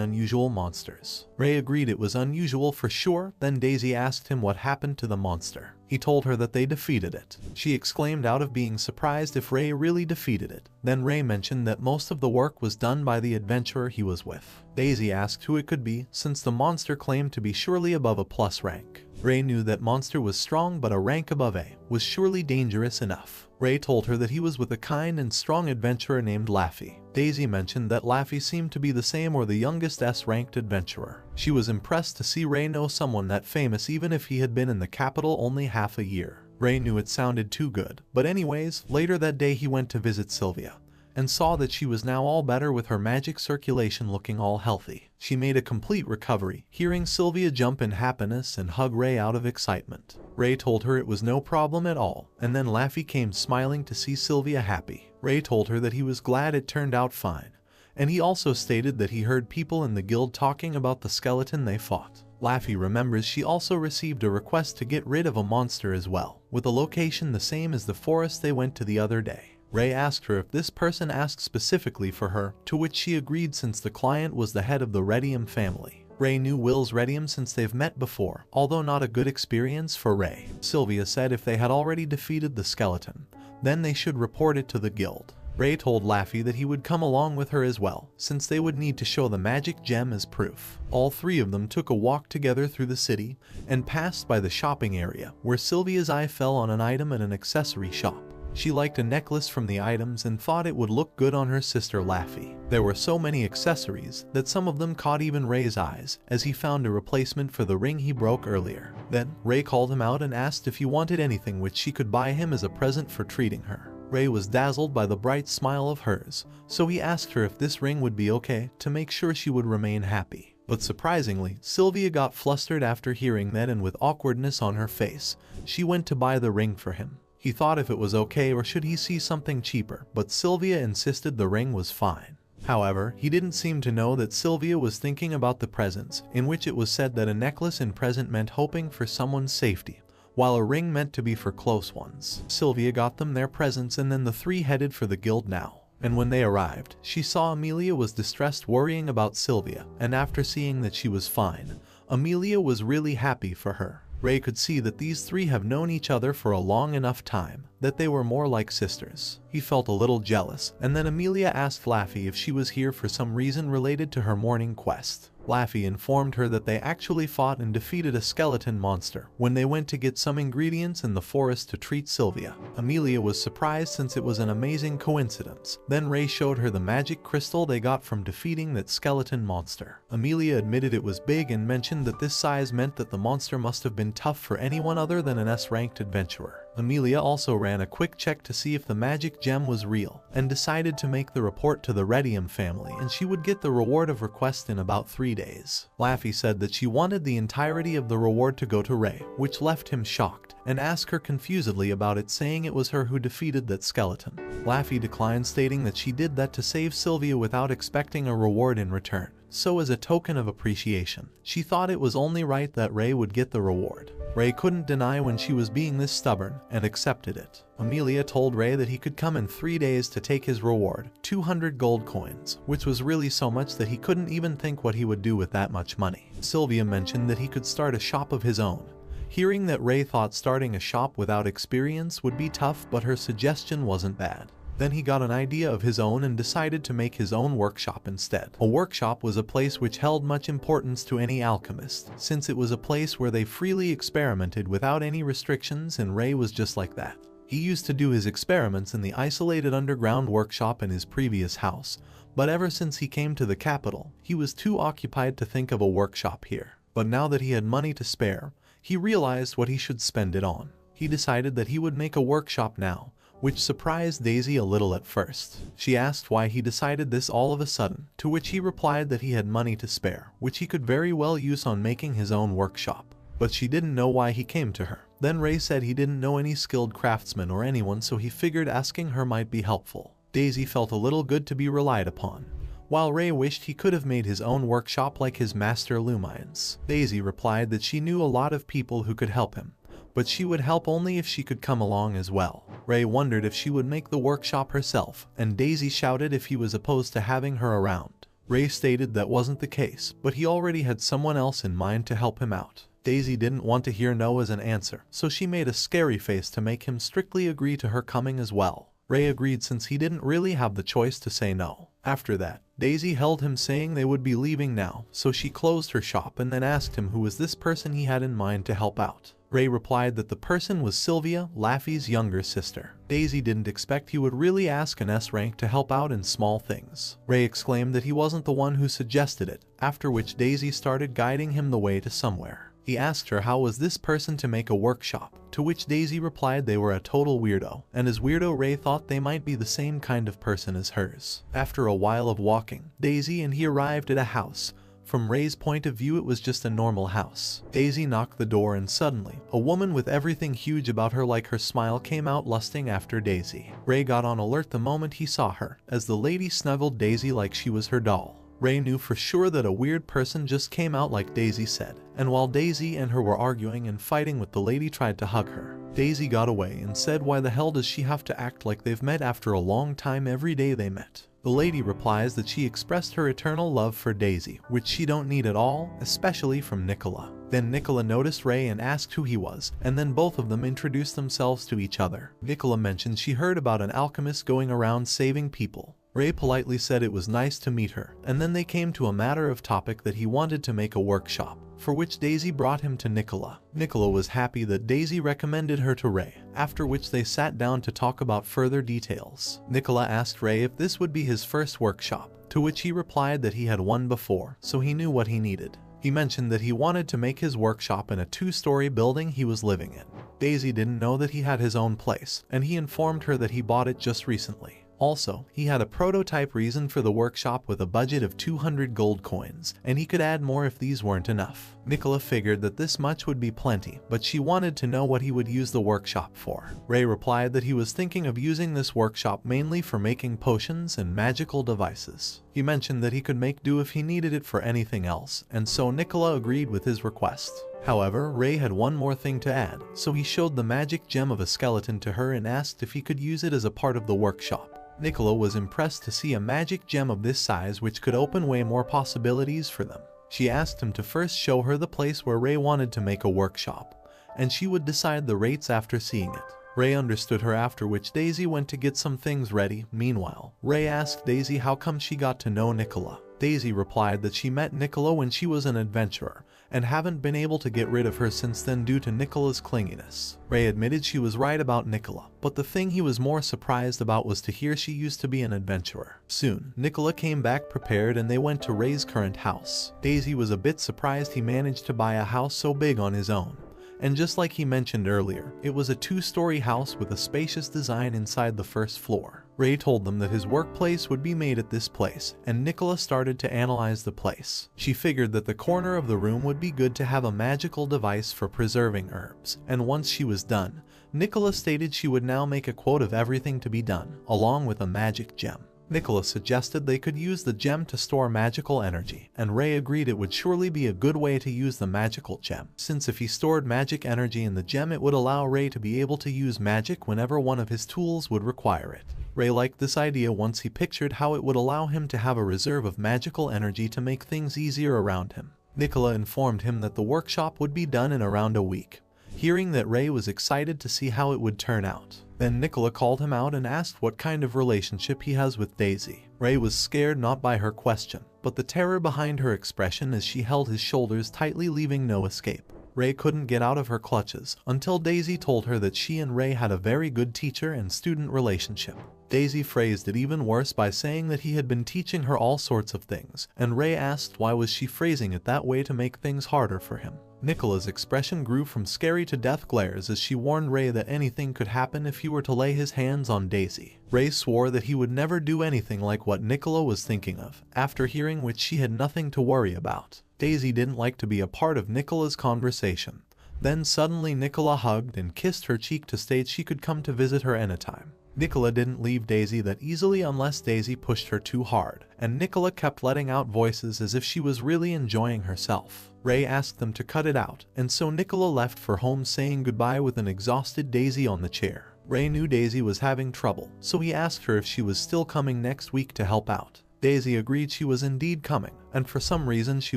S1: unusual monsters. Ray agreed it was unusual for sure. Then Daisy asked him what happened to the monster. He told her that they defeated it. She exclaimed out of being surprised if Ray really defeated it. Then Ray mentioned that most of the work was done by the adventurer he was with. Daisy asked who it could be, since the monster claimed to be surely above a plus rank. Ray knew that monster was strong, but a rank above A was surely dangerous enough. Ray told her that he was with a kind and strong adventurer named Laffy. Daisy mentioned that Laffy seemed to be the same or the youngest S-ranked adventurer. She was impressed to see Ray know someone that famous even if he had been in the capital only half a year. Ray knew it sounded too good, but anyways, later that day he went to visit Sylvia, and saw that she was now all better with her magic circulation looking all healthy. She made a complete recovery, hearing Sylvia jump in happiness and hug Ray out of excitement. Ray told her it was no problem at all, and then Laffy came smiling to see Sylvia happy. Ray told her that he was glad it turned out fine, and he also stated that he heard people in the guild talking about the skeleton they fought. Laffy remembers she also received a request to get rid of a monster as well, with a location the same as the forest they went to the other day. Ray asked her if this person asked specifically for her, to which she agreed since the client was the head of the Redium family. Ray knew Will's Redium since they've met before, although not a good experience for Ray. Sylvia said if they had already defeated the skeleton, then they should report it to the guild. Ray told Laffy that he would come along with her as well, since they would need to show the magic gem as proof. All three of them took a walk together through the city, and passed by the shopping area, where Sylvia's eye fell on an item at an accessory shop. She liked a necklace from the items and thought it would look good on her sister Laffy. There were so many accessories that some of them caught even Ray's eyes, as he found a replacement for the ring he broke earlier. Then, Ray called him out and asked if he wanted anything which she could buy him as a present for treating her. Ray was dazzled by the bright smile of hers, so he asked her if this ring would be okay, to make sure she would remain happy. But surprisingly, Sylvia got flustered after hearing that, and with awkwardness on her face, she went to buy the ring for him. He thought if it was okay or should he see something cheaper, but Sylvia insisted the ring was fine. However, he didn't seem to know that Sylvia was thinking about the presents, in which it was said that a necklace in present meant hoping for someone's safety, while a ring meant to be for close ones. Sylvia got them their presents, and then the three headed for the guild now. And when they arrived, she saw Amelia was distressed worrying about Sylvia, and after seeing that she was fine, Amelia was really happy for her. Ray could see that these three have known each other for a long enough time, that they were more like sisters. He felt a little jealous, and then Amelia asked Laffy if she was here for some reason related to her morning quest. Laffy informed her that they actually fought and defeated a skeleton monster when they went to get some ingredients in the forest to treat Sylvia. Amelia was surprised since it was an amazing coincidence. Then Ray showed her the magic crystal they got from defeating that skeleton monster. Amelia admitted it was big and mentioned that this size meant that the monster must have been tough for anyone other than an S-ranked adventurer. Amelia also ran a quick check to see if the magic gem was real, and decided to make the report to the Redefine family, and she would get the reward of request in about 3 days. Laffy said that she wanted the entirety of the reward to go to Ray, which left him shocked, and asked her confusedly about it, saying it was her who defeated that skeleton. Laffy declined, stating that she did that to save Sylvia without expecting a reward in return. So as a token of appreciation, she thought it was only right that Ray would get the reward. Ray couldn't deny when she was being this stubborn, and accepted it. Amelia told Ray that he could come in 3 days to take his reward, 200 gold coins, which was really so much that he couldn't even think what he would do with that much money. Sylvia mentioned that he could start a shop of his own. Hearing that Ray thought starting a shop without experience would be tough, but her suggestion wasn't bad. Then he got an idea of his own and decided to make his own workshop instead. A workshop was a place which held much importance to any alchemist, since it was a place where they freely experimented without any restrictions, and Ray was just like that. He used to do his experiments in the isolated underground workshop in his previous house, but ever since he came to the capital, he was too occupied to think of a workshop here. But now that he had money to spare, he realized what he should spend it on. He decided that he would make a workshop now, which surprised Daisy a little at first. She asked why he decided this all of a sudden, to which he replied that he had money to spare, which he could very well use on making his own workshop. But she didn't know why he came to her. Then Ray said he didn't know any skilled craftsman or anyone, so he figured asking her might be helpful. Daisy felt a little good to be relied upon, while Ray wished he could have made his own workshop like his master Lumines. Daisy replied that she knew a lot of people who could help him, but she would help only if she could come along as well. Ray wondered if she would make the workshop herself, and Daisy shouted if he was opposed to having her around. Ray stated that wasn't the case, but he already had someone else in mind to help him out. Daisy didn't want to hear no as an answer, so she made a scary face to make him strictly agree to her coming as well. Ray agreed since he didn't really have the choice to say no. After that, Daisy held him, saying they would be leaving now, so she closed her shop and then asked him who was this person he had in mind to help out. Ray replied that the person was Sylvia, Laffy's younger sister. Daisy didn't expect he would really ask an S-rank to help out in small things. Ray exclaimed that he wasn't the one who suggested it, after which Daisy started guiding him the way to somewhere. He asked her how was this person to make a workshop, to which Daisy replied they were a total weirdo, and as weirdo Ray thought they might be the same kind of person as hers. After a while of walking, Daisy and he arrived at a house. From Ray's point of view, it was just a normal house. Daisy knocked the door and suddenly, a woman with everything huge about her like her smile came out lusting after Daisy. Ray got on alert the moment he saw her, as the lady snuggled Daisy like she was her doll. Ray knew for sure that a weird person just came out like Daisy said, and while Daisy and her were arguing and fighting with the lady tried to hug her. Daisy got away and said why the hell does she have to act like they've met after a long time every day they met. The lady replies that she expressed her eternal love for Daisy, which she don't need at all, especially from Nicola. Then Nicola noticed Ray and asked who he was, and then both of them introduced themselves to each other. Nicola mentioned she heard about an alchemist going around saving people. Ray politely said it was nice to meet her, and then they came to a matter of topic that he wanted to make a workshop, for which Daisy brought him to Nicola. Nicola was happy that Daisy recommended her to Ray, after which they sat down to talk about further details. Nicola asked Ray if this would be his first workshop, to which he replied that he had one before, so he knew what he needed. He mentioned that he wanted to make his workshop in a 2-story building he was living in. Daisy didn't know that he had his own place, and he informed her that he bought it just recently. Also, he had a prototype reason for the workshop with a budget of 200 gold coins, and he could add more if these weren't enough. Nicola figured that this much would be plenty, but she wanted to know what he would use the workshop for. Ray replied that he was thinking of using this workshop mainly for making potions and magical devices. He mentioned that he could make do if he needed it for anything else, and so Nicola agreed with his request. However, Ray had one more thing to add, so he showed the magic gem of a skeleton to her and asked if he could use it as a part of the workshop. Nicola was impressed to see a magic gem of this size which could open way more possibilities for them. She asked him to first show her the place where Ray wanted to make a workshop, and she would decide the rates after seeing it. Ray understood her, after which Daisy went to get some things ready. Meanwhile, Ray asked Daisy how come she got to know Nicola. Daisy replied that she met Nicola when she was an adventurer, and haven't been able to get rid of her since then due to Nicola's clinginess. Ray admitted she was right about Nicola, but the thing he was more surprised about was to hear she used to be an adventurer. Soon, Nicola came back prepared and they went to Ray's current house. Daisy was a bit surprised he managed to buy a house so big on his own. And just like he mentioned earlier, it was a 2-story house with a spacious design inside the first floor. Ray told them that his workplace would be made at this place, and Nicola started to analyze the place. She figured that the corner of the room would be good to have a magical device for preserving herbs, and once she was done, Nicola stated she would now make a quote of everything to be done, along with a magic gem. Nicola suggested they could use the gem to store magical energy, and Ray agreed it would surely be a good way to use the magical gem, since if he stored magic energy in the gem it would allow Ray to be able to use magic whenever one of his tools would require it. Ray liked this idea once he pictured how it would allow him to have a reserve of magical energy to make things easier around him. Nicola informed him that the workshop would be done in around a week. Hearing that, Ray was excited to see how it would turn out. Then Nicola called him out and asked what kind of relationship he has with Daisy. Ray was scared not by her question, but the terror behind her expression as she held his shoulders tightly, leaving no escape. Ray couldn't get out of her clutches until Daisy told her that she and Ray had a very good teacher and student relationship. Daisy phrased it even worse by saying that he had been teaching her all sorts of things, and Ray asked why was she phrasing it that way to make things harder for him. Nicola's expression grew from scary to death glares as she warned Ray that anything could happen if he were to lay his hands on Daisy. Ray swore that he would never do anything like what Nicola was thinking of, after hearing which she had nothing to worry about. Daisy didn't like to be a part of Nicola's conversation. Then suddenly Nicola hugged and kissed her cheek to state she could come to visit her anytime. Nicola didn't leave Daisy that easily unless Daisy pushed her too hard, and Nicola kept letting out voices as if she was really enjoying herself. Ray asked them to cut it out, and so Nicola left for home saying goodbye with an exhausted Daisy on the chair. Ray knew Daisy was having trouble, so he asked her if she was still coming next week to help out. Daisy agreed she was indeed coming, and for some reason she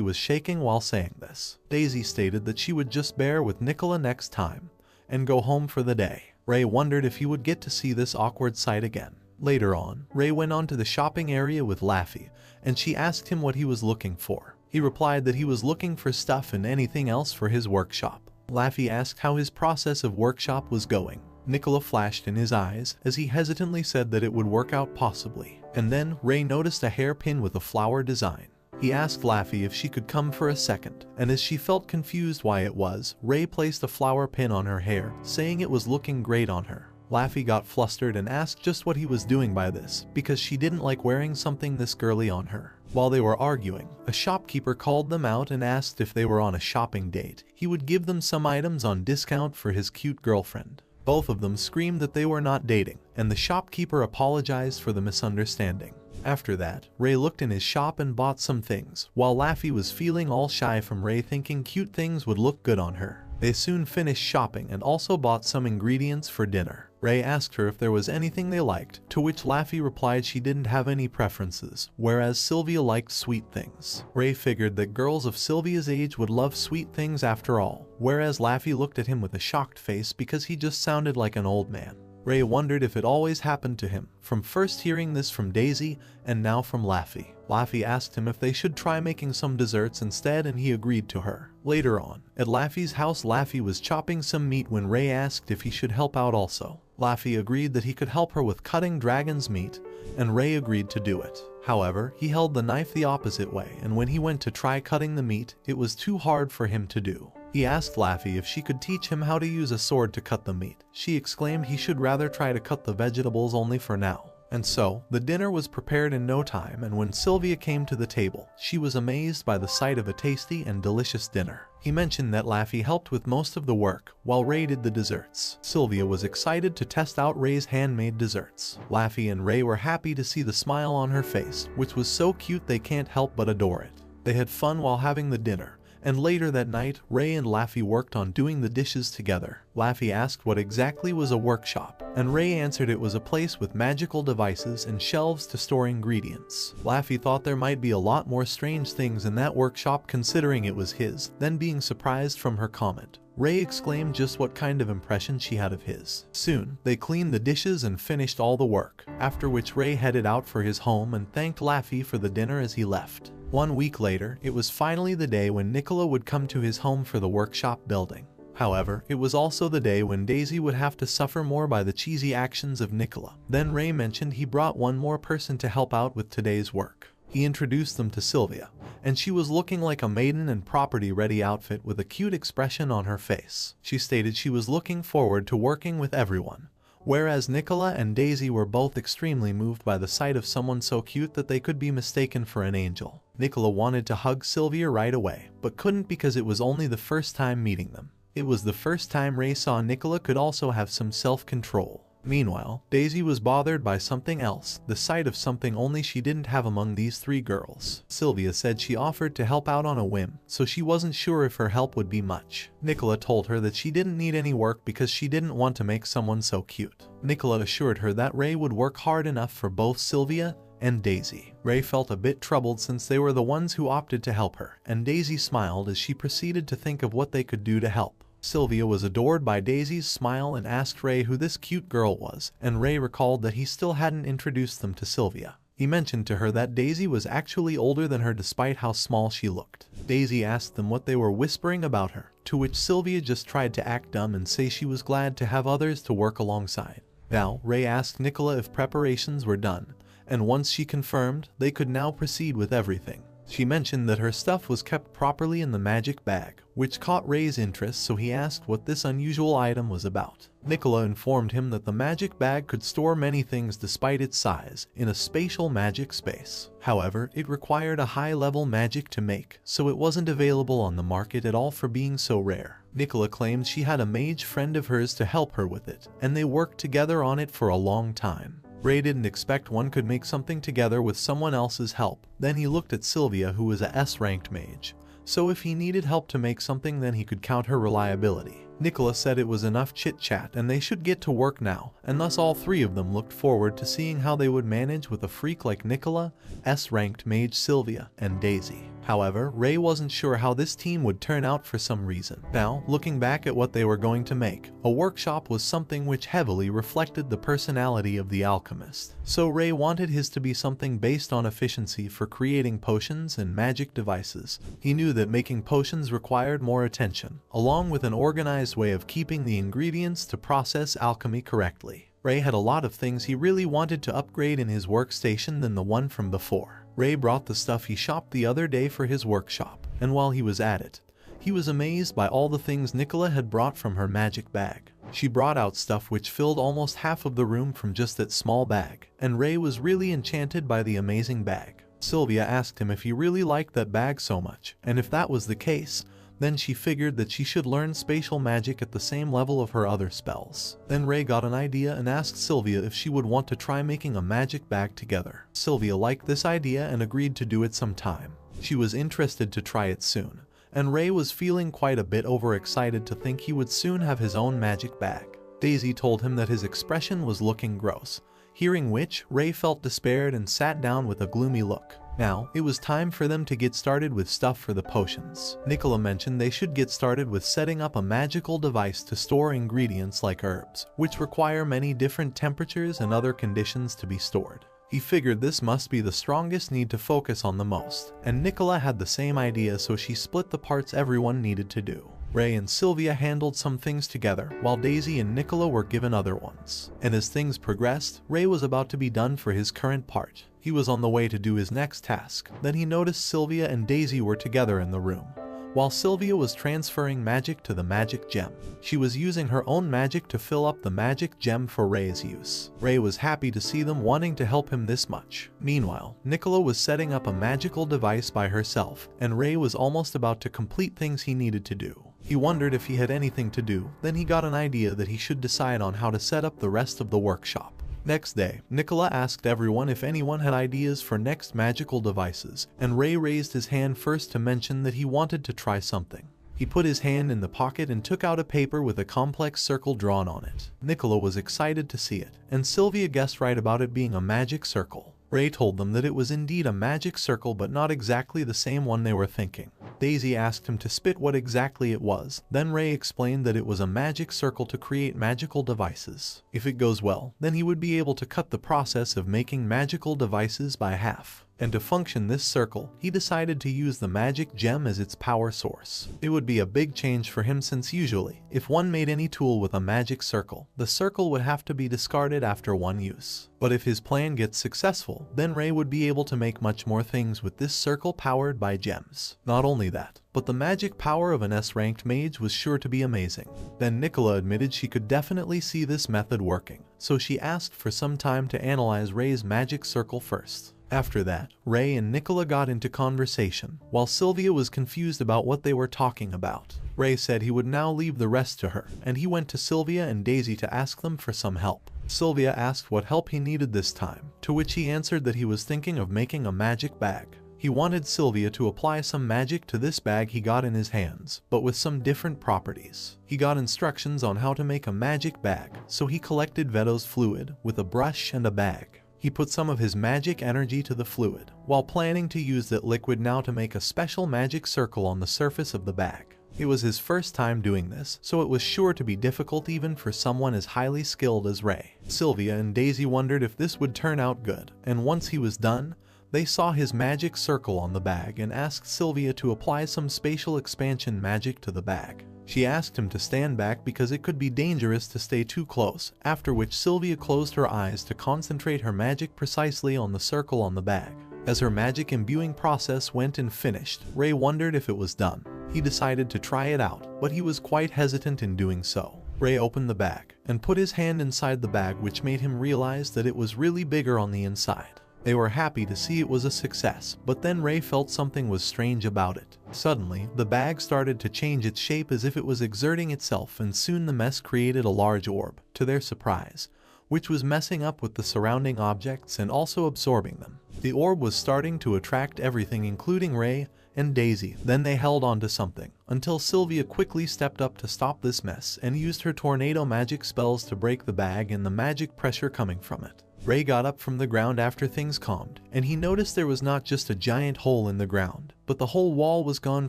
S1: was shaking while saying this. Daisy stated that she would just bear with Nicola next time, and go home for the day. Ray wondered if he would get to see this awkward sight again. Later on, Ray went on to the shopping area with Laffy, and she asked him what he was looking for. He replied that he was looking for stuff and anything else for his workshop. Laffy asked how his process of workshop was going. Nicola flashed in his eyes as he hesitantly said that it would work out possibly. And then Ray noticed a hairpin with a flower design. He asked Laffy if she could come for a second, and as she felt confused why it was, Ray placed a flower pin on her hair, saying it was looking great on her. Laffy got flustered and asked just what he was doing by this, because she didn't like wearing something this girly on her. While they were arguing, a shopkeeper called them out and asked if they were on a shopping date. He would give them some items on discount for his cute girlfriend. Both of them screamed that they were not dating, and the shopkeeper apologized for the misunderstanding. After that, Ray looked in his shop and bought some things, while Laffy was feeling all shy from Ray thinking cute things would look good on her. They soon finished shopping and also bought some ingredients for dinner. Ray asked her if there was anything they liked, to which Laffy replied she didn't have any preferences, whereas Sylvia liked sweet things. Ray figured that girls of Sylvia's age would love sweet things after all, whereas Laffy looked at him with a shocked face because he just sounded like an old man. Ray wondered if it always happened to him, from first hearing this from Daisy and now from Laffy. Laffy asked him if they should try making some desserts instead, and he agreed to her. Later on, at Laffy's house, Laffy was chopping some meat when Ray asked if he should help out also. Laffy agreed that he could help her with cutting dragon's meat, and Ray agreed to do it. However, he held the knife the opposite way, and when he went to try cutting the meat, it was too hard for him to do. He asked Laffy if she could teach him how to use a sword to cut the meat. She exclaimed he should rather try to cut the vegetables only for now. And so, the dinner was prepared in no time, and when Sylvia came to the table, she was amazed by the sight of a tasty and delicious dinner. He mentioned that Laffy helped with most of the work, while Ray did the desserts. Sylvia was excited to test out Ray's handmade desserts. Laffy and Ray were happy to see the smile on her face, which was so cute they can't help but adore it. They had fun while having the dinner. And later that night, Ray and Laffy worked on doing the dishes together. Laffy asked what exactly was a workshop, and Ray answered it was a place with magical devices and shelves to store ingredients. Laffy thought there might be a lot more strange things in that workshop considering it was his, then being surprised from her comment. Ray exclaimed just what kind of impression she had of his. Soon, they cleaned the dishes and finished all the work, after which Ray headed out for his home and thanked Laffy for the dinner as he left. 1 week later, it was finally the day when Nicola would come to his home for the workshop building. However, it was also the day when Daisy would have to suffer more by the cheesy actions of Nicola. Then Ray mentioned he brought one more person to help out with today's work. He introduced them to Sylvia, and she was looking like a maiden in property-ready outfit with a cute expression on her face. She stated she was looking forward to working with everyone, whereas Nicola and Daisy were both extremely moved by the sight of someone so cute that they could be mistaken for an angel. Nicola wanted to hug Sylvia right away, but couldn't because it was only the first time meeting them. It was the first time Ray saw Nicola could also have some self-control. Meanwhile, Daisy was bothered by something else, the sight of something only she didn't have among these 3 girls. Sylvia said she offered to help out on a whim, so she wasn't sure if her help would be much. Nicola told her that she didn't need any work because she didn't want to make someone so cute. Nicola assured her that Ray would work hard enough for both Sylvia and Daisy. Ray felt a bit troubled since they were the ones who opted to help her, and Daisy smiled as she proceeded to think of what they could do to help. Sylvia was adored by Daisy's smile and asked Ray who this cute girl was, and Ray recalled that he still hadn't introduced them to Sylvia. He mentioned to her that Daisy was actually older than her despite how small she looked. Daisy asked them what they were whispering about her, to which Sylvia just tried to act dumb and say she was glad to have others to work alongside. Now, Ray asked Nicola if preparations were done, and once she confirmed, they could now proceed with everything. She mentioned that her stuff was kept properly in the magic bag, which caught Ray's interest, so he asked what this unusual item was about. Nicola informed him that the magic bag could store many things despite its size, in a spatial magic space. However, it required a high-level magic to make, so it wasn't available on the market at all for being so rare. Nicola claimed she had a mage friend of hers to help her with it, and they worked together on it for a long time. Ray didn't expect one could make something together with someone else's help. Then he looked at Sylvia, who was a S-ranked mage, so if he needed help to make something then he could count her reliability. Nicola said it was enough chit-chat and they should get to work now, and thus all 3 of them looked forward to seeing how they would manage with a freak like Nicola, S-ranked mage Sylvia, and Daisy. However, Ray wasn't sure how this team would turn out for some reason. Now, looking back at what they were going to make, a workshop was something which heavily reflected the personality of the alchemist. So Ray wanted his to be something based on efficiency for creating potions and magic devices. He knew that making potions required more attention, along with an organized way of keeping the ingredients to process alchemy correctly. Ray had a lot of things he really wanted to upgrade in his workstation than the one from before. Ray brought the stuff he shopped the other day for his workshop, and while he was at it, he was amazed by all the things Nicola had brought from her magic bag. She brought out stuff which filled almost half of the room from just that small bag, and Ray was really enchanted by the amazing bag. Sylvia asked him if he really liked that bag so much, and if that was the case, then she figured that she should learn spatial magic at the same level of her other spells. Then Ray got an idea and asked Sylvia if she would want to try making a magic bag together. Sylvia liked this idea and agreed to do it sometime. She was interested to try it soon, and Ray was feeling quite a bit overexcited to think he would soon have his own magic bag. Daisy told him that his expression was looking gross, hearing which, Ray felt despaired and sat down with a gloomy look. Now, it was time for them to get started with stuff for the potions. Nicola mentioned they should get started with setting up a magical device to store ingredients like herbs, which require many different temperatures and other conditions to be stored. He figured this must be the strongest need to focus on the most, and Nicola had the same idea, so she split the parts everyone needed to do. Ray and Sylvia handled some things together, while Daisy and Nicola were given other ones. And as things progressed, Ray was about to be done for his current part. He was on the way to do his next task. Then he noticed Sylvia and Daisy were together in the room. While Sylvia was transferring magic to the magic gem, she was using her own magic to fill up the magic gem for Ray's use. Ray was happy to see them wanting to help him this much. Meanwhile, Nicola was setting up a magical device by herself, and Ray was almost about to complete things he needed to do. He wondered if he had anything to do, then he got an idea that he should decide on how to set up the rest of the workshop. Next day, Nicola asked everyone if anyone had ideas for next magical devices, and Ray raised his hand first to mention that he wanted to try something. He put his hand in the pocket and took out a paper with a complex circle drawn on it. Nicola was excited to see it, and Sylvia guessed right about it being a magic circle. Ray told them that it was indeed a magic circle but not exactly the same one they were thinking. Daisy asked him to spit what exactly it was, then Ray explained that it was a magic circle to create magical devices. If it goes well, then he would be able to cut the process of making magical devices by half. And to function this circle, he decided to use the magic gem as its power source. It would be a big change for him since usually, if one made any tool with a magic circle, the circle would have to be discarded after one use. But if his plan gets successful, then Ray would be able to make much more things with this circle powered by gems. Not only that, but the magic power of an S-ranked mage was sure to be amazing. Then Nicola admitted she could definitely see this method working, so she asked for some time to analyze Ray's magic circle first. After that, Ray and Nicola got into conversation, while Sylvia was confused about what they were talking about. Ray said he would now leave the rest to her, and he went to Sylvia and Daisy to ask them for some help. Sylvia asked what help he needed this time, to which he answered that he was thinking of making a magic bag. He wanted Sylvia to apply some magic to this bag he got in his hands, but with some different properties. He got instructions on how to make a magic bag, so he collected Veto's fluid with a brush and a bag. He put some of his magic energy to the fluid, while planning to use that liquid now to make a special magic circle on the surface of the bag. It was his first time doing this, so it was sure to be difficult even for someone as highly skilled as Ray. Sylvia and Daisy wondered if this would turn out good, and once he was done, they saw his magic circle on the bag and asked Sylvia to apply some spatial expansion magic to the bag. She asked him to stand back because it could be dangerous to stay too close, after which Sylvia closed her eyes to concentrate her magic precisely on the circle on the bag. As her magic imbuing process went and finished, Ray wondered if it was done. He decided to try it out, but he was quite hesitant in doing so. Ray opened the bag and put his hand inside the bag, which made him realize that it was really bigger on the inside. They were happy to see it was a success, but then Ray felt something was strange about it. Suddenly, the bag started to change its shape as if it was exerting itself, and soon the mess created a large orb, to their surprise, which was messing up with the surrounding objects and also absorbing them. The orb was starting to attract everything, including Ray and Daisy. Then they held on to something, until Sylvia quickly stepped up to stop this mess and used her tornado magic spells to break the bag and the magic pressure coming from it. Ray got up from the ground after things calmed, and he noticed there was not just a giant hole in the ground, but the whole wall was gone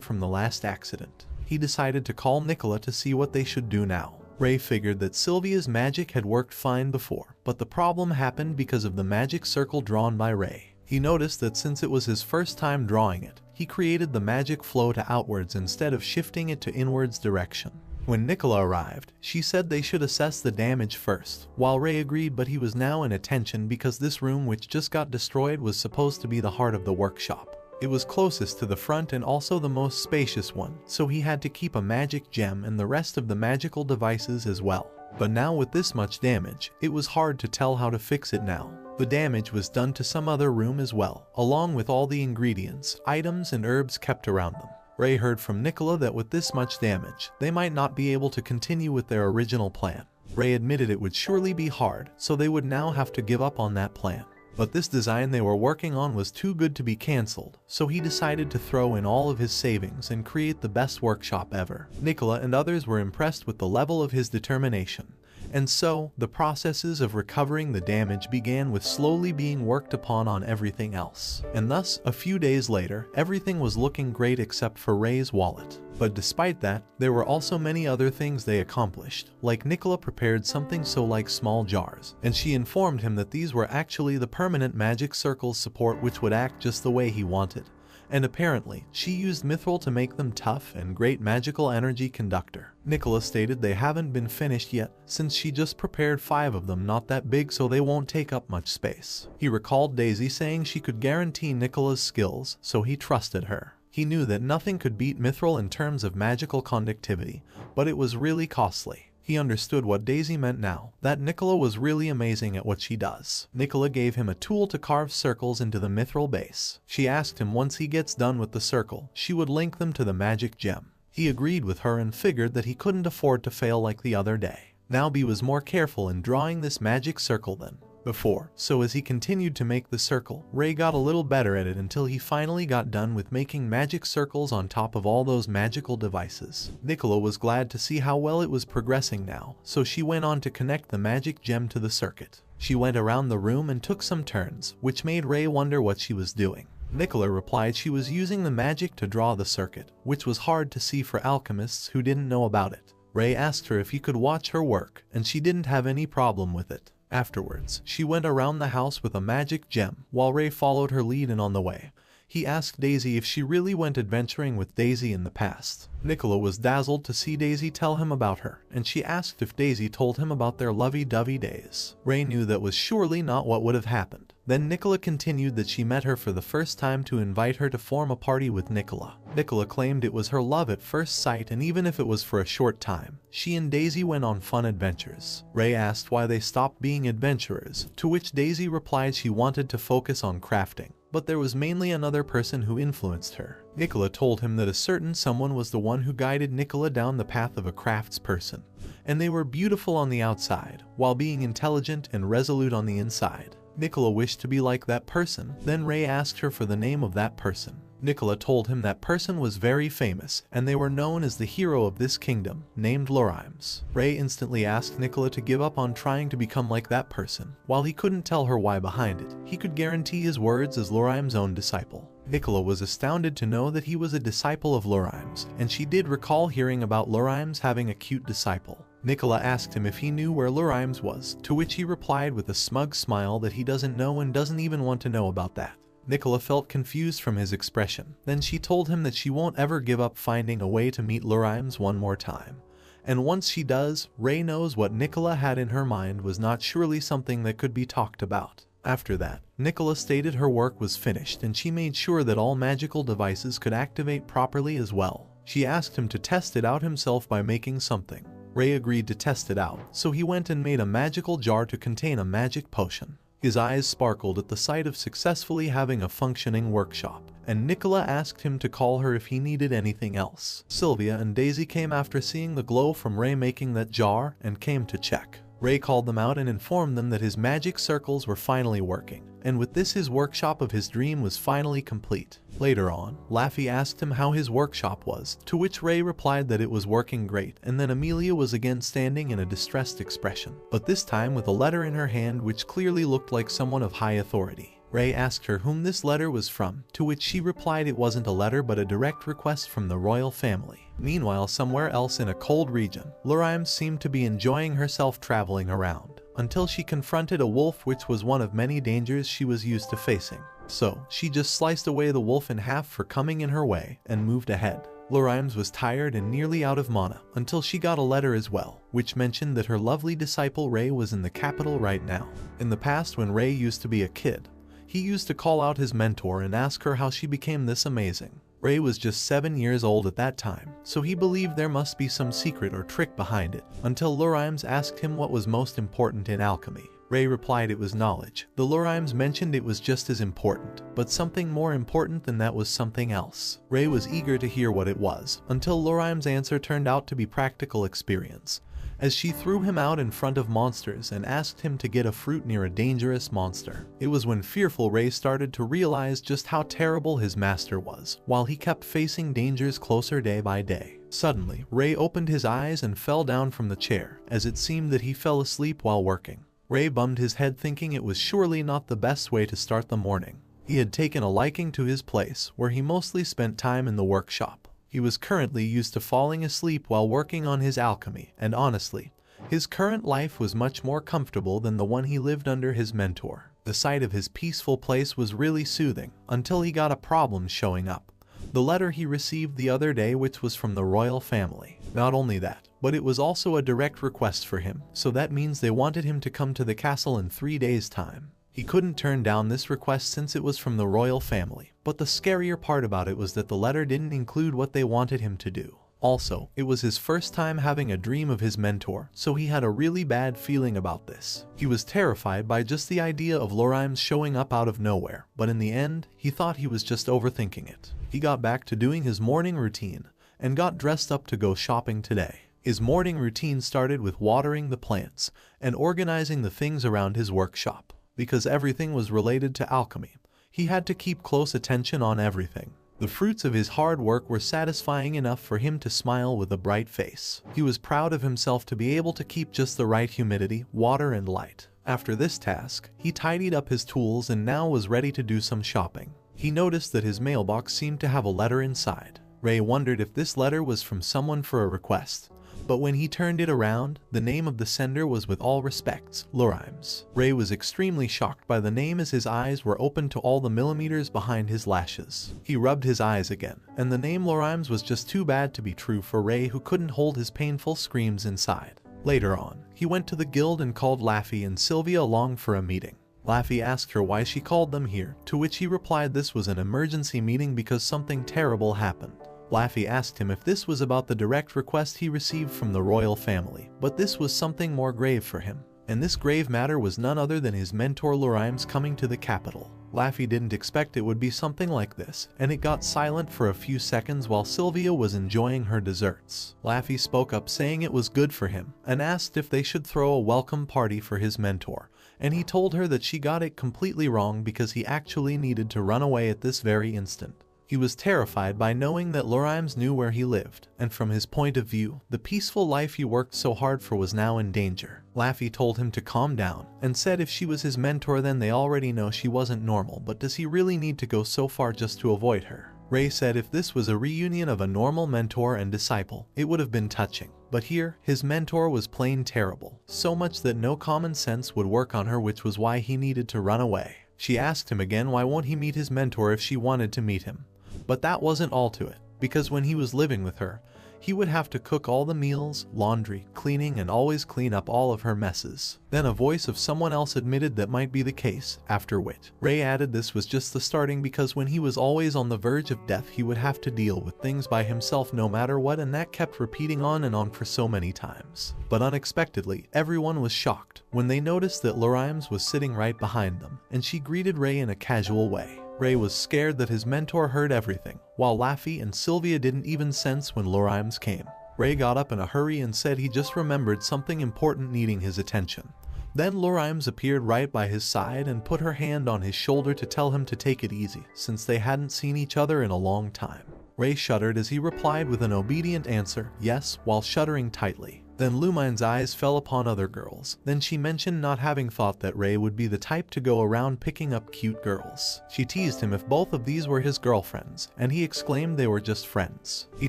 S1: from the last accident. He decided to call Nicola to see what they should do now. Ray figured that Sylvia's magic had worked fine before, but the problem happened because of the magic circle drawn by Ray. He noticed that since it was his first time drawing it, he created the magic flow to outwards instead of shifting it to inwards direction. When Nicola arrived, she said they should assess the damage first, while Ray agreed, but he was now in attention because this room which just got destroyed was supposed to be the heart of the workshop. It was closest to the front and also the most spacious one, so he had to keep a magic gem and the rest of the magical devices as well. But now with this much damage, it was hard to tell how to fix it now. The damage was done to some other room as well, along with all the ingredients, items and herbs kept around them. Ray heard from Nicola that with this much damage, they might not be able to continue with their original plan. Ray admitted it would surely be hard, so they would now have to give up on that plan. But this design they were working on was too good to be cancelled, so he decided to throw in all of his savings and create the best workshop ever. Nicola and others were impressed with the level of his determination. And so, the processes of recovering the damage began with slowly being worked upon on everything else. And thus, a few days later, everything was looking great except for Ray's wallet. But despite that, there were also many other things they accomplished, like Nicola prepared something so like small jars, and she informed him that these were actually the permanent magic circles support which would act just the way he wanted. And apparently, she used mithril to make them tough and great magical energy conductor. Nicola stated they haven't been finished yet, since she just prepared 5 of them, not that big so they won't take up much space. He recalled Daisy saying she could guarantee Nicola's skills, so he trusted her. He knew that nothing could beat mithril in terms of magical conductivity, but it was really costly. He understood what Daisy meant now, that Nicola was really amazing at what she does. Nicola gave him a tool to carve circles into the mithril base. She asked him once he gets done with the circle, she would link them to the magic gem. He agreed with her and figured that he couldn't afford to fail like the other day. Now he was more careful in drawing this magic circle then. before. So as he continued to make the circle, Ray got a little better at it until he finally got done with making magic circles on top of all those magical devices. Nicola was glad to see how well it was progressing now, so she went on to connect the magic gem to the circuit. She went around the room and took some turns, which made Ray wonder what she was doing. Nicola replied she was using the magic to draw the circuit, which was hard to see for alchemists who didn't know about it. Ray asked her if he could watch her work, and she didn't have any problem with it. Afterwards, she went around the house with a magic gem, while Ray followed her lead, and on the way, he asked Daisy if she really went adventuring with Daisy in the past. Nicola was dazzled to see Daisy tell him about her, and she asked if Daisy told him about their lovey-dovey days. Ray knew that was surely not what would have happened. Then Nicola continued that she met her for the first time to invite her to form a party with Nicola. Nicola claimed it was her love at first sight, and even if it was for a short time, she and Daisy went on fun adventures. Ray asked why they stopped being adventurers, to which Daisy replied she wanted to focus on crafting, but there was mainly another person who influenced her. Nicola told him that a certain someone was the one who guided Nicola down the path of a craftsperson, and they were beautiful on the outside, while being intelligent and resolute on the inside. Nicola wished to be like that person. Then Ray asked her for the name of that person. Nicola told him that person was very famous, and they were known as the hero of this kingdom, named Lorimes. Ray instantly asked Nicola to give up on trying to become like that person. While he couldn't tell her why behind it, he could guarantee his words as Lorimes' own disciple. Nicola was astounded to know that he was a disciple of Lorimes, and she did recall hearing about Lorimes having a cute disciple. Nicola asked him if he knew where Lorimes was, to which he replied with a smug smile that he doesn't know and doesn't even want to know about that. Nicola felt confused from his expression. Then she told him that she won't ever give up finding a way to meet Lorimes one more time. And once she does, Ray knows what Nicola had in her mind was not surely something that could be talked about. After that, Nicola stated her work was finished, and she made sure that all magical devices could activate properly as well. She asked him to test it out himself by making something. Ray agreed to test it out, so he went and made a magical jar to contain a magic potion. His eyes sparkled at the sight of successfully having a functioning workshop, and Nicola asked him to call her if he needed anything else. Sylvia and Daisy came after seeing the glow from Ray making that jar and came to check. Ray called them out and informed them that his magic circles were finally working, and with this his workshop of his dream was finally complete. Later on, Laffy asked him how his workshop was, to which Ray replied that it was working great, and then Amelia was again standing in a distressed expression, but this time with a letter in her hand which clearly looked like someone of high authority. Ray asked her whom this letter was from, to which she replied it wasn't a letter but a direct request from the royal family. Meanwhile, somewhere else in a cold region, Lorimes seemed to be enjoying herself traveling around, until she confronted a wolf, which was one of many dangers she was used to facing. So, she just sliced away the wolf in half for coming in her way, and moved ahead. Lorimes was tired and nearly out of mana, until she got a letter as well, which mentioned that her lovely disciple Ray was in the capital right now. In the past, when Ray used to be a kid, he used to call out his mentor and ask her how she became this amazing. Ray was just 7 years old at that time, so he believed there must be some secret or trick behind it, until Lorimes asked him what was most important in alchemy. Ray replied it was knowledge. The Lorimes mentioned it was just as important, but something more important than that was something else. Ray was eager to hear what it was, until Lorimes' answer turned out to be practical experience, as she threw him out in front of monsters and asked him to get a fruit near a dangerous monster. It was when fearful Ray started to realize just how terrible his master was, while he kept facing dangers closer day by day. Suddenly, Ray opened his eyes and fell down from the chair, as it seemed that he fell asleep while working. Ray bumped his head, thinking it was surely not the best way to start the morning. He had taken a liking to his place, where he mostly spent time in the workshop. He was currently used to falling asleep while working on his alchemy, and honestly, his current life was much more comfortable than the one he lived under his mentor. The sight of his peaceful place was really soothing, until he got a problem showing up. The letter he received the other day, which was from the royal family. Not only that, but it was also a direct request for him, so that means they wanted him to come to the castle in 3 days' time. He couldn't turn down this request since it was from the royal family, but the scarier part about it was that the letter didn't include what they wanted him to do. Also, it was his first time having a dream of his mentor, so he had a really bad feeling about this. He was terrified by just the idea of Lorimes showing up out of nowhere, but in the end, he thought he was just overthinking it. He got back to doing his morning routine, and got dressed up to go shopping today. His morning routine started with watering the plants and organizing the things around his workshop. Because everything was related to alchemy, he had to keep close attention on everything. The fruits of his hard work were satisfying enough for him to smile with a bright face. He was proud of himself to be able to keep just the right humidity, water, and light. After this task, he tidied up his tools and now was ready to do some shopping. He noticed that his mailbox seemed to have a letter inside. Ray wondered if this letter was from someone for a request, but when he turned it around, the name of the sender was "With all respects, Lurimes." Ray was extremely shocked by the name as his eyes were open to all the millimeters behind his lashes. He rubbed his eyes again, and the name Lurimes was just too bad to be true for Ray, who couldn't hold his painful screams inside. Later on, he went to the guild and called Laffy and Sylvia along for a meeting. Laffy asked her why she called them here, to which he replied this was an emergency meeting because something terrible happened. Laffy asked him if this was about the direct request he received from the royal family, but this was something more grave for him, and this grave matter was none other than his mentor Lurimes coming to the capital. Laffy didn't expect it would be something like this, and it got silent for a few seconds while Sylvia was enjoying her desserts. Laffy spoke up saying it was good for him, and asked if they should throw a welcome party for his mentor, and he told her that she got it completely wrong because he actually needed to run away at this very instant. He was terrified by knowing that Lurimes knew where he lived, and from his point of view, the peaceful life he worked so hard for was now in danger. Laffy told him to calm down, and said if she was his mentor then they already know she wasn't normal, but does he really need to go so far just to avoid her? Ray said if this was a reunion of a normal mentor and disciple, it would have been touching. But here, his mentor was plain terrible, so much that no common sense would work on her, which was why he needed to run away. She asked him again why won't he meet his mentor if she wanted to meet him. But that wasn't all to it, because when he was living with her, he would have to cook all the meals, laundry, cleaning, and always clean up all of her messes. Then a voice of someone else admitted that might be the case, after which Ray added this was just the starting, because when he was always on the verge of death he would have to deal with things by himself no matter what, and that kept repeating on and on for so many times. But unexpectedly, everyone was shocked when they noticed that Lurimes was sitting right behind them, and she greeted Ray in a casual way. Ray was scared that his mentor heard everything, while Laffy and Sylvia didn't even sense when Lurimes came. Ray got up in a hurry and said he just remembered something important needing his attention. Then Lurimes appeared right by his side and put her hand on his shoulder to tell him to take it easy, since they hadn't seen each other in a long time. Ray shuddered as he replied with an obedient answer, yes, while shuddering tightly. Then Lumine's eyes fell upon other girls. Then she mentioned not having thought that Ray would be the type to go around picking up cute girls. She teased him if both of these were his girlfriends, and he exclaimed they were just friends. He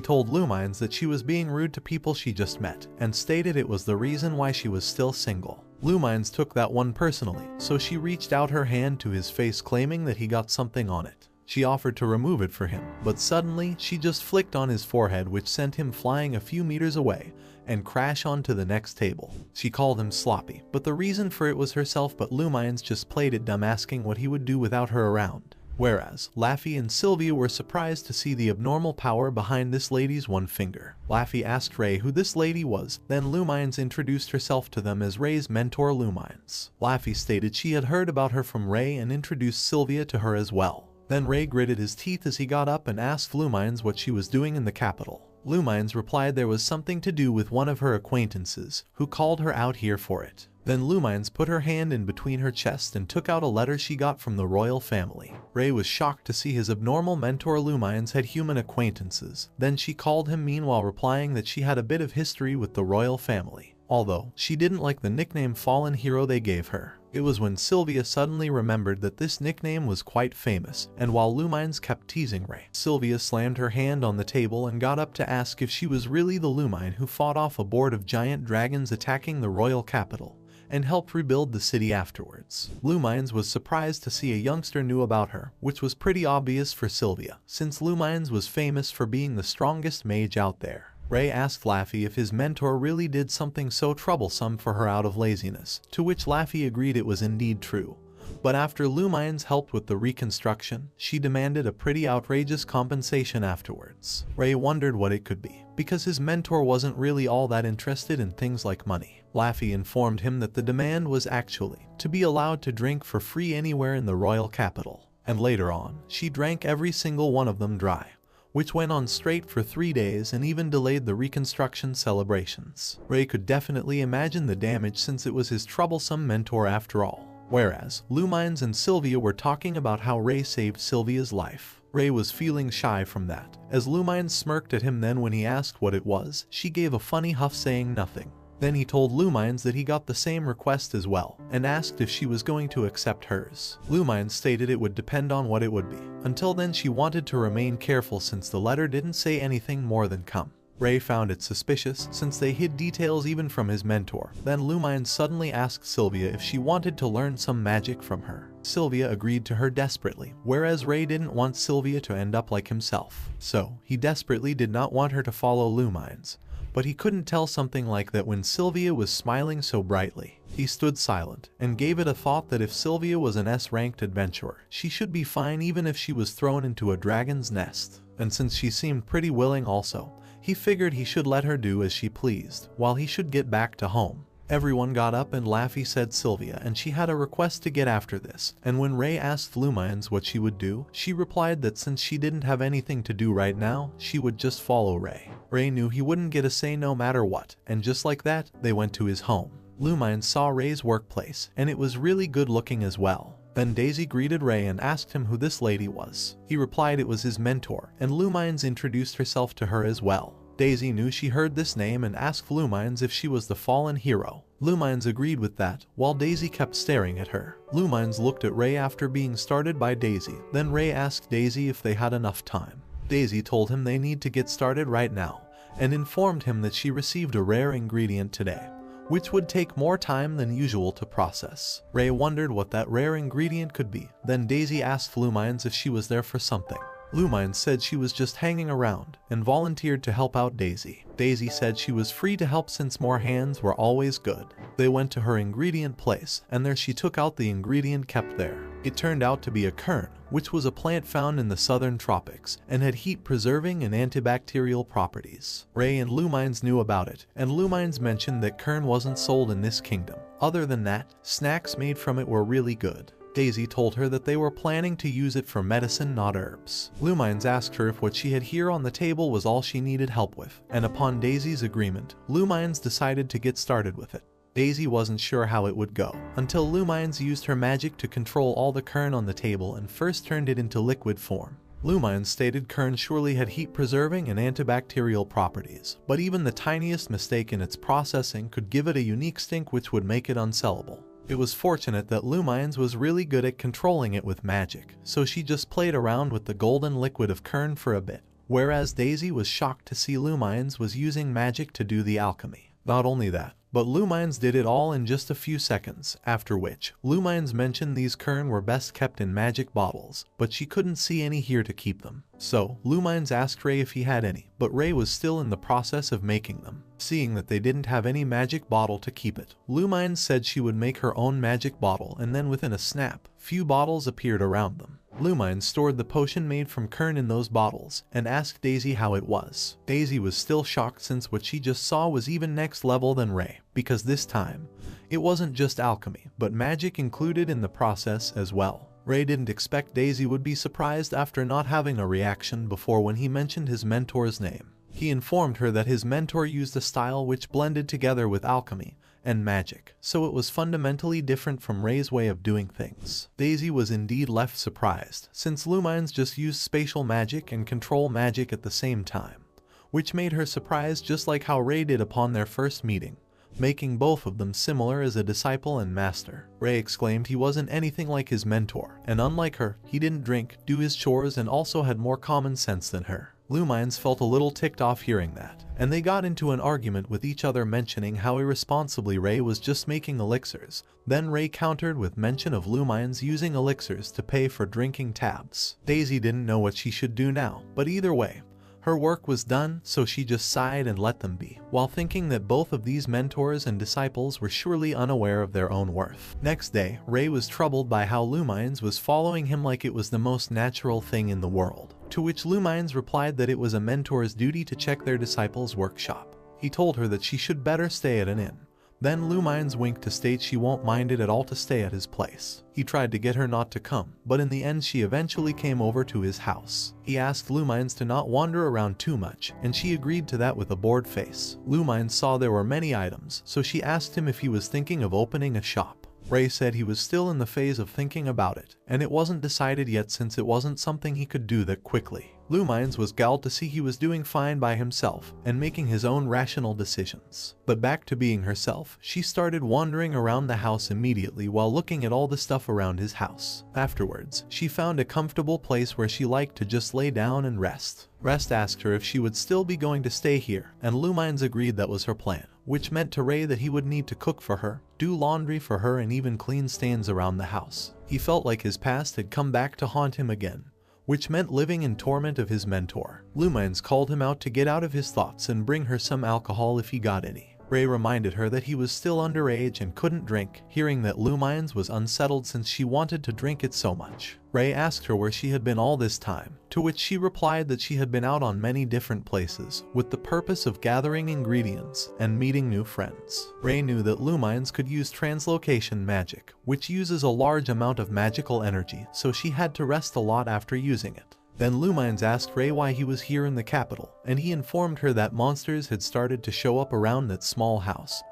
S1: told Lumines that she was being rude to people she just met, and stated it was the reason why she was still single. Lumines took that one personally, so she reached out her hand to his face claiming that he got something on it. She offered to remove it for him, but suddenly she just flicked on his forehead, which sent him flying a few meters away and crash onto the next table. She called him sloppy, but the reason for it was herself, but Lumines just played it dumb, asking what he would do without her around. Whereas Laffy and Sylvia were surprised to see the abnormal power behind this lady's one finger. Laffy asked Ray who this lady was, then Lumines introduced herself to them as Ray's mentor Lumines. Laffy stated she had heard about her from Ray and introduced Sylvia to her as well. Then Ray gritted his teeth as he got up and asked Lumines what she was doing in the capital. Lumines replied there was something to do with one of her acquaintances, who called her out here for it. Then Lumines put her hand in between her chest and took out a letter she got from the royal family. Ray was shocked to see his abnormal mentor Lumines had human acquaintances. Then she called him mean while replying that she had a bit of history with the royal family, although she didn't like the nickname Fallen Hero they gave her. It was when Sylvia suddenly remembered that this nickname was quite famous, and while Lumines kept teasing Ray, Sylvia slammed her hand on the table and got up to ask if she was really the Lumine who fought off a board of giant dragons attacking the royal capital and helped rebuild the city afterwards. Lumines was surprised to see a youngster knew about her, which was pretty obvious for Sylvia, since Lumines was famous for being the strongest mage out there. Ray asked Laffy if his mentor really did something so troublesome for her out of laziness, to which Laffy agreed it was indeed true. But after Lumines helped with the reconstruction, she demanded a pretty outrageous compensation afterwards. Ray wondered what it could be, because his mentor wasn't really all that interested in things like money. Laffy informed him that the demand was actually to be allowed to drink for free anywhere in the royal capital. And later on, she drank every single one of them dry, which went on straight for 3 days and even delayed the reconstruction celebrations. Ray could definitely imagine the damage since it was his troublesome mentor after all. Whereas, Lumines and Sylvia were talking about how Ray saved Sylvia's life. Ray was feeling shy from that. As Lumines smirked at him, then when he asked what it was, she gave a funny huff saying nothing. Then he told Lumines that he got the same request as well, and asked if she was going to accept hers. Lumines stated it would depend on what it would be. Until then she wanted to remain careful since the letter didn't say anything more than come. Ray found it suspicious since they hid details even from his mentor. Then Lumines suddenly asked Sylvia if she wanted to learn some magic from her. Sylvia agreed to her desperately, whereas Ray didn't want Sylvia to end up like himself. So, he desperately did not want her to follow Lumines. But he couldn't tell something like that when Sylvia was smiling so brightly. He stood silent, and gave it a thought that if Sylvia was an S-ranked adventurer, she should be fine even if she was thrown into a dragon's nest. And since she seemed pretty willing also, he figured he should let her do as she pleased, while he should get back to home. Everyone got up and Laffy said Sylvia, and she had a request to get after this, and when Ray asked Lumines what she would do, she replied that since she didn't have anything to do right now, she would just follow Ray. Ray knew he wouldn't get a say no matter what, and just like that, they went to his home. Lumines saw Ray's workplace, and it was really good looking as well. Then Daisy greeted Ray and asked him who this lady was. He replied it was his mentor, and Lumines introduced herself to her as well. Daisy knew she heard this name and asked Lumines if she was the fallen hero. Lumines agreed with that, while Daisy kept staring at her. Lumines looked at Ray after being started by Daisy. Then Ray asked Daisy if they had enough time. Daisy told him they need to get started right now, and informed him that she received a rare ingredient today, which would take more time than usual to process. Ray wondered what that rare ingredient could be. Then Daisy asked Lumines if she was there for something. Lumines said she was just hanging around, and volunteered to help out Daisy. Daisy said she was free to help since more hands were always good. They went to her ingredient place, and there she took out the ingredient kept there. It turned out to be a kern, which was a plant found in the southern tropics, and had heat-preserving and antibacterial properties. Ray and Lumines knew about it, and Lumines mentioned that kern wasn't sold in this kingdom. Other than that, snacks made from it were really good. Daisy told her that they were planning to use it for medicine, not herbs. Lumines asked her if what she had here on the table was all she needed help with, and upon Daisy's agreement, Lumines decided to get started with it. Daisy wasn't sure how it would go, until Lumines used her magic to control all the kern on the table and first turned it into liquid form. Lumines stated kern surely had heat-preserving and antibacterial properties, but even the tiniest mistake in its processing could give it a unique stink which would make it unsellable. It was fortunate that Lumines was really good at controlling it with magic, so she just played around with the golden liquid of kern for a bit, whereas Daisy was shocked to see Lumines was using magic to do the alchemy. Not only that, but Lumines did it all in just a few seconds, after which, Lumines mentioned these kern were best kept in magic bottles, but she couldn't see any here to keep them. So, Lumines asked Ray if he had any, but Ray was still in the process of making them. Seeing that they didn't have any magic bottle to keep it, Lumines said she would make her own magic bottle, and then within a snap, few bottles appeared around them. Lumines stored the potion made from kern in those bottles, and asked Daisy how it was. Daisy was still shocked since what she just saw was even next level than Ray, because this time, it wasn't just alchemy, but magic included in the process as well. Ray didn't expect Daisy would be surprised after not having a reaction before when he mentioned his mentor's name. He informed her that his mentor used a style which blended together with alchemy and magic, so it was fundamentally different from Ray's way of doing things. Daisy was indeed left surprised, since Lumines just used spatial magic and control magic at the same time, which made her surprised just like how Ray did upon their first meeting, making both of them similar as a disciple and master. Ray exclaimed he wasn't anything like his mentor, and unlike her, he didn't drink, do his chores, and also had more common sense than her. Lumines felt a little ticked off hearing that, and they got into an argument with each other mentioning how irresponsibly Ray was just making elixirs. Then Ray countered with mention of Lumines using elixirs to pay for drinking tabs. Daisy didn't know what she should do now, but either way, her work was done, so she just sighed and let them be, while thinking that both of these mentors and disciples were surely unaware of their own worth. Next day, Ray was troubled by how Lumines was following him like it was the most natural thing in the world, to which Lumines replied that it was a mentor's duty to check their disciple's workshop. He told her that she should better stay at an inn, Then Lumines winked to state she won't mind it at all to stay at his place. He tried to get her not to come, but in the end she eventually came over to his house. He asked Lumines to not wander around too much, and she agreed to that with a bored face. Lumines saw there were many items, so she asked him if he was thinking of opening a shop. Ray said he was still in the phase of thinking about it, and it wasn't decided yet since it wasn't something he could do that quickly. Lumines was galled to see he was doing fine by himself and making his own rational decisions. But back to being herself, she started wandering around the house immediately while looking at all the stuff around his house. Afterwards, she found a comfortable place where she liked to just lay down and rest. Rest asked her if she would still be going to stay here, and Lumines agreed that was her plan, which meant to Ray that he would need to cook for her, do laundry for her, and even clean stains around the house. He felt like his past had come back to haunt him again, which meant living in torment of his mentor. Lumines called him out to get out of his thoughts and bring her some alcohol if he got any. Ray reminded her that he was still underage and couldn't drink, hearing that Lumines was unsettled since she wanted to drink it so much. Ray asked her where she had been all this time, to which she replied that she had been out on many different places, with the purpose of gathering ingredients and meeting new friends. Ray knew that Lumines could use translocation magic, which uses a large amount of magical energy, so she had to rest a lot after using it. Then Lumines asked Ray why he was here in the capital, and he informed her that monsters had started to show up around that small house,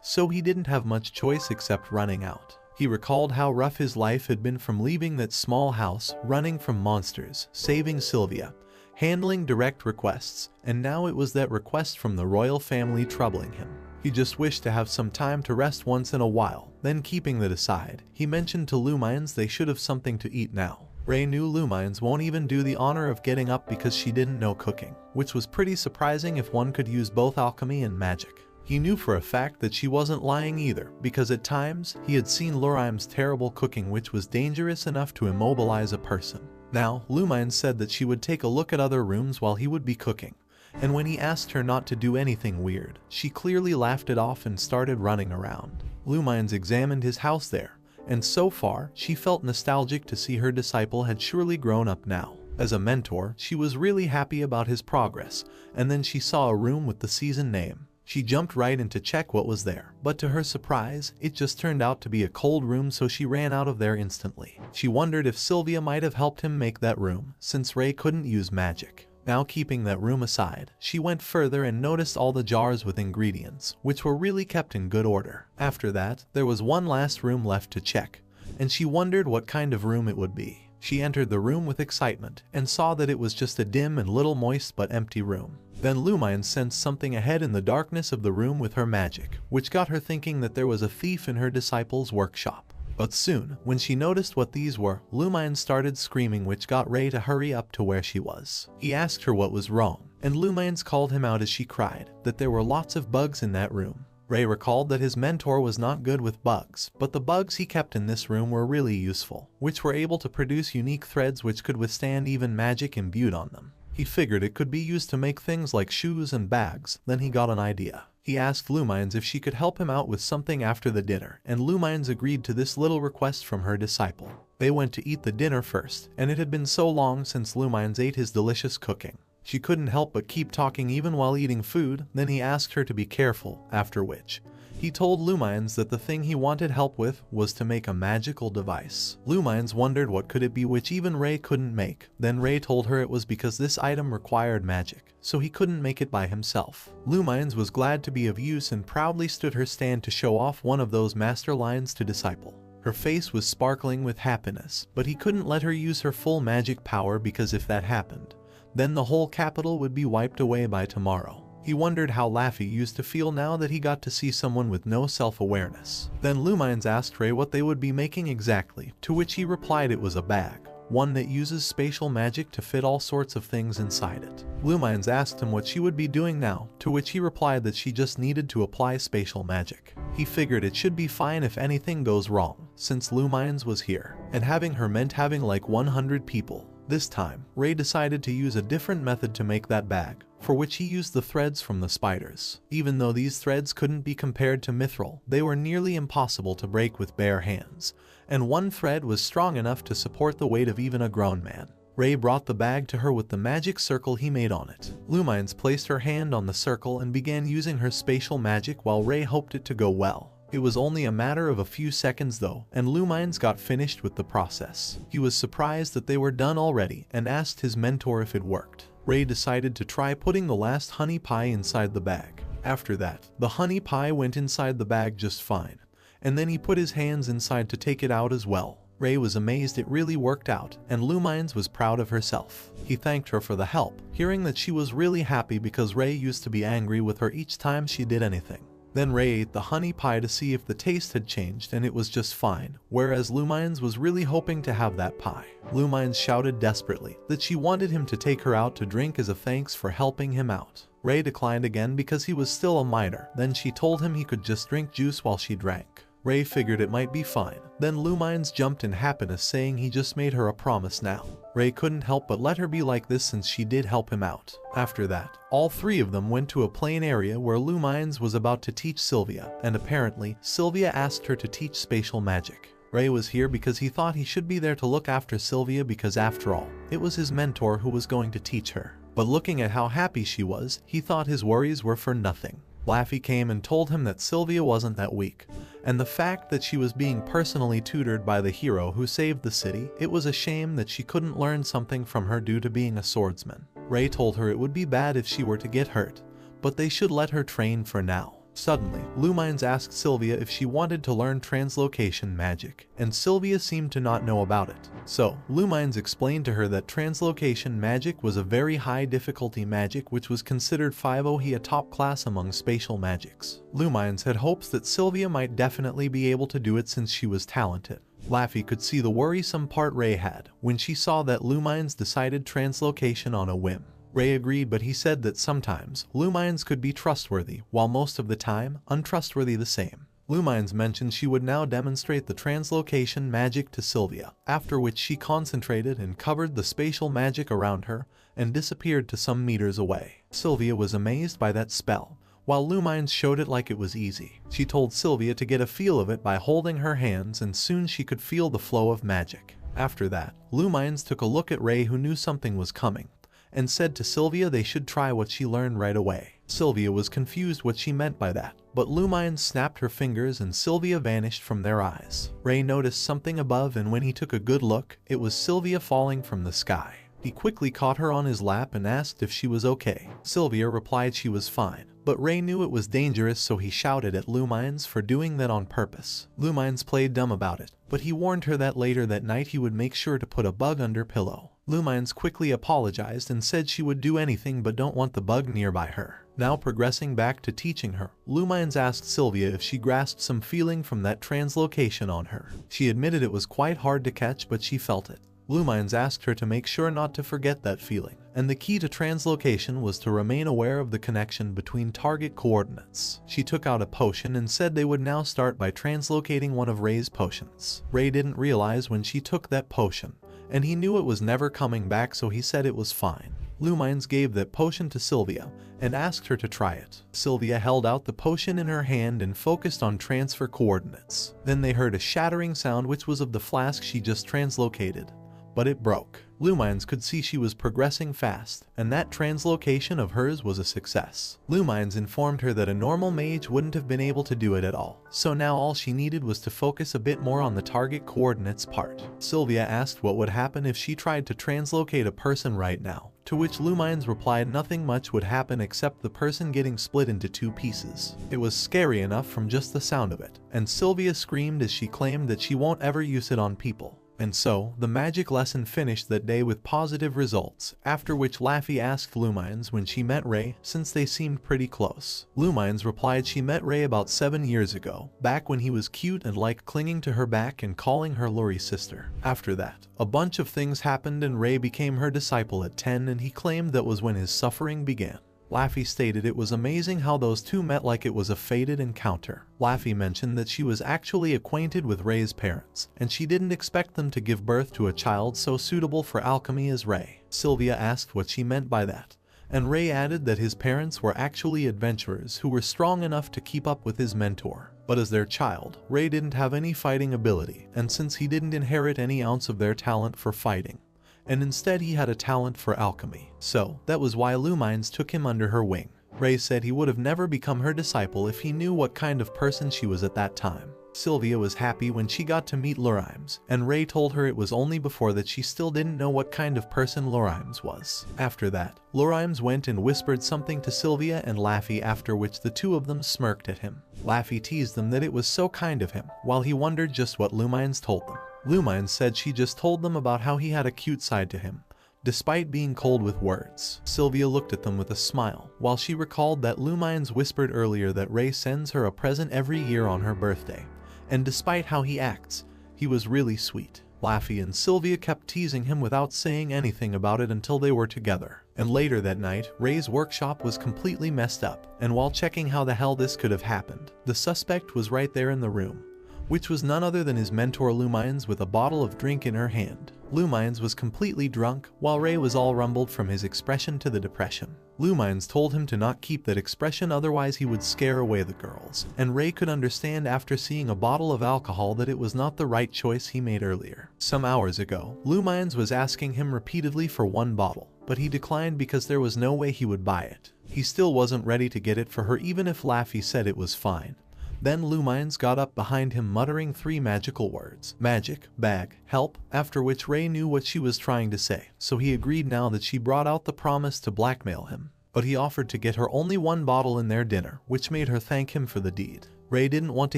S1: so he didn't have much choice except running out. He recalled how rough his life had been from leaving that small house, running from monsters, saving Sylvia, handling direct requests, and now it was that request from the royal family troubling him. He just wished to have some time to rest once in a while. Then, keeping that aside, he mentioned to Lumines they should have something to eat now. Ray knew Lumines won't even do the honor of getting up because she didn't know cooking, which was pretty surprising if one could use both alchemy and magic. He knew for a fact that she wasn't lying either, because at times he had seen Lurime's terrible cooking, which was dangerous enough to immobilize a person. Now, Lumines said that she would take a look at other rooms while he would be cooking, and when he asked her not to do anything weird, she clearly laughed it off and started running around. Lumines examined his house there, and so far, she felt nostalgic to see her disciple had surely grown up now. As a mentor, she was really happy about his progress, and then she saw a room with the season name. She jumped right in to check what was there, but to her surprise, it just turned out to be a cold room, so she ran out of there instantly. She wondered if Sylvia might have helped him make that room, since Ray couldn't use magic. Now, keeping that room aside, she went further and noticed all the jars with ingredients, which were really kept in good order. After that, there was one last room left to check, and she wondered what kind of room it would be. She entered the room with excitement and saw that it was just a dim and little moist but empty room. Then Lumines sensed something ahead in the darkness of the room with her magic, which got her thinking that there was a thief in her disciple's workshop. But soon, when she noticed what these were, Lumines started screaming, which got Ray to hurry up to where she was. He asked her what was wrong, and Lumines called him out as she cried that there were lots of bugs in that room. Ray recalled that his mentor was not good with bugs, but the bugs he kept in this room were really useful, which were able to produce unique threads which could withstand even magic imbued on them. He figured it could be used to make things like shoes and bags. Then he got an idea. He asked Lumines if she could help him out with something after the dinner, and Lumines agreed to this little request from her disciple. They went to eat the dinner first, and it had been so long since Lumines ate his delicious cooking. She couldn't help but keep talking even while eating food. Then he asked her to be careful, after which he told Lumines that the thing he wanted help with was to make a magical device. Lumines wondered what could it be which even Ray couldn't make. Then Ray told her it was because this item required magic, so he couldn't make it by himself. Lumines was glad to be of use and proudly stood her stand to show off one of those master lines to disciple. Her face was sparkling with happiness, but he couldn't let her use her full magic power because if that happened, then the whole capital would be wiped away by tomorrow. He wondered how Laffy used to feel now that he got to see someone with no self-awareness. Then Lumines asked Ray what they would be making exactly, to which he replied it was a bag, one that uses spatial magic to fit all sorts of things inside it. Lumines asked him what she would be doing now, to which he replied that she just needed to apply spatial magic. He figured it should be fine if anything goes wrong, since Lumines was here, and having her meant having like 100 people. This time, Ray decided to use a different method to make that bag, for which he used the threads from the spiders. Even though these threads couldn't be compared to mithril, they were nearly impossible to break with bare hands, and one thread was strong enough to support the weight of even a grown man. Ray brought the bag to her with the magic circle he made on it. Lumines placed her hand on the circle and began using her spatial magic while Ray hoped it to go well. It was only a matter of a few seconds though, and Lumines got finished with the process. He was surprised that they were done already and asked his mentor if it worked. Ray decided to try putting the last honey pie inside the bag. After that, the honey pie went inside the bag just fine, and then he put his hands inside to take it out as well. Ray was amazed it really worked out, and Lumines was proud of herself. He thanked her for the help, hearing that she was really happy because Ray used to be angry with her each time she did anything. Then Ray ate the honey pie to see if the taste had changed, and it was just fine, whereas Lumines was really hoping to have that pie. Lumines shouted desperately that she wanted him to take her out to drink as a thanks for helping him out. Ray declined again because he was still a minor. Then she told him he could just drink juice while she drank. Ray figured it might be fine. Then Lumines jumped in happiness, saying he just made her a promise now. Ray couldn't help but let her be like this since she did help him out. After that, all three of them went to a plain area where Lumines was about to teach Sylvia, and apparently, Sylvia asked her to teach spatial magic. Ray was here because he thought he should be there to look after Sylvia because after all, it was his mentor who was going to teach her. But looking at how happy she was, he thought his worries were for nothing. Laffy came and told him that Sylvia wasn't that weak, and the fact that she was being personally tutored by the hero who saved the city, it was a shame that she couldn't learn something from her due to being a swordsman. Ray told her it would be bad if she were to get hurt, but they should let her train for now. Suddenly, Lumines asked Sylvia if she wanted to learn translocation magic, and Sylvia seemed to not know about it. So, Lumines explained to her that translocation magic was a very high difficulty magic which was considered 5OE a top class among spatial magics. Lumines had hopes that Sylvia might definitely be able to do it since she was talented. Laffy could see the worrisome part Ray had when she saw that Lumines decided translocation on a whim. Ray agreed, but he said that sometimes Lumines could be trustworthy, while most of the time, untrustworthy the same. Lumines mentioned she would now demonstrate the translocation magic to Sylvia, after which she concentrated and covered the spatial magic around her and disappeared to some meters away. Sylvia was amazed by that spell, while Lumines showed it like it was easy. She told Sylvia to get a feel of it by holding her hands, and soon she could feel the flow of magic. After that, Lumines took a look at Ray, who knew something was coming, and said to Sylvia they should try what she learned right away. Sylvia was confused what she meant by that, but Lumines snapped her fingers and Sylvia vanished from their eyes. Ray noticed something above, and when he took a good look, it was Sylvia falling from the sky. He quickly caught her on his lap and asked if she was okay. Sylvia replied she was fine, but Ray knew it was dangerous, so he shouted at Lumines for doing that on purpose. Lumines played dumb about it, but he warned her that later that night he would make sure to put a bug under pillow. Lumines quickly apologized and said she would do anything but don't want the bug nearby her. Now progressing back to teaching her, Lumines asked Sylvia if she grasped some feeling from that translocation on her. She admitted it was quite hard to catch, but she felt it. Lumines asked her to make sure not to forget that feeling, and the key to translocation was to remain aware of the connection between target coordinates. She took out a potion and said they would now start by translocating one of Ray's potions. Ray didn't realize when she took that potion, and he knew it was never coming back, so he said it was fine. Lumines gave that potion to Sylvia and asked her to try it. Sylvia held out the potion in her hand and focused on transfer coordinates. Then they heard a shattering sound which was of the flask she just translocated, but it broke. Lumines could see she was progressing fast, and that translocation of hers was a success. Lumines informed her that a normal mage wouldn't have been able to do it at all, so now all she needed was to focus a bit more on the target coordinates part. Sylvia asked what would happen if she tried to translocate a person right now, to which Lumines replied nothing much would happen except the person getting split into two pieces. It was scary enough from just the sound of it, and Sylvia screamed as she claimed that she won't ever use it on people. And so, the magic lesson finished that day with positive results, after which Laffy asked Lumines when she met Ray, since they seemed pretty close. Lumines replied she met Ray about 7 years ago, back when he was cute and liked clinging to her back and calling her Luri's sister. After that, a bunch of things happened and Ray became her disciple at 10, and he claimed that was when his suffering began. Laffy stated it was amazing how those two met like it was a fated encounter. Laffy mentioned that she was actually acquainted with Ray's parents, and she didn't expect them to give birth to a child so suitable for alchemy as Ray. Sylvia asked what she meant by that, and Ray added that his parents were actually adventurers who were strong enough to keep up with his mentor. But as their child, Ray didn't have any fighting ability, and since he didn't inherit any ounce of their talent for fighting, and instead he had a talent for alchemy. So, that was why Lumines took him under her wing. Ray said he would have never become her disciple if he knew what kind of person she was at that time. Sylvia was happy when she got to meet Lurimes, and Ray told her it was only before that she still didn't know what kind of person Lurimes was. After that, Lurimes went and whispered something to Sylvia and Laffy, after which the two of them smirked at him. Laffy teased them that it was so kind of him, while he wondered just what Lumines told them. Lumines said she just told them about how he had a cute side to him, despite being cold with words. Sylvia looked at them with a smile, while she recalled that Lumines whispered earlier that Ray sends her a present every year on her birthday. And despite how he acts, he was really sweet. Laffy and Sylvia kept teasing him without saying anything about it until they were together. And later that night, Ray's workshop was completely messed up, and while checking how the hell this could have happened, the suspect was right there in the room, which was none other than his mentor Lumines with a bottle of drink in her hand. Lumines was completely drunk, while Ray was all rumbled from his expression to the depression. Lumines told him to not keep that expression, otherwise he would scare away the girls, and Ray could understand after seeing a bottle of alcohol that it was not the right choice he made earlier. Some hours ago, Lumines was asking him repeatedly for one bottle, but he declined because there was no way he would buy it. He still wasn't ready to get it for her even if Laffy said it was fine. Then Lumines got up behind him muttering 3 magical words: magic, bag, help, after which Ray knew what she was trying to say, so he agreed now that she brought out the promise to blackmail him. But he offered to get her only one bottle in their dinner, which made her thank him for the deed. Ray didn't want to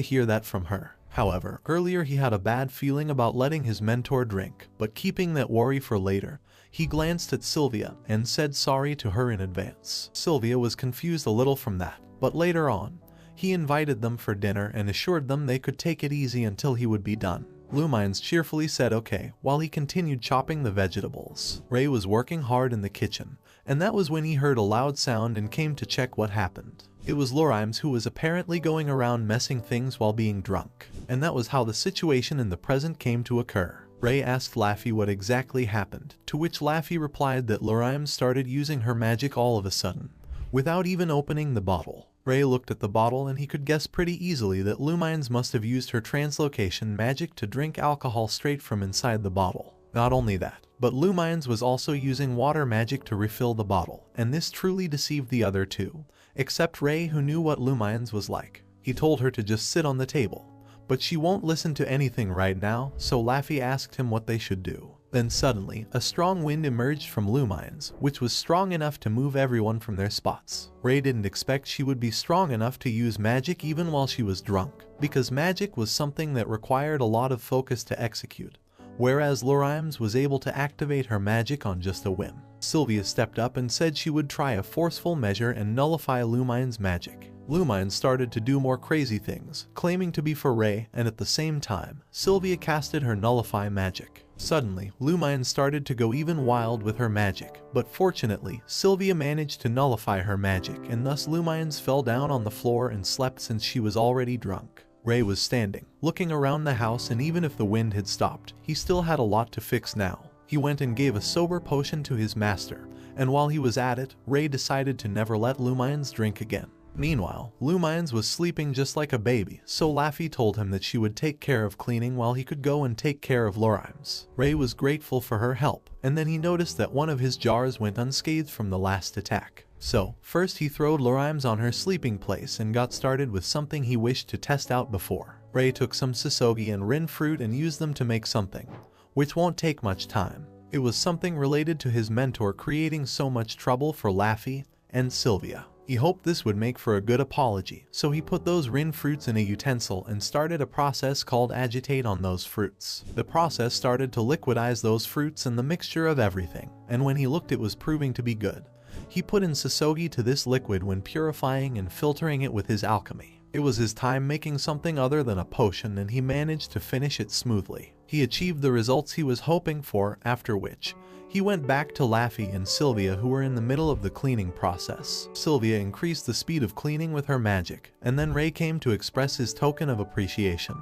S1: hear that from her. However, earlier he had a bad feeling about letting his mentor drink, but keeping that worry for later, he glanced at Sylvia and said sorry to her in advance. Sylvia was confused a little from that, but later on, he invited them for dinner and assured them they could take it easy until he would be done. Lumines cheerfully said okay, while he continued chopping the vegetables. Ray was working hard in the kitchen, and that was when he heard a loud sound and came to check what happened. It was Lurimes, who was apparently going around messing things while being drunk, and that was how the situation in the present came to occur. Ray asked Laffy what exactly happened, to which Laffy replied that Lurimes started using her magic all of a sudden, without even opening the bottle. Ray looked at the bottle and he could guess pretty easily that Lumines must have used her translocation magic to drink alcohol straight from inside the bottle. Not only that, but Lumines was also using water magic to refill the bottle, and this truly deceived the other two, except Ray, who knew what Lumines was like. He told her to just sit on the table, but she won't listen to anything right now, so Laffy asked him what they should do. Then suddenly, a strong wind emerged from Lumines, which was strong enough to move everyone from their spots. Ray didn't expect she would be strong enough to use magic even while she was drunk, because magic was something that required a lot of focus to execute, whereas Lurimes was able to activate her magic on just a whim. Sylvia stepped up and said she would try a forceful measure and nullify Lumines' magic. Lumines started to do more crazy things, claiming to be for Ray, and at the same time, Sylvia casted her nullify magic. Suddenly, Lumines started to go even wild with her magic, but fortunately, Sylvia managed to nullify her magic, and thus Lumines fell down on the floor and slept since she was already drunk. Ray was standing, looking around the house, and even if the wind had stopped, he still had a lot to fix now. He went and gave a sober potion to his master, and while he was at it, Ray decided to never let Lumines drink again. Meanwhile, Lumines was sleeping just like a baby, so Laffy told him that she would take care of cleaning while he could go and take care of Lurimes. Ray was grateful for her help, and then he noticed that one of his jars went unscathed from the last attack. So, first he throwed Lurimes on her sleeping place and got started with something he wished to test out before. Ray took some sasogi and rin fruit and used them to make something, which won't take much time. It was something related to his mentor creating so much trouble for Laffy and Sylvia. He hoped this would make for a good apology, so he put those rin fruits in a utensil and started a process called agitate on those fruits. The process started to liquidize those fruits and the mixture of everything, and when he looked it was proving to be good. He put in sasogi to this liquid when purifying and filtering it with his alchemy. It was his time making something other than a potion, and he managed to finish it smoothly. He achieved the results he was hoping for, after which he went back to Laffy and Sylvia, who were in the middle of the cleaning process. Sylvia increased the speed of cleaning with her magic, and then Ray came to express his token of appreciation,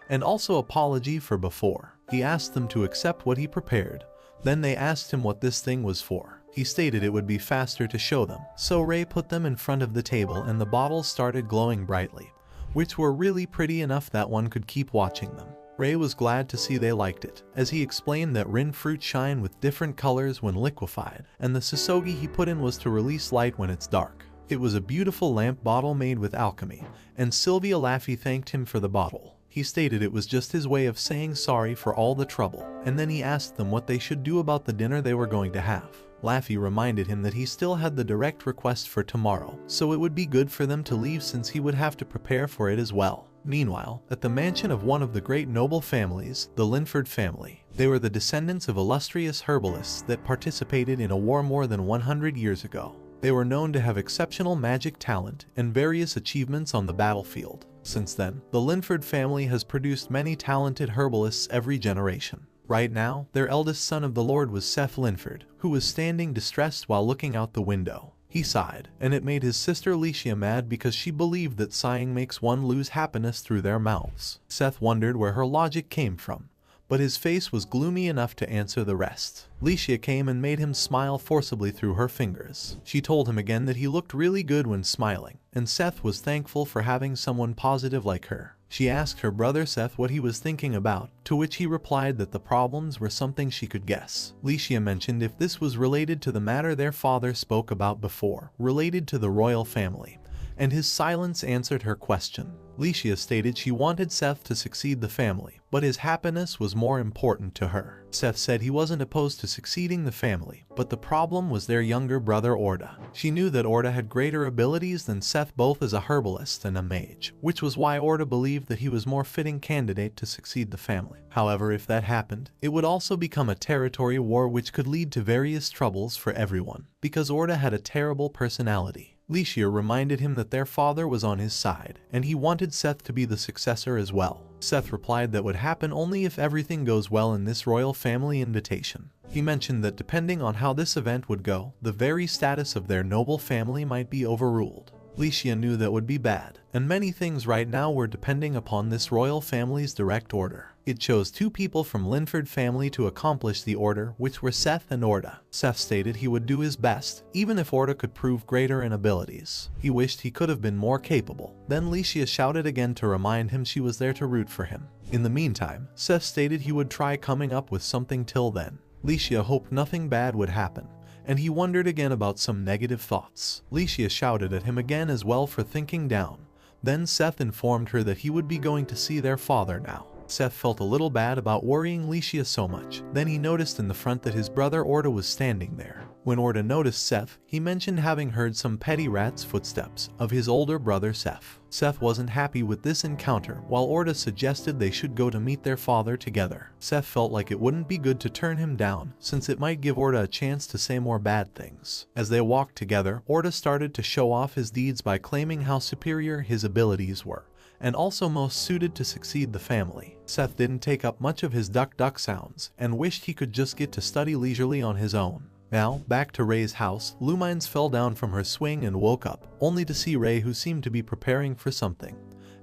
S1: and also apology for before. He asked them to accept what he prepared. Then they asked him what this thing was for. He stated it would be faster to show them, so Ray put them in front of the table and the bottles started glowing brightly, which were really pretty enough that one could keep watching them. Ray was glad to see they liked it, as he explained that Rin fruit shine with different colors when liquefied, and the sasogi he put in was to release light when it's dark. It was a beautiful lamp bottle made with alchemy, and Sylvia Laffey thanked him for the bottle. He stated it was just his way of saying sorry for all the trouble, and then he asked them what they should do about the dinner they were going to have. Laffey reminded him that he still had the direct request for tomorrow, so it would be good for them to leave since he would have to prepare for it as well. Meanwhile, at the mansion of one of the great noble families, the Linford family, they were the descendants of illustrious herbalists that participated in a war more than 100 years ago. They were known to have exceptional magic talent and various achievements on the battlefield. Since then, the Linford family has produced many talented herbalists every generation. Right now, their eldest son of the Lord was Seth Linford, who was standing distressed while looking out the window. He sighed, and it made his sister Alicia mad because she believed that sighing makes one lose happiness through their mouths. Seth wondered where her logic came from, but his face was gloomy enough to answer the rest. Alicia came and made him smile forcibly through her fingers. She told him again that he looked really good when smiling, and Seth was thankful for having someone positive like her. She asked her brother Seth what he was thinking about, to which he replied that the problems were something she could guess. Alicia mentioned if this was related to the matter their father spoke about before, related to the royal family, and his silence answered her question. Alicia stated she wanted Seth to succeed the family, but his happiness was more important to her. Seth said he wasn't opposed to succeeding the family, but the problem was their younger brother Orda. She knew that Orda had greater abilities than Seth both as a herbalist and a mage, which was why Orda believed that he was more fitting candidate to succeed the family. However, if that happened, it would also become a territory war which could lead to various troubles for everyone, because Orda had a terrible personality. Alicia reminded him that their father was on his side, and he wanted Seth to be the successor as well. Seth replied that would happen only if everything goes well in this royal family invitation. He mentioned that depending on how this event would go, the very status of their noble family might be overruled. Alicia knew that would be bad, and many things right now were depending upon this royal family's direct order. It chose two people from Linford family to accomplish the order, which were Seth and Orda. Seth stated he would do his best, even if Orda could prove greater in abilities. He wished he could have been more capable. Then Alicia shouted again to remind him she was there to root for him. In the meantime, Seth stated he would try coming up with something till then. Alicia hoped nothing bad would happen, and he wondered again about some negative thoughts. Alicia shouted at him again as well for thinking down. Then Seth informed her that he would be going to see their father now. Seth felt a little bad about worrying Alicia so much. Then he noticed in the front that his brother Orda was standing there. When Orda noticed Seth, he mentioned having heard some petty rat's footsteps of his older brother Seth. Seth wasn't happy with this encounter, while Orda suggested they should go to meet their father together. Seth felt like it wouldn't be good to turn him down, since it might give Orda a chance to say more bad things. As they walked together, Orda started to show off his deeds by claiming how superior his abilities were, and also most suited to succeed the family. Seth didn't take up much of his duck sounds, and wished he could just get to study leisurely on his own. Now, back to Ray's house, Lumines fell down from her swing and woke up, only to see Ray, who seemed to be preparing for something,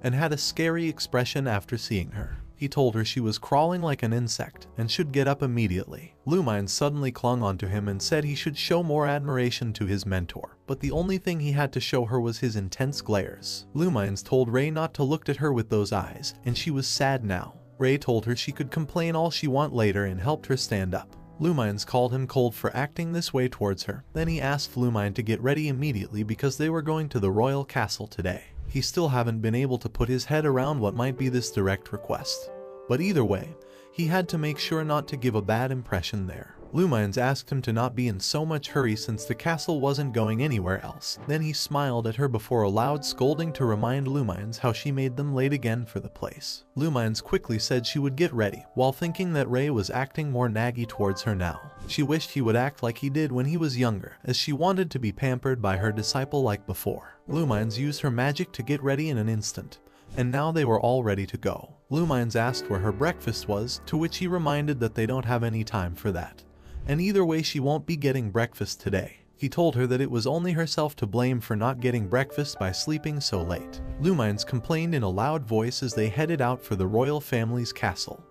S1: and had a scary expression after seeing her. He told her she was crawling like an insect and should get up immediately. Lumines suddenly clung onto him and said he should show more admiration to his mentor, but the only thing he had to show her was his intense glares. Lumines told Ray not to look at her with those eyes, and she was sad now. Ray told her she could complain all she want later and helped her stand up. Lumines called him cold for acting this way towards her. Then he asked Lumine to get ready immediately because they were going to the royal castle today. He still haven't been able to put his head around what might be this direct request. But either way, he had to make sure not to give a bad impression there. Lumines asked him to not be in so much hurry since the castle wasn't going anywhere else. Then he smiled at her before a loud scolding to remind Lumines how she made them late again for the place. Lumines quickly said she would get ready, while thinking that Ray was acting more naggy towards her now. She wished he would act like he did when he was younger, as she wanted to be pampered by her disciple like before. Lumines used her magic to get ready in an instant, and now they were all ready to go. Lumines asked where her breakfast was, to which he reminded that they don't have any time for that, and either way she won't be getting breakfast today. He told her that it was only herself to blame for not getting breakfast by sleeping so late. Lumines complained in a loud voice as they headed out for the royal family's castle.